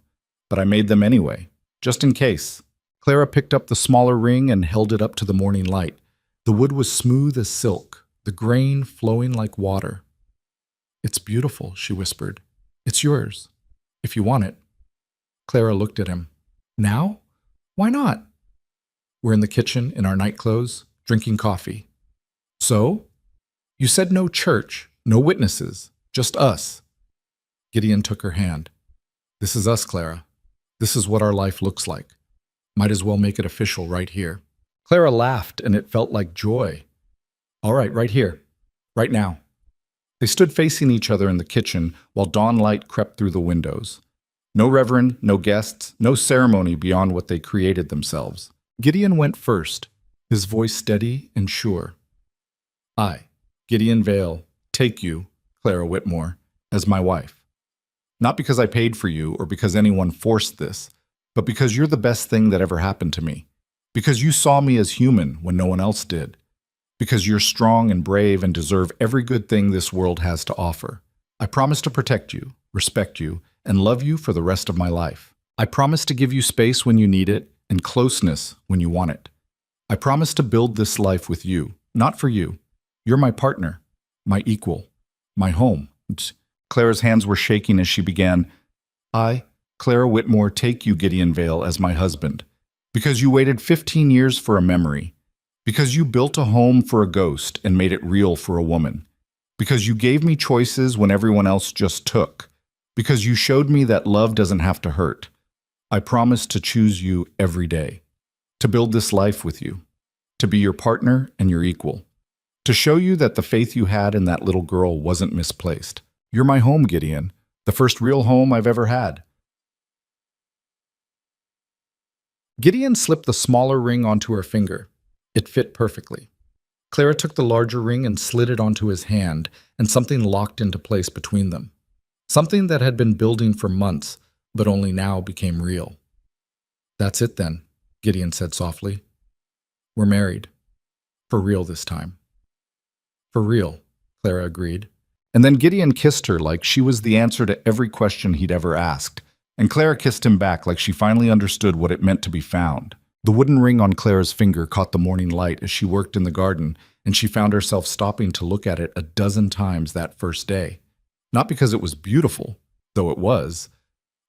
but I made them anyway, just in case. Clara picked up the smaller ring and held it up to the morning light. The wood was smooth as silk, the grain flowing like water. It's beautiful, she whispered. It's yours, if you want it. Clara looked at him. Now? Why not? We're in the kitchen in our night clothes, drinking coffee. So? You said no church, no witnesses, just us. Gideon took her hand. This is us, Clara. This is what our life looks like. Might as well make it official right here. Clara laughed, and it felt like joy. All right here. Right now. They stood facing each other in the kitchen while dawn light crept through the windows. No reverend, no guests, no ceremony beyond what they created themselves. Gideon went first, his voice steady and sure. I, Gideon Vale, take you, Clara Whitmore, as my wife. Not because I paid for you or because anyone forced this, but because you're the best thing that ever happened to me. Because you saw me as human when no one else did. Because you're strong and brave and deserve every good thing this world has to offer. I promise to protect you, respect you, and love you for the rest of my life. I promise to give you space when you need it and closeness when you want it. I promise to build this life with you, not for you. You're my partner, my equal, my home. Clara's hands were shaking as she began. I, Clara Whitmore, take you, Gideon Vale, as my husband. Because you waited 15 years for a memory. Because you built a home for a ghost and made it real for a woman. Because you gave me choices when everyone else just took. Because you showed me that love doesn't have to hurt. I promise to choose you every day. To build this life with you. To be your partner and your equal. To show you that the faith you had in that little girl wasn't misplaced. You're my home, Gideon. The first real home I've ever had. Gideon slipped the smaller ring onto her finger. It fit perfectly. Clara took the larger ring and slid it onto his hand, and something locked into place between them. Something that had been building for months, but only now became real. That's it then, Gideon said softly. We're married. For real this time. For real, Clara agreed. And then Gideon kissed her like she was the answer to every question he'd ever asked, and Clara kissed him back like she finally understood what it meant to be found. The wooden ring on Clara's finger caught the morning light as she worked in the garden, and she found herself stopping to look at it a dozen times that first day. Not because it was beautiful, though it was,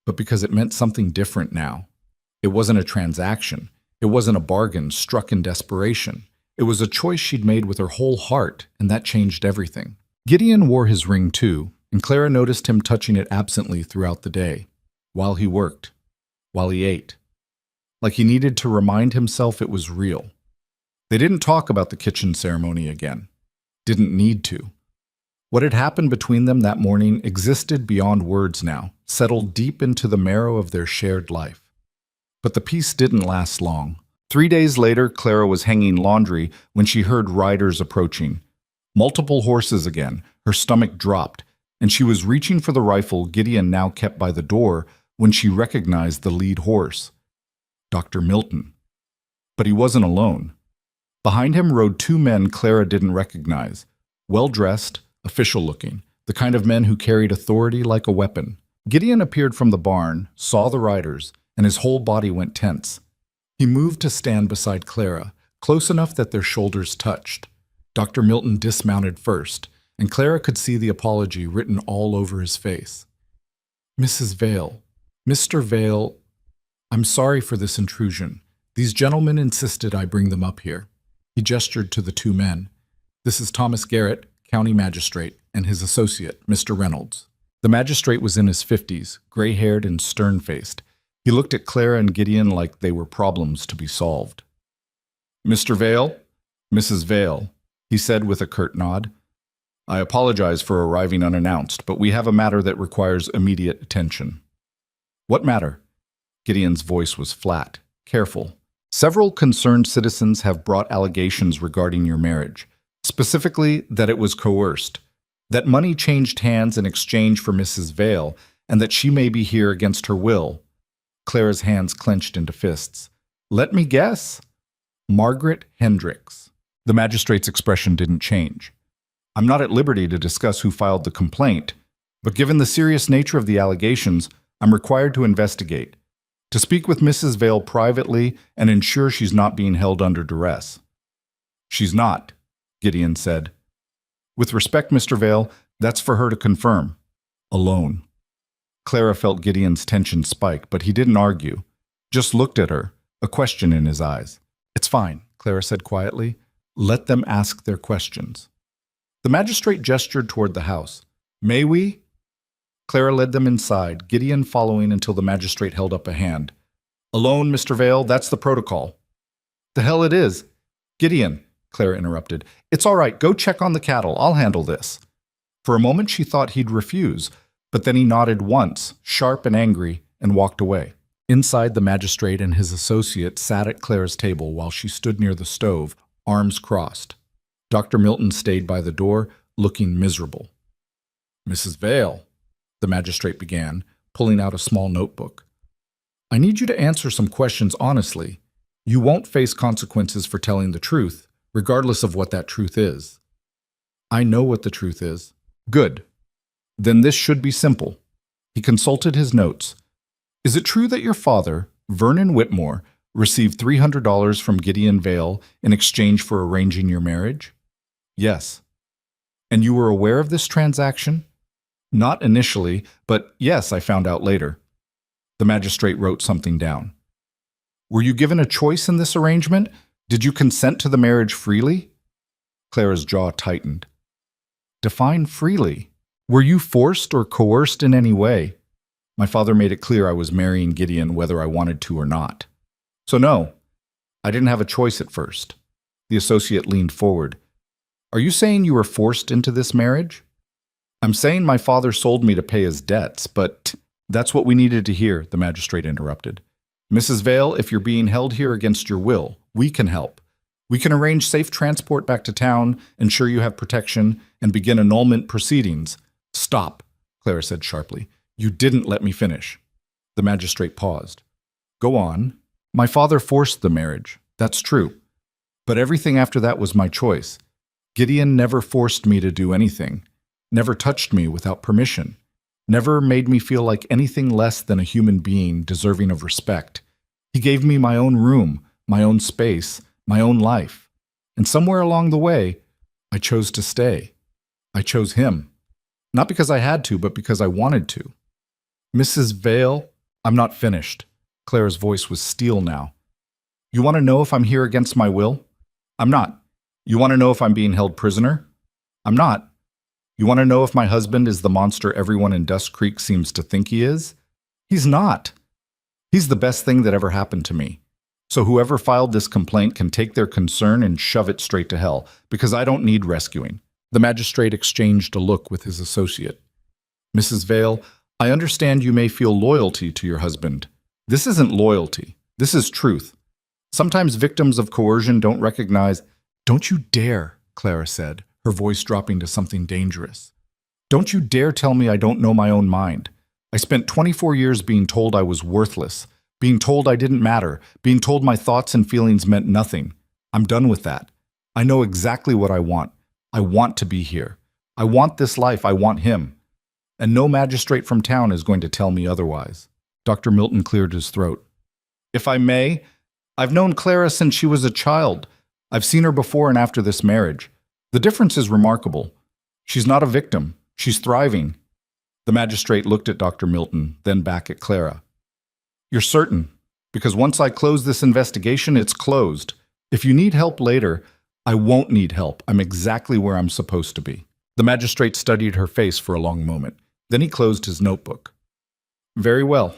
but because it meant something different now. It wasn't a transaction. It wasn't a bargain struck in desperation. It was a choice she'd made with her whole heart, and that changed everything. Gideon wore his ring too, and Clara noticed him touching it absently throughout the day, while he worked, while he ate. Like he needed to remind himself it was real. They didn't talk about the kitchen ceremony again. Didn't need to. What had happened between them that morning existed beyond words now, settled deep into the marrow of their shared life. But the peace didn't last long. 3 days later, Clara was hanging laundry when she heard riders approaching. Multiple horses again, her stomach dropped, and she was reaching for the rifle Gideon now kept by the door when she recognized the lead horse. Dr. Milton. But he wasn't alone. Behind him rode 2 men Clara didn't recognize, well-dressed, official-looking, the kind of men who carried authority like a weapon. Gideon appeared from the barn, saw the riders, and his whole body went tense. He moved to stand beside Clara, close enough that their shoulders touched. Dr. Milton dismounted first, and Clara could see the apology written all over his face. Mrs. Vale, Mr. Vale, I'm sorry for this intrusion. These gentlemen insisted I bring them up here. He gestured to the two men. This is Thomas Garrett, county magistrate, and his associate, Mr. Reynolds. The magistrate was in his 50s, gray-haired and stern-faced. He looked at Clara and Gideon like they were problems to be solved. Mr. Vale, Mrs. Vale, he said with a curt nod. I apologize for arriving unannounced, but we have a matter that requires immediate attention. What matter? Gideon's voice was flat, careful. Several concerned citizens have brought allegations regarding your marriage, specifically that it was coerced, that money changed hands in exchange for Mrs. Vale, and that she may be here against her will. Clara's hands clenched into fists. Let me guess. Margaret Hendricks. The magistrate's expression didn't change. I'm not at liberty to discuss who filed the complaint, but given the serious nature of the allegations, I'm required to investigate, to speak with Mrs. Vale privately and ensure she's not being held under duress. She's not, Gideon said. With respect, Mr. Vale, that's for her to confirm. Alone. Clara felt Gideon's tension spike, but he didn't argue, just looked at her, a question in his eyes. It's fine, Clara said quietly. Let them ask their questions. The magistrate gestured toward the house. May we? Clara led them inside, Gideon following until the magistrate held up a hand. Alone, Mr. Vale, that's the protocol. The hell it is. Gideon, Clara interrupted. It's all right, go check on the cattle, I'll handle this. For a moment she thought he'd refuse, but then he nodded once, sharp and angry, and walked away. Inside, the magistrate and his associate sat at Clara's table while she stood near the stove, arms crossed. Dr. Milton stayed by the door, looking miserable. Mrs. Vale, the magistrate began, pulling out a small notebook. I need you to answer some questions honestly. You won't face consequences for telling the truth, regardless of what that truth is. I know what the truth is. Good. Then this should be simple. He consulted his notes. Is it true that your father, Vernon Whitmore, received $300 from Gideon Vale in exchange for arranging your marriage? Yes. And you were aware of this transaction? Not initially, but yes, I found out later. The magistrate wrote something down. Were you given a choice in this arrangement? Did you consent to the marriage freely? Clara's jaw tightened. Define freely. Were you forced or coerced in any way? My father made it clear I was marrying Gideon whether I wanted to or not. So no, I didn't have a choice at first. The associate leaned forward. Are you saying you were forced into this marriage? I'm saying my father sold me to pay his debts, but that's what we needed to hear, the magistrate interrupted. Mrs. Vale, if you're being held here against your will, we can help. We can arrange safe transport back to town, ensure you have protection, and begin annulment proceedings. Stop, Clara said sharply. You didn't let me finish. The magistrate paused. Go on. My father forced the marriage. That's true. But everything after that was my choice. Gideon never forced me to do anything, never touched me without permission, never made me feel like anything less than a human being deserving of respect. He gave me my own room, my own space, my own life. And somewhere along the way, I chose to stay. I chose him. Not because I had to, but because I wanted to. Mrs. Vale, I'm not finished. Clara's voice was steel now. You want to know if I'm here against my will? I'm not. You want to know if I'm being held prisoner? I'm not. You want to know if my husband is the monster everyone in Dust Creek seems to think he is? He's not. He's the best thing that ever happened to me. So whoever filed this complaint can take their concern and shove it straight to hell, because I don't need rescuing. The magistrate exchanged a look with his associate. Mrs. Vale, I understand you may feel loyalty to your husband. This isn't loyalty. This is truth. Sometimes victims of coercion don't recognize. Don't you dare, Clara said, her voice dropping to something dangerous. Don't you dare tell me I don't know my own mind. I spent 24 years being told I was worthless, being told I didn't matter, being told my thoughts and feelings meant nothing. I'm done with that. I know exactly what I want. I want to be here. I want this life. I want him. And no magistrate from town is going to tell me otherwise. Dr. Milton cleared his throat. If I may, I've known Clara since she was a child. I've seen her before and after this marriage. The difference is remarkable. She's not a victim. She's thriving. The magistrate looked at Dr. Milton, then back at Clara. You're certain? Because once I close this investigation, it's closed. If you need help later, I won't need help. I'm exactly where I'm supposed to be. The magistrate studied her face for a long moment. Then he closed his notebook. Very well.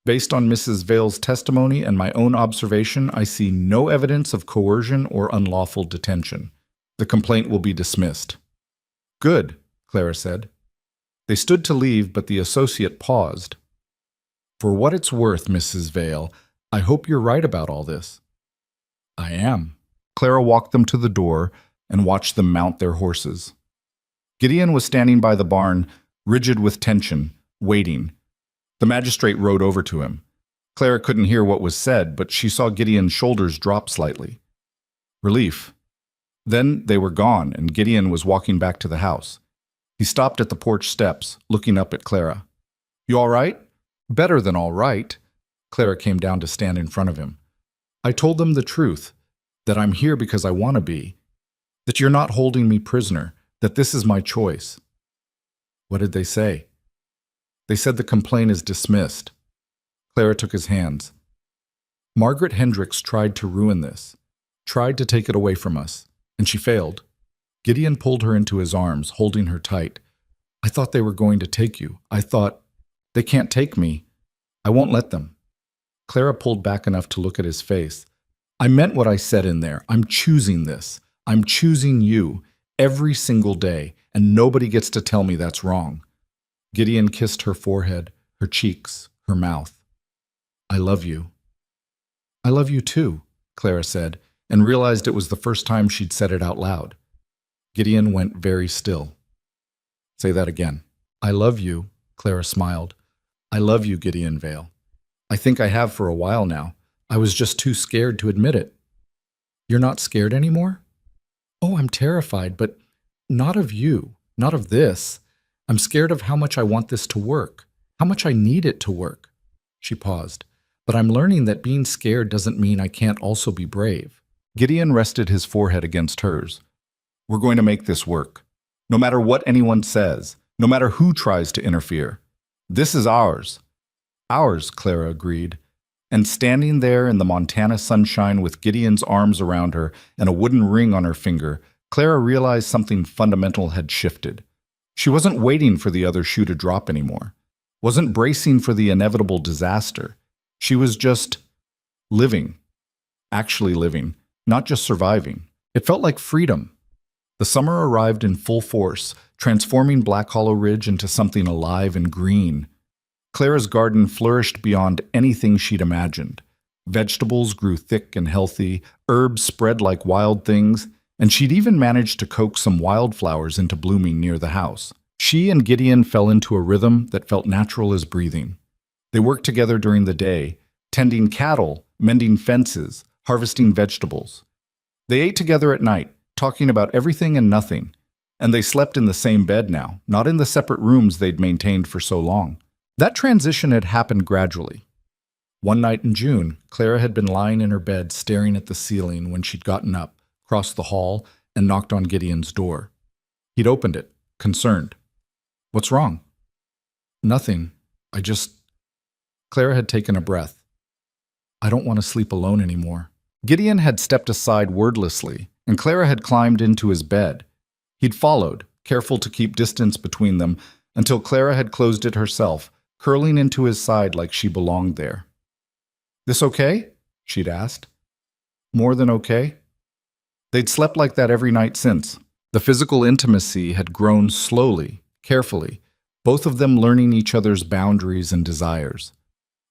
Based on Mrs. Vale's testimony and my own observation, I see no evidence of coercion or unlawful detention. The complaint will be dismissed. Good, Clara said. They stood to leave, but the associate paused. For what it's worth, Mrs. Vale, I hope you're right about all this. I am. Clara walked them to the door and watched them mount their horses. Gideon was standing by the barn, rigid with tension, waiting. The magistrate rode over to him. Clara couldn't hear what was said, but she saw Gideon's shoulders drop slightly. Relief. Then they were gone, and Gideon was walking back to the house. He stopped at the porch steps, looking up at Clara. You all right? Better than all right. Clara came down to stand in front of him. I told them the truth, that I'm here because I want to be, that you're not holding me prisoner, that this is my choice. What did they say? They said the complaint is dismissed. Clara took his hands. Margaret Hendricks tried to ruin this, tried to take it away from us, and she failed. Gideon pulled her into his arms, holding her tight. I thought they were going to take you. I thought, they can't take me. I won't let them. Clara pulled back enough to look at his face. I meant what I said in there. I'm choosing this. I'm choosing you every single day, and nobody gets to tell me that's wrong. Gideon kissed her forehead, her cheeks, her mouth. I love you. I love you too, Clara said, and realized it was the first time she'd said it out loud. Gideon went very still. Say that again. I love you, Clara smiled. I love you, Gideon Vale. I think I have for a while now. I was just too scared to admit it. You're not scared anymore? Oh, I'm terrified, but not of you, not of this. I'm scared of how much I want this to work, how much I need it to work. She paused. But I'm learning that being scared doesn't mean I can't also be brave. Gideon rested his forehead against hers. We're going to make this work. No matter what anyone says, no matter who tries to interfere. This is ours. Ours, Clara agreed. And standing there in the Montana sunshine with Gideon's arms around her and a wooden ring on her finger, Clara realized something fundamental had shifted. She wasn't waiting for the other shoe to drop anymore, wasn't bracing for the inevitable disaster. She was just living, actually living, not just surviving. It felt like freedom. The summer arrived in full force, transforming Black Hollow Ridge into something alive and green. Clara's garden flourished beyond anything she'd imagined. Vegetables grew thick and healthy, herbs spread like wild things, and she'd even managed to coax some wildflowers into blooming near the house. She and Gideon fell into a rhythm that felt natural as breathing. They worked together during the day, tending cattle, mending fences, harvesting vegetables. They ate together at night, talking about everything and nothing, and they slept in the same bed now, not in the separate rooms they'd maintained for so long. That transition had happened gradually. One night in June, Clara had been lying in her bed staring at the ceiling when she'd gotten up, crossed the hall, and knocked on Gideon's door. He'd opened it, concerned. What's wrong? Nothing. Clara had taken a breath. I don't want to sleep alone anymore. Gideon had stepped aside wordlessly, and Clara had climbed into his bed. He'd followed, careful to keep distance between them, until Clara had closed it herself, curling into his side like she belonged there. This okay? She'd asked. More than okay? They'd slept like that every night since. The physical intimacy had grown slowly, carefully, both of them learning each other's boundaries and desires.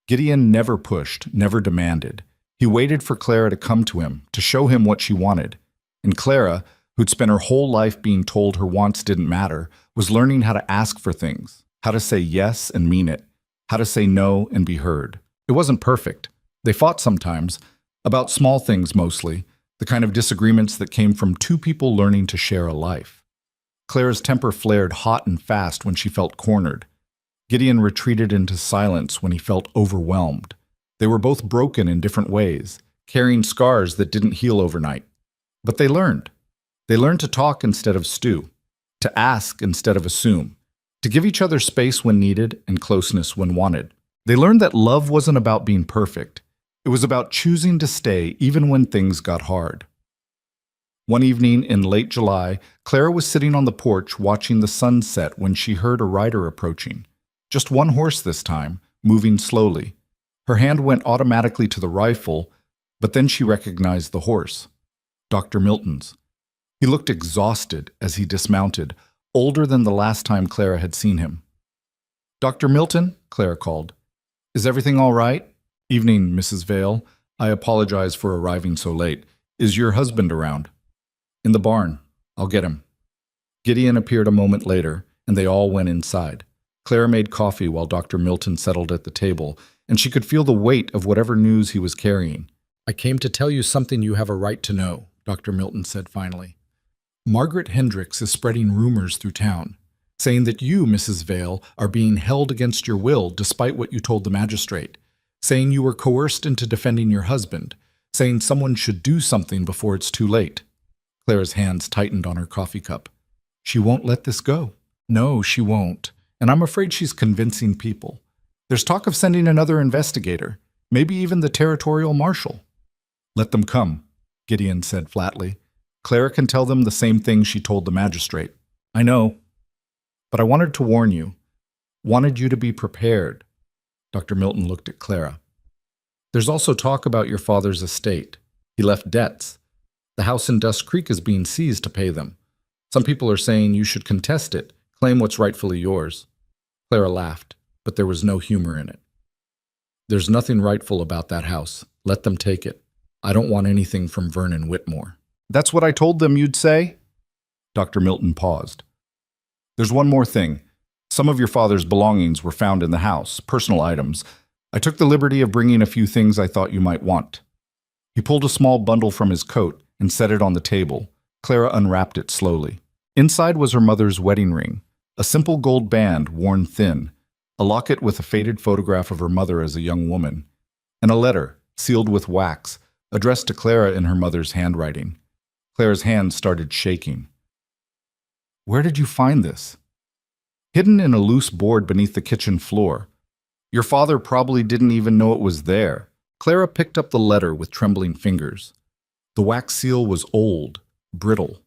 Gideon never pushed, never demanded. He waited for Clara to come to him, to show him what she wanted. And Clara, who'd spent her whole life being told her wants didn't matter, was learning how to ask for things, how to say yes and mean it, how to say no and be heard. It wasn't perfect. They fought sometimes, about small things mostly, the kind of disagreements that came from two people learning to share a life. Clara's temper flared hot and fast when she felt cornered. Gideon retreated into silence when he felt overwhelmed. They were both broken in different ways, carrying scars that didn't heal overnight. But they learned. They learned to talk instead of stew, to ask instead of assume, to give each other space when needed and closeness when wanted. They learned that love wasn't about being perfect. It was about choosing to stay even when things got hard. One evening in late July, Clara was sitting on the porch watching the sun set when she heard a rider approaching. Just one horse this time, moving slowly. Her hand went automatically to the rifle, but then she recognized the horse. Dr. Milton's. He looked exhausted as he dismounted, older than the last time Clara had seen him. "Dr. Milton," Clara called. "Is everything all right?" "Evening, Mrs. Vale. I apologize for arriving so late. Is your husband around?" "In the barn. I'll get him." Gideon appeared a moment later, and they all went inside. Clara made coffee while Dr. Milton settled at the table, and she could feel the weight of whatever news he was carrying. "I came to tell you something you have a right to know," Dr. Milton said finally. "Margaret Hendricks is spreading rumors through town, saying that you, Mrs. Vale, are being held against your will despite what you told the magistrate, saying you were coerced into defending your husband, saying someone should do something before it's too late." Clara's hands tightened on her coffee cup. "She won't let this go." "No, she won't. And I'm afraid she's convincing people. There's talk of sending another investigator, maybe even the territorial marshal." "Let them come," Gideon said flatly. "Clara can tell them the same thing she told the magistrate." "I know. But I wanted to warn you. Wanted you to be prepared." Dr. Milton looked at Clara. "There's also talk about your father's estate. He left debts. The house in Dust Creek is being seized to pay them. Some people are saying you should contest it, claim what's rightfully yours." Clara laughed, but there was no humor in it. "There's nothing rightful about that house. Let them take it. I don't want anything from Vernon Whitmore." "That's what I told them you'd say?" Dr. Milton paused. "There's one more thing. Some of your father's belongings were found in the house, personal items. I took the liberty of bringing a few things I thought you might want." He pulled a small bundle from his coat and set it on the table. Clara unwrapped it slowly. Inside was her mother's wedding ring, a simple gold band worn thin, a locket with a faded photograph of her mother as a young woman, and a letter, sealed with wax, addressed to Clara in her mother's handwriting. Clara's hands started shaking. "Where did you find this?" "Hidden in a loose board beneath the kitchen floor. Your father probably didn't even know it was there." Clara picked up the letter with trembling fingers. The wax seal was old, brittle.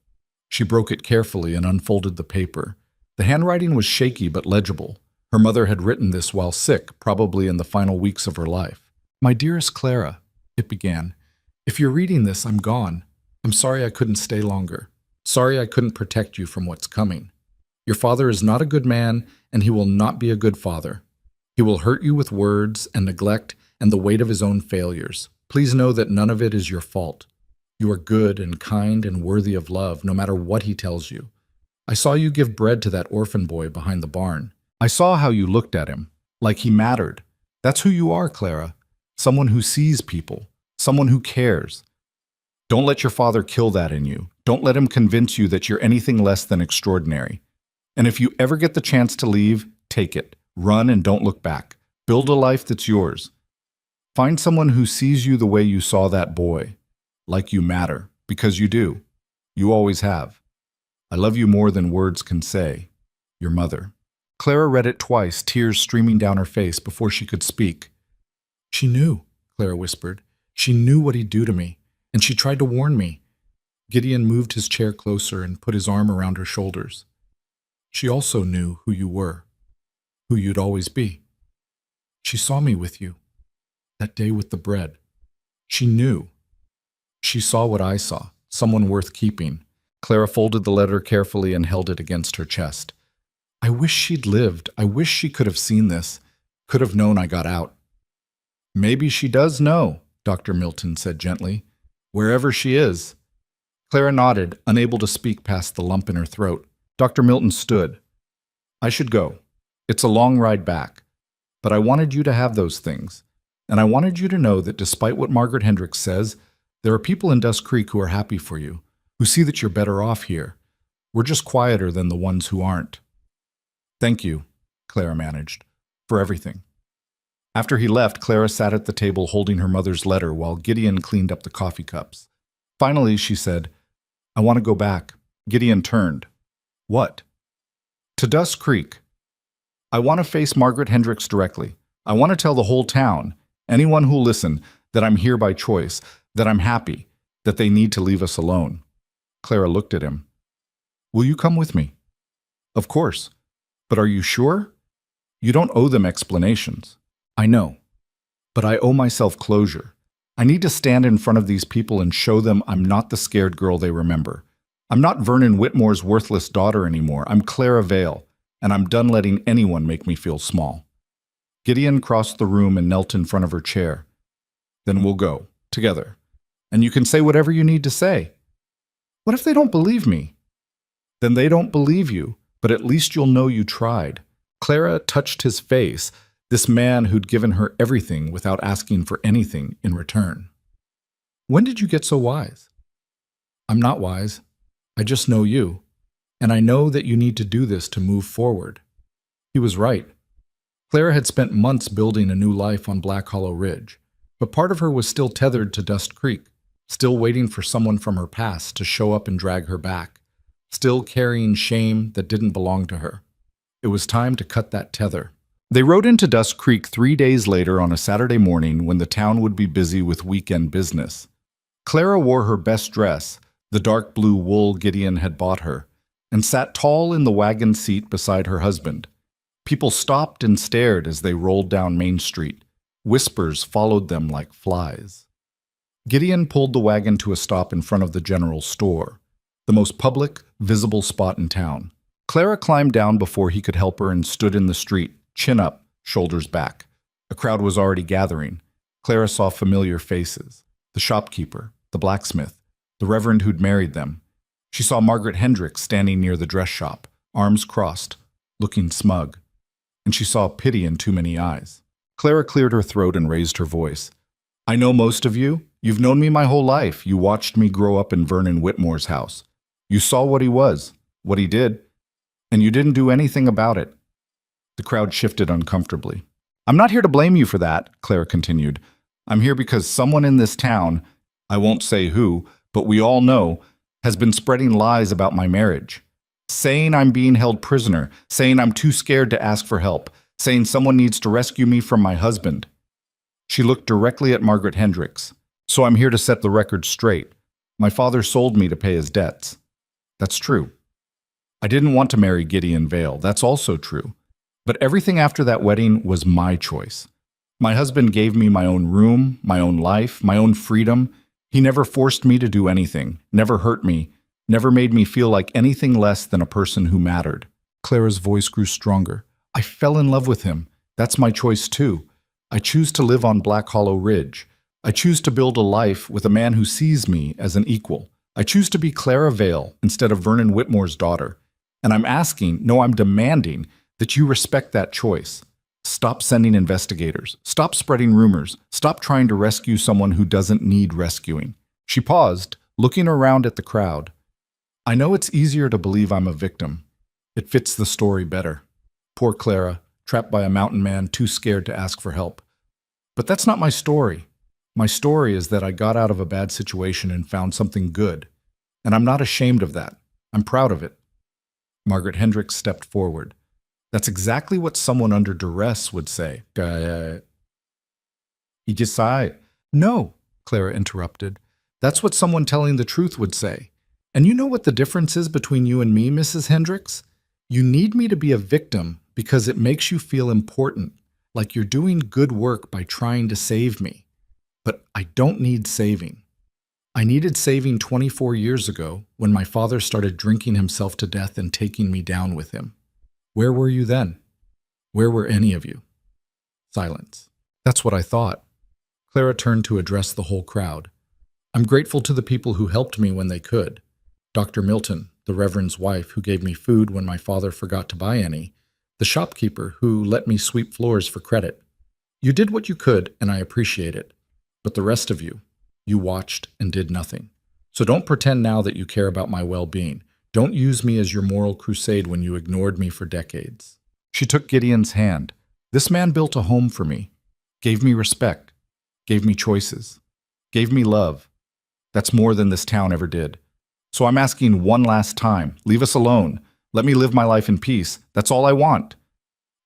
She broke it carefully and unfolded the paper. The handwriting was shaky but legible. Her mother had written this while sick, probably in the final weeks of her life. "My dearest Clara," it began, "if you're reading this, I'm gone. I'm sorry I couldn't stay longer. Sorry I couldn't protect you from what's coming. Your father is not a good man, and he will not be a good father. He will hurt you with words and neglect and the weight of his own failures. Please know that none of it is your fault. You are good and kind and worthy of love, no matter what he tells you. I saw you give bread to that orphan boy behind the barn. I saw how you looked at him, like he mattered. That's who you are, Clara. Someone who sees people, someone who cares. Don't let your father kill that in you. Don't let him convince you that you're anything less than extraordinary. And if you ever get the chance to leave, take it. Run and don't look back. Build a life that's yours. Find someone who sees you the way you saw that boy. Like you matter, because you do. You always have. I love you more than words can say. Your mother." Clara read it twice, tears streaming down her face before she could speak. "She knew," Clara whispered. "She knew what he'd do to me, and she tried to warn me." Gideon moved his chair closer and put his arm around her shoulders. "She also knew who you were, who you'd always be. She saw me with you, that day with the bread. She knew. She saw what I saw, someone worth keeping." Clara folded the letter carefully and held it against her chest. "I wish she'd lived. I wish she could have seen this, could have known I got out." "Maybe she does know," Dr. Milton said gently, "wherever she is." Clara nodded, unable to speak past the lump in her throat. Dr. Milton stood. "I should go. It's a long ride back. But I wanted you to have those things. And I wanted you to know that despite what Margaret Hendricks says, there are people in Dust Creek who are happy for you, who see that you're better off here. We're just quieter than the ones who aren't." "Thank you," Clara managed, "for everything." After he left, Clara sat at the table holding her mother's letter while Gideon cleaned up the coffee cups. Finally, she said, "I want to go back." Gideon turned. "What?" "To Dust Creek. I want to face Margaret Hendricks directly. I want to tell the whole town, anyone who'll listen, that I'm here by choice, that I'm happy, that they need to leave us alone. Clara looked at him. Will you come with me? Of course. But are you sure? You don't owe them explanations. I know. But I owe myself closure. I need to stand in front of these people and show them I'm not the scared girl they remember. I'm not Vernon Whitmore's worthless daughter anymore. I'm Clara Vale, and I'm done letting anyone make me feel small. Gideon crossed the room and knelt in front of her chair. Then we'll go, together. And you can say whatever you need to say. What if they don't believe me? Then they don't believe you, but at least you'll know you tried. Clara touched his face, this man who'd given her everything without asking for anything in return. When did you get so wise? I'm not wise. I just know you, and I know that you need to do this to move forward. He was right. Clara had spent months building a new life on Black Hollow Ridge, but part of her was still tethered to Dust Creek, still waiting for someone from her past to show up and drag her back, still carrying shame that didn't belong to her. It was time to cut that tether. They rode into Dust Creek 3 days later on a Saturday morning when the town would be busy with weekend business. Clara wore her best dress, the dark blue wool Gideon had bought her, and sat tall in the wagon seat beside her husband. People stopped and stared as they rolled down Main Street. Whispers followed them like flies. Gideon pulled the wagon to a stop in front of the general store, the most public, visible spot in town. Clara climbed down before he could help her and stood in the street, chin up, shoulders back. A crowd was already gathering. Clara saw familiar faces. The shopkeeper, the blacksmith, the reverend who'd married them. She saw Margaret Hendricks standing near the dress shop, arms crossed, looking smug. And she saw pity in too many eyes. Clara cleared her throat and raised her voice. I know most of you. You've known me my whole life. You watched me grow up in Vernon Whitmore's house. You saw what he was, what he did, and you didn't do anything about it. The crowd shifted uncomfortably. I'm not here to blame you for that, Clara continued. I'm here because someone in this town, I won't say who, but we all know, has been spreading lies about my marriage. Saying I'm being held prisoner, saying I'm too scared to ask for help, saying someone needs to rescue me from my husband. She looked directly at Margaret Hendricks. So I'm here to set the record straight. My father sold me to pay his debts. That's true. I didn't want to marry Gideon Vale. That's also true. But everything after that wedding was my choice. My husband gave me my own room, my own life, my own freedom. He never forced me to do anything, never hurt me, never made me feel like anything less than a person who mattered. Clara's voice grew stronger. I fell in love with him. That's my choice too. I choose to live on Black Hollow Ridge. I choose to build a life with a man who sees me as an equal. I choose to be Clara Vale instead of Vernon Whitmore's daughter. And I'm asking, no, I'm demanding, that you respect that choice. Stop sending investigators. Stop spreading rumors. Stop trying to rescue someone who doesn't need rescuing. She paused, looking around at the crowd. I know it's easier to believe I'm a victim. It fits the story better. Poor Clara, trapped by a mountain man too scared to ask for help. But that's not my story. My story is that I got out of a bad situation and found something good. And I'm not ashamed of that. I'm proud of it. Margaret Hendricks stepped forward. That's exactly what someone under duress would say. He just sighed. No, Clara interrupted. That's what someone telling the truth would say. And you know what the difference is between you and me, Mrs. Hendricks? You need me to be a victim because it makes you feel important, like you're doing good work by trying to save me. But I don't need saving. I needed saving 24 years ago when my father started drinking himself to death and taking me down with him. Where were you then? Where were any of you? Silence. That's what I thought. Clara turned to address the whole crowd. I'm grateful to the people who helped me when they could. Dr. Milton, the Reverend's wife who gave me food when my father forgot to buy any. The shopkeeper who let me sweep floors for credit. You did what you could, and I appreciate it. But the rest of you, you watched and did nothing. So don't pretend now that you care about my well-being. Don't use me as your moral crusade when you ignored me for decades. She took Gideon's hand. This man built a home for me, gave me respect, gave me choices, gave me love. That's more than this town ever did. So I'm asking one last time, leave us alone. Let me live my life in peace. That's all I want.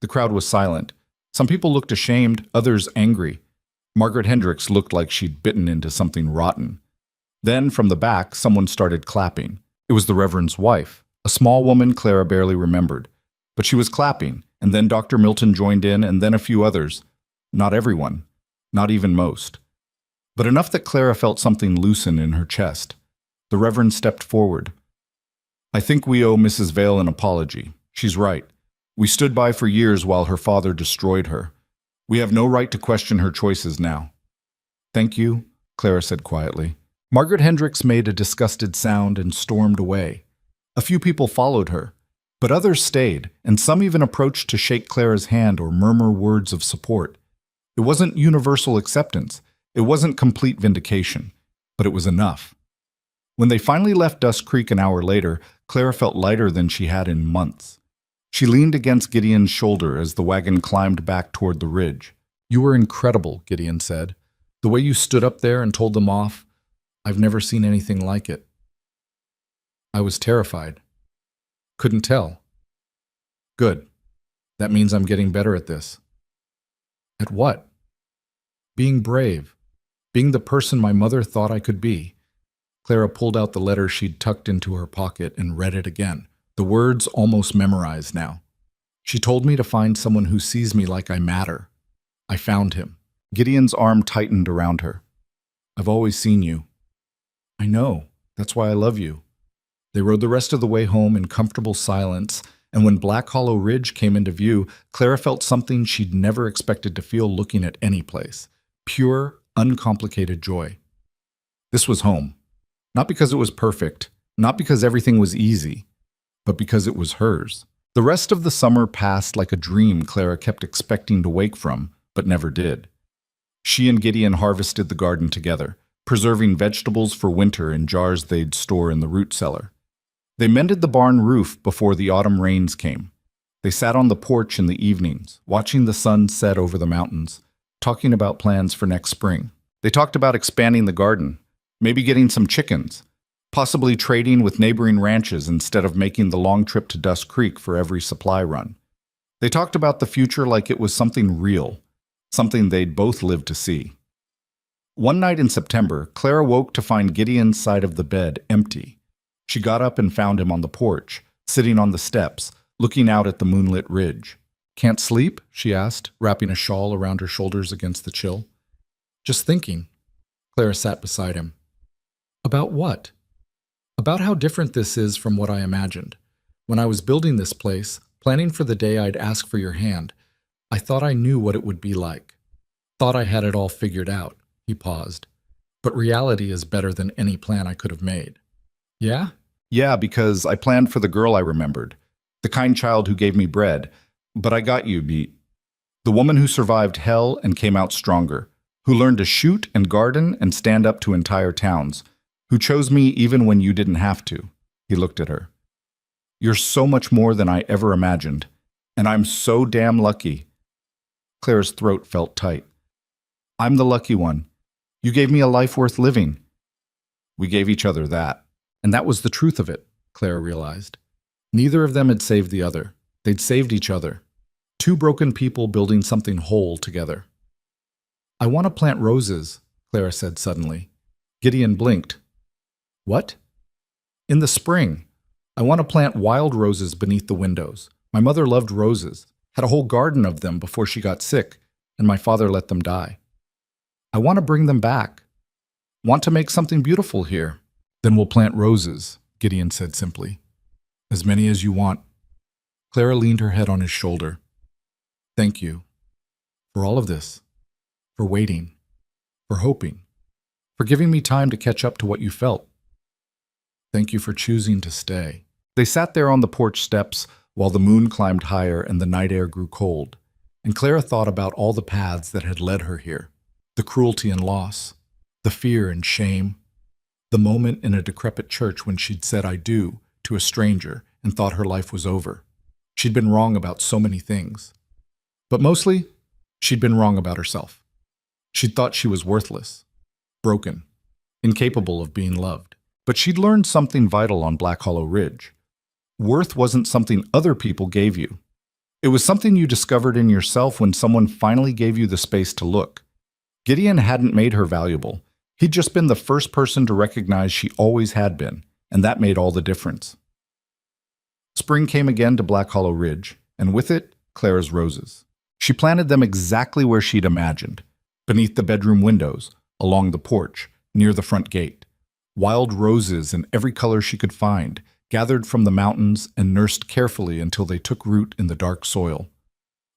The crowd was silent. Some people looked ashamed, others angry. Margaret Hendricks looked like she'd bitten into something rotten. Then, from the back, someone started clapping. It was the Reverend's wife, a small woman Clara barely remembered. But she was clapping, and then Dr. Milton joined in, and then a few others. Not everyone, not even most. But enough that Clara felt something loosen in her chest. The Reverend stepped forward. I think we owe Mrs. Vale an apology. She's right. We stood by for years while her father destroyed her. We have no right to question her choices now. Thank you, Clara said quietly. Margaret Hendricks made a disgusted sound and stormed away. A few people followed her, but others stayed, and some even approached to shake Clara's hand or murmur words of support. It wasn't universal acceptance. It wasn't complete vindication, but it was enough. When they finally left Dust Creek an hour later, Clara felt lighter than she had in months. She leaned against Gideon's shoulder as the wagon climbed back toward the ridge. You were incredible, Gideon said. The way you stood up there and told them off, I've never seen anything like it. I was terrified. Couldn't tell. Good. That means I'm getting better at this. At what? Being brave. Being the person my mother thought I could be. Clara pulled out the letter she'd tucked into her pocket and read it again, the words almost memorized now. She told me to find someone who sees me like I matter. I found him. Gideon's arm tightened around her. I've always seen you. I know. That's why I love you. They rode the rest of the way home in comfortable silence, and when Black Hollow Ridge came into view, Clara felt something she'd never expected to feel looking at any place. Pure, uncomplicated joy. This was home. Not because it was perfect, not because everything was easy, but because it was hers. The rest of the summer passed like a dream Clara kept expecting to wake from, but never did. She and Gideon harvested the garden together, preserving vegetables for winter in jars they'd store in the root cellar. They mended the barn roof before the autumn rains came. They sat on the porch in the evenings, watching the sun set over the mountains, talking about plans for next spring. They talked about expanding the garden, maybe getting some chickens, possibly trading with neighboring ranches instead of making the long trip to Dust Creek for every supply run. They talked about the future like it was something real, something they'd both lived to see. One night in September, Clara woke to find Gideon's side of the bed empty. She got up and found him on the porch, sitting on the steps, looking out at the moonlit ridge. Can't sleep? She asked, wrapping a shawl around her shoulders against the chill. Just thinking. Clara sat beside him. About what? About how different this is from what I imagined. When I was building this place, planning for the day I'd ask for your hand, I thought I knew what it would be like. Thought I had it all figured out. He paused. But reality is better than any plan I could have made. Yeah? Yeah, because I planned for the girl I remembered. The kind child who gave me bread. But I got you beat. The woman who survived hell and came out stronger. Who learned to shoot and garden and stand up to entire towns. Who chose me even when you didn't have to. He looked at her. You're so much more than I ever imagined. And I'm so damn lucky. Clara's throat felt tight. I'm the lucky one. You gave me a life worth living. We gave each other that. And that was the truth of it, Clara realized. Neither of them had saved the other. They'd saved each other. Two broken people building something whole together. I want to plant roses, Clara said suddenly. Gideon blinked. What? In the spring. I want to plant wild roses beneath the windows. My mother loved roses, had a whole garden of them before she got sick, and my father let them die. I want to bring them back. Want to make something beautiful here. Then we'll plant roses, Gideon said simply. As many as you want. Clara leaned her head on his shoulder. Thank you. For all of this. For waiting. For hoping. For giving me time to catch up to what you felt. Thank you for choosing to stay. They sat there on the porch steps while the moon climbed higher and the night air grew cold, and Clara thought about all the paths that had led her here, the cruelty and loss, the fear and shame, the moment in a decrepit church when she'd said I do to a stranger and thought her life was over. She'd been wrong about so many things. But mostly, she'd been wrong about herself. She'd thought she was worthless, broken, incapable of being loved. But she'd learned something vital on Black Hollow Ridge. Worth wasn't something other people gave you. It was something you discovered in yourself when someone finally gave you the space to look. Gideon hadn't made her valuable. He'd just been the first person to recognize she always had been, and that made all the difference. Spring came again to Black Hollow Ridge, and with it, Clara's roses. She planted them exactly where she'd imagined, beneath the bedroom windows, along the porch, near the front gate. Wild roses in every color she could find, gathered from the mountains and nursed carefully until they took root in the dark soil.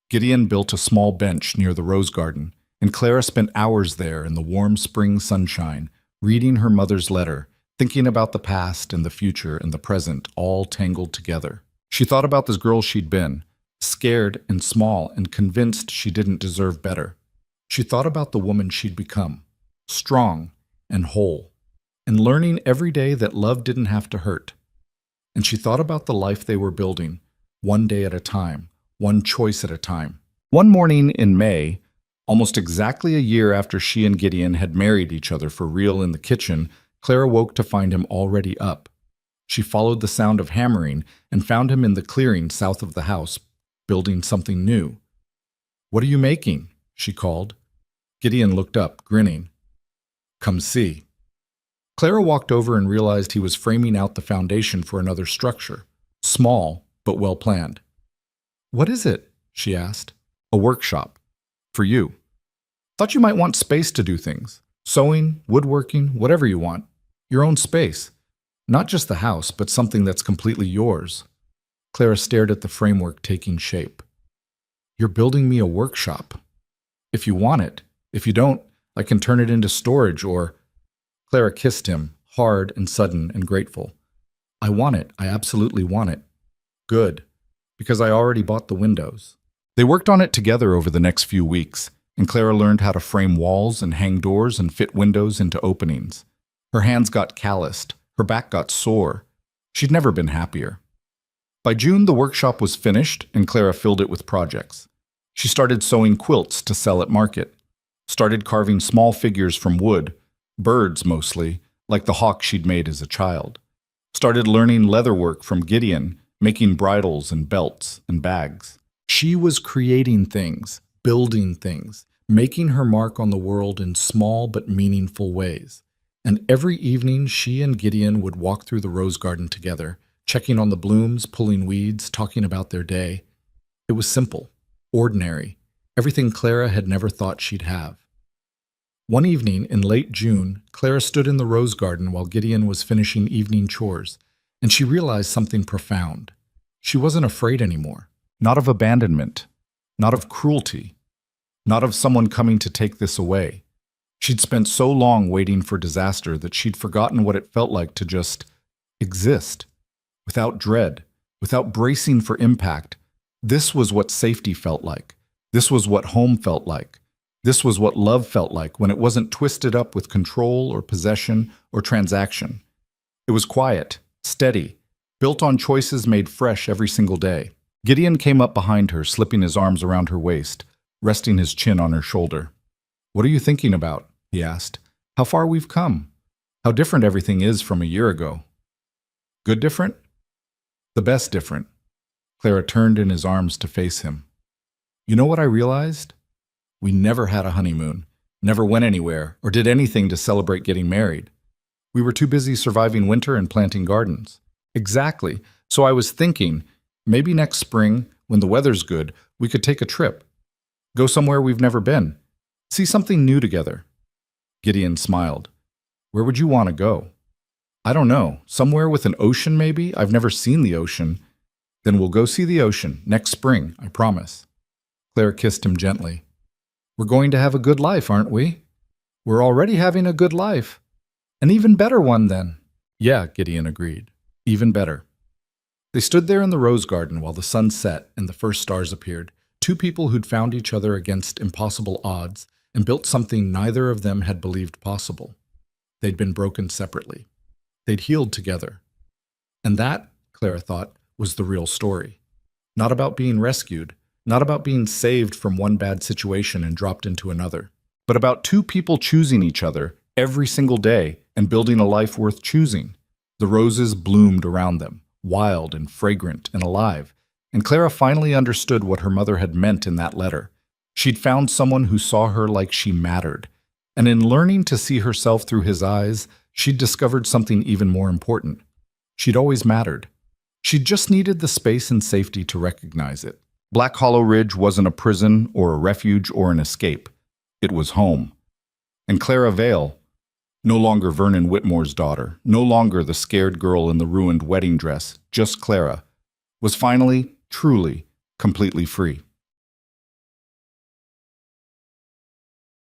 Gideon built a small bench near the rose garden, and Clara spent hours there in the warm spring sunshine, reading her mother's letter, thinking about the past and the future and the present all tangled together. She thought about this girl she'd been, scared and small and convinced she didn't deserve better. She thought about the woman she'd become, strong and whole, and learning every day that love didn't have to hurt. And she thought about the life they were building, one day at a time, one choice at a time. One morning in May, almost exactly a year after she and Gideon had married each other for real in the kitchen, Clara woke to find him already up. She followed the sound of hammering and found him in the clearing south of the house, building something new. "What are you making?" she called. Gideon looked up, grinning. "Come see." Clara walked over and realized he was framing out the foundation for another structure, small but well planned. "What is it?" she asked. "A workshop. For you. Thought you might want space to do things. Sewing, woodworking, whatever you want. Your own space. Not just the house, but something that's completely yours." Clara stared at the framework taking shape. "You're building me a workshop. If you want it. If you don't, I can turn it into storage or—" Clara kissed him, hard and sudden and grateful. "I want it. I absolutely want it." "Good. Because I already bought the windows." They worked on it together over the next few weeks, and Clara learned how to frame walls and hang doors and fit windows into openings. Her hands got calloused. Her back got sore. She'd never been happier. By June, the workshop was finished, and Clara filled it with projects. She started sewing quilts to sell at market, started carving small figures from wood, birds mostly, like the hawk she'd made as a child, started learning leatherwork from Gideon, making bridles and belts and bags. She was creating things, building things, making her mark on the world in small but meaningful ways. And every evening, she and Gideon would walk through the rose garden together, checking on the blooms, pulling weeds, talking about their day. It was simple, ordinary, everything Clara had never thought she'd have. One evening in late June, Clara stood in the rose garden while Gideon was finishing evening chores, and she realized something profound. She wasn't afraid anymore. Not of abandonment, not of cruelty, not of someone coming to take this away. She'd spent so long waiting for disaster that she'd forgotten what it felt like to just exist, without dread, without bracing for impact. This was what safety felt like. This was what home felt like. This was what love felt like when it wasn't twisted up with control or possession or transaction. It was quiet, steady, built on choices made fresh every single day. Gideon came up behind her, slipping his arms around her waist, resting his chin on her shoulder. "What are you thinking about?" he asked. "How far we've come. How different everything is from a year ago." "Good different?" "The best different." Clara turned in his arms to face him. "You know what I realized? We never had a honeymoon, never went anywhere, or did anything to celebrate getting married. We were too busy surviving winter and planting gardens." "Exactly. So I was thinking, maybe next spring, when the weather's good, we could take a trip. Go somewhere we've never been. See something new together." Gideon smiled. "Where would you want to go?" "I don't know. Somewhere with an ocean, maybe? I've never seen the ocean." "Then we'll go see the ocean next spring, I promise." Claire kissed him gently. "We're going to have a good life, aren't we?" "We're already having a good life. An even better one, then." "Yeah," Gideon agreed. "Even better." They stood there in the rose garden while the sun set and the first stars appeared, two people who'd found each other against impossible odds and built something neither of them had believed possible. They'd been broken separately. They'd healed together. And that, Clara thought, was the real story. Not about being rescued, not about being saved from one bad situation and dropped into another, but about two people choosing each other every single day and building a life worth choosing. The roses bloomed around them, wild and fragrant and alive, and Clara finally understood what her mother had meant in that letter. She'd found someone who saw her like she mattered, And in learning to see herself through his eyes, she'd discovered something even more important. She'd always mattered. She just needed the space and safety to recognize it. Black Hollow Ridge wasn't a prison or a refuge or an escape. It was home. And Clara Vale, no longer Vernon Whitmore's daughter, no longer the scared girl in the ruined wedding dress, just Clara, was finally, truly, completely free.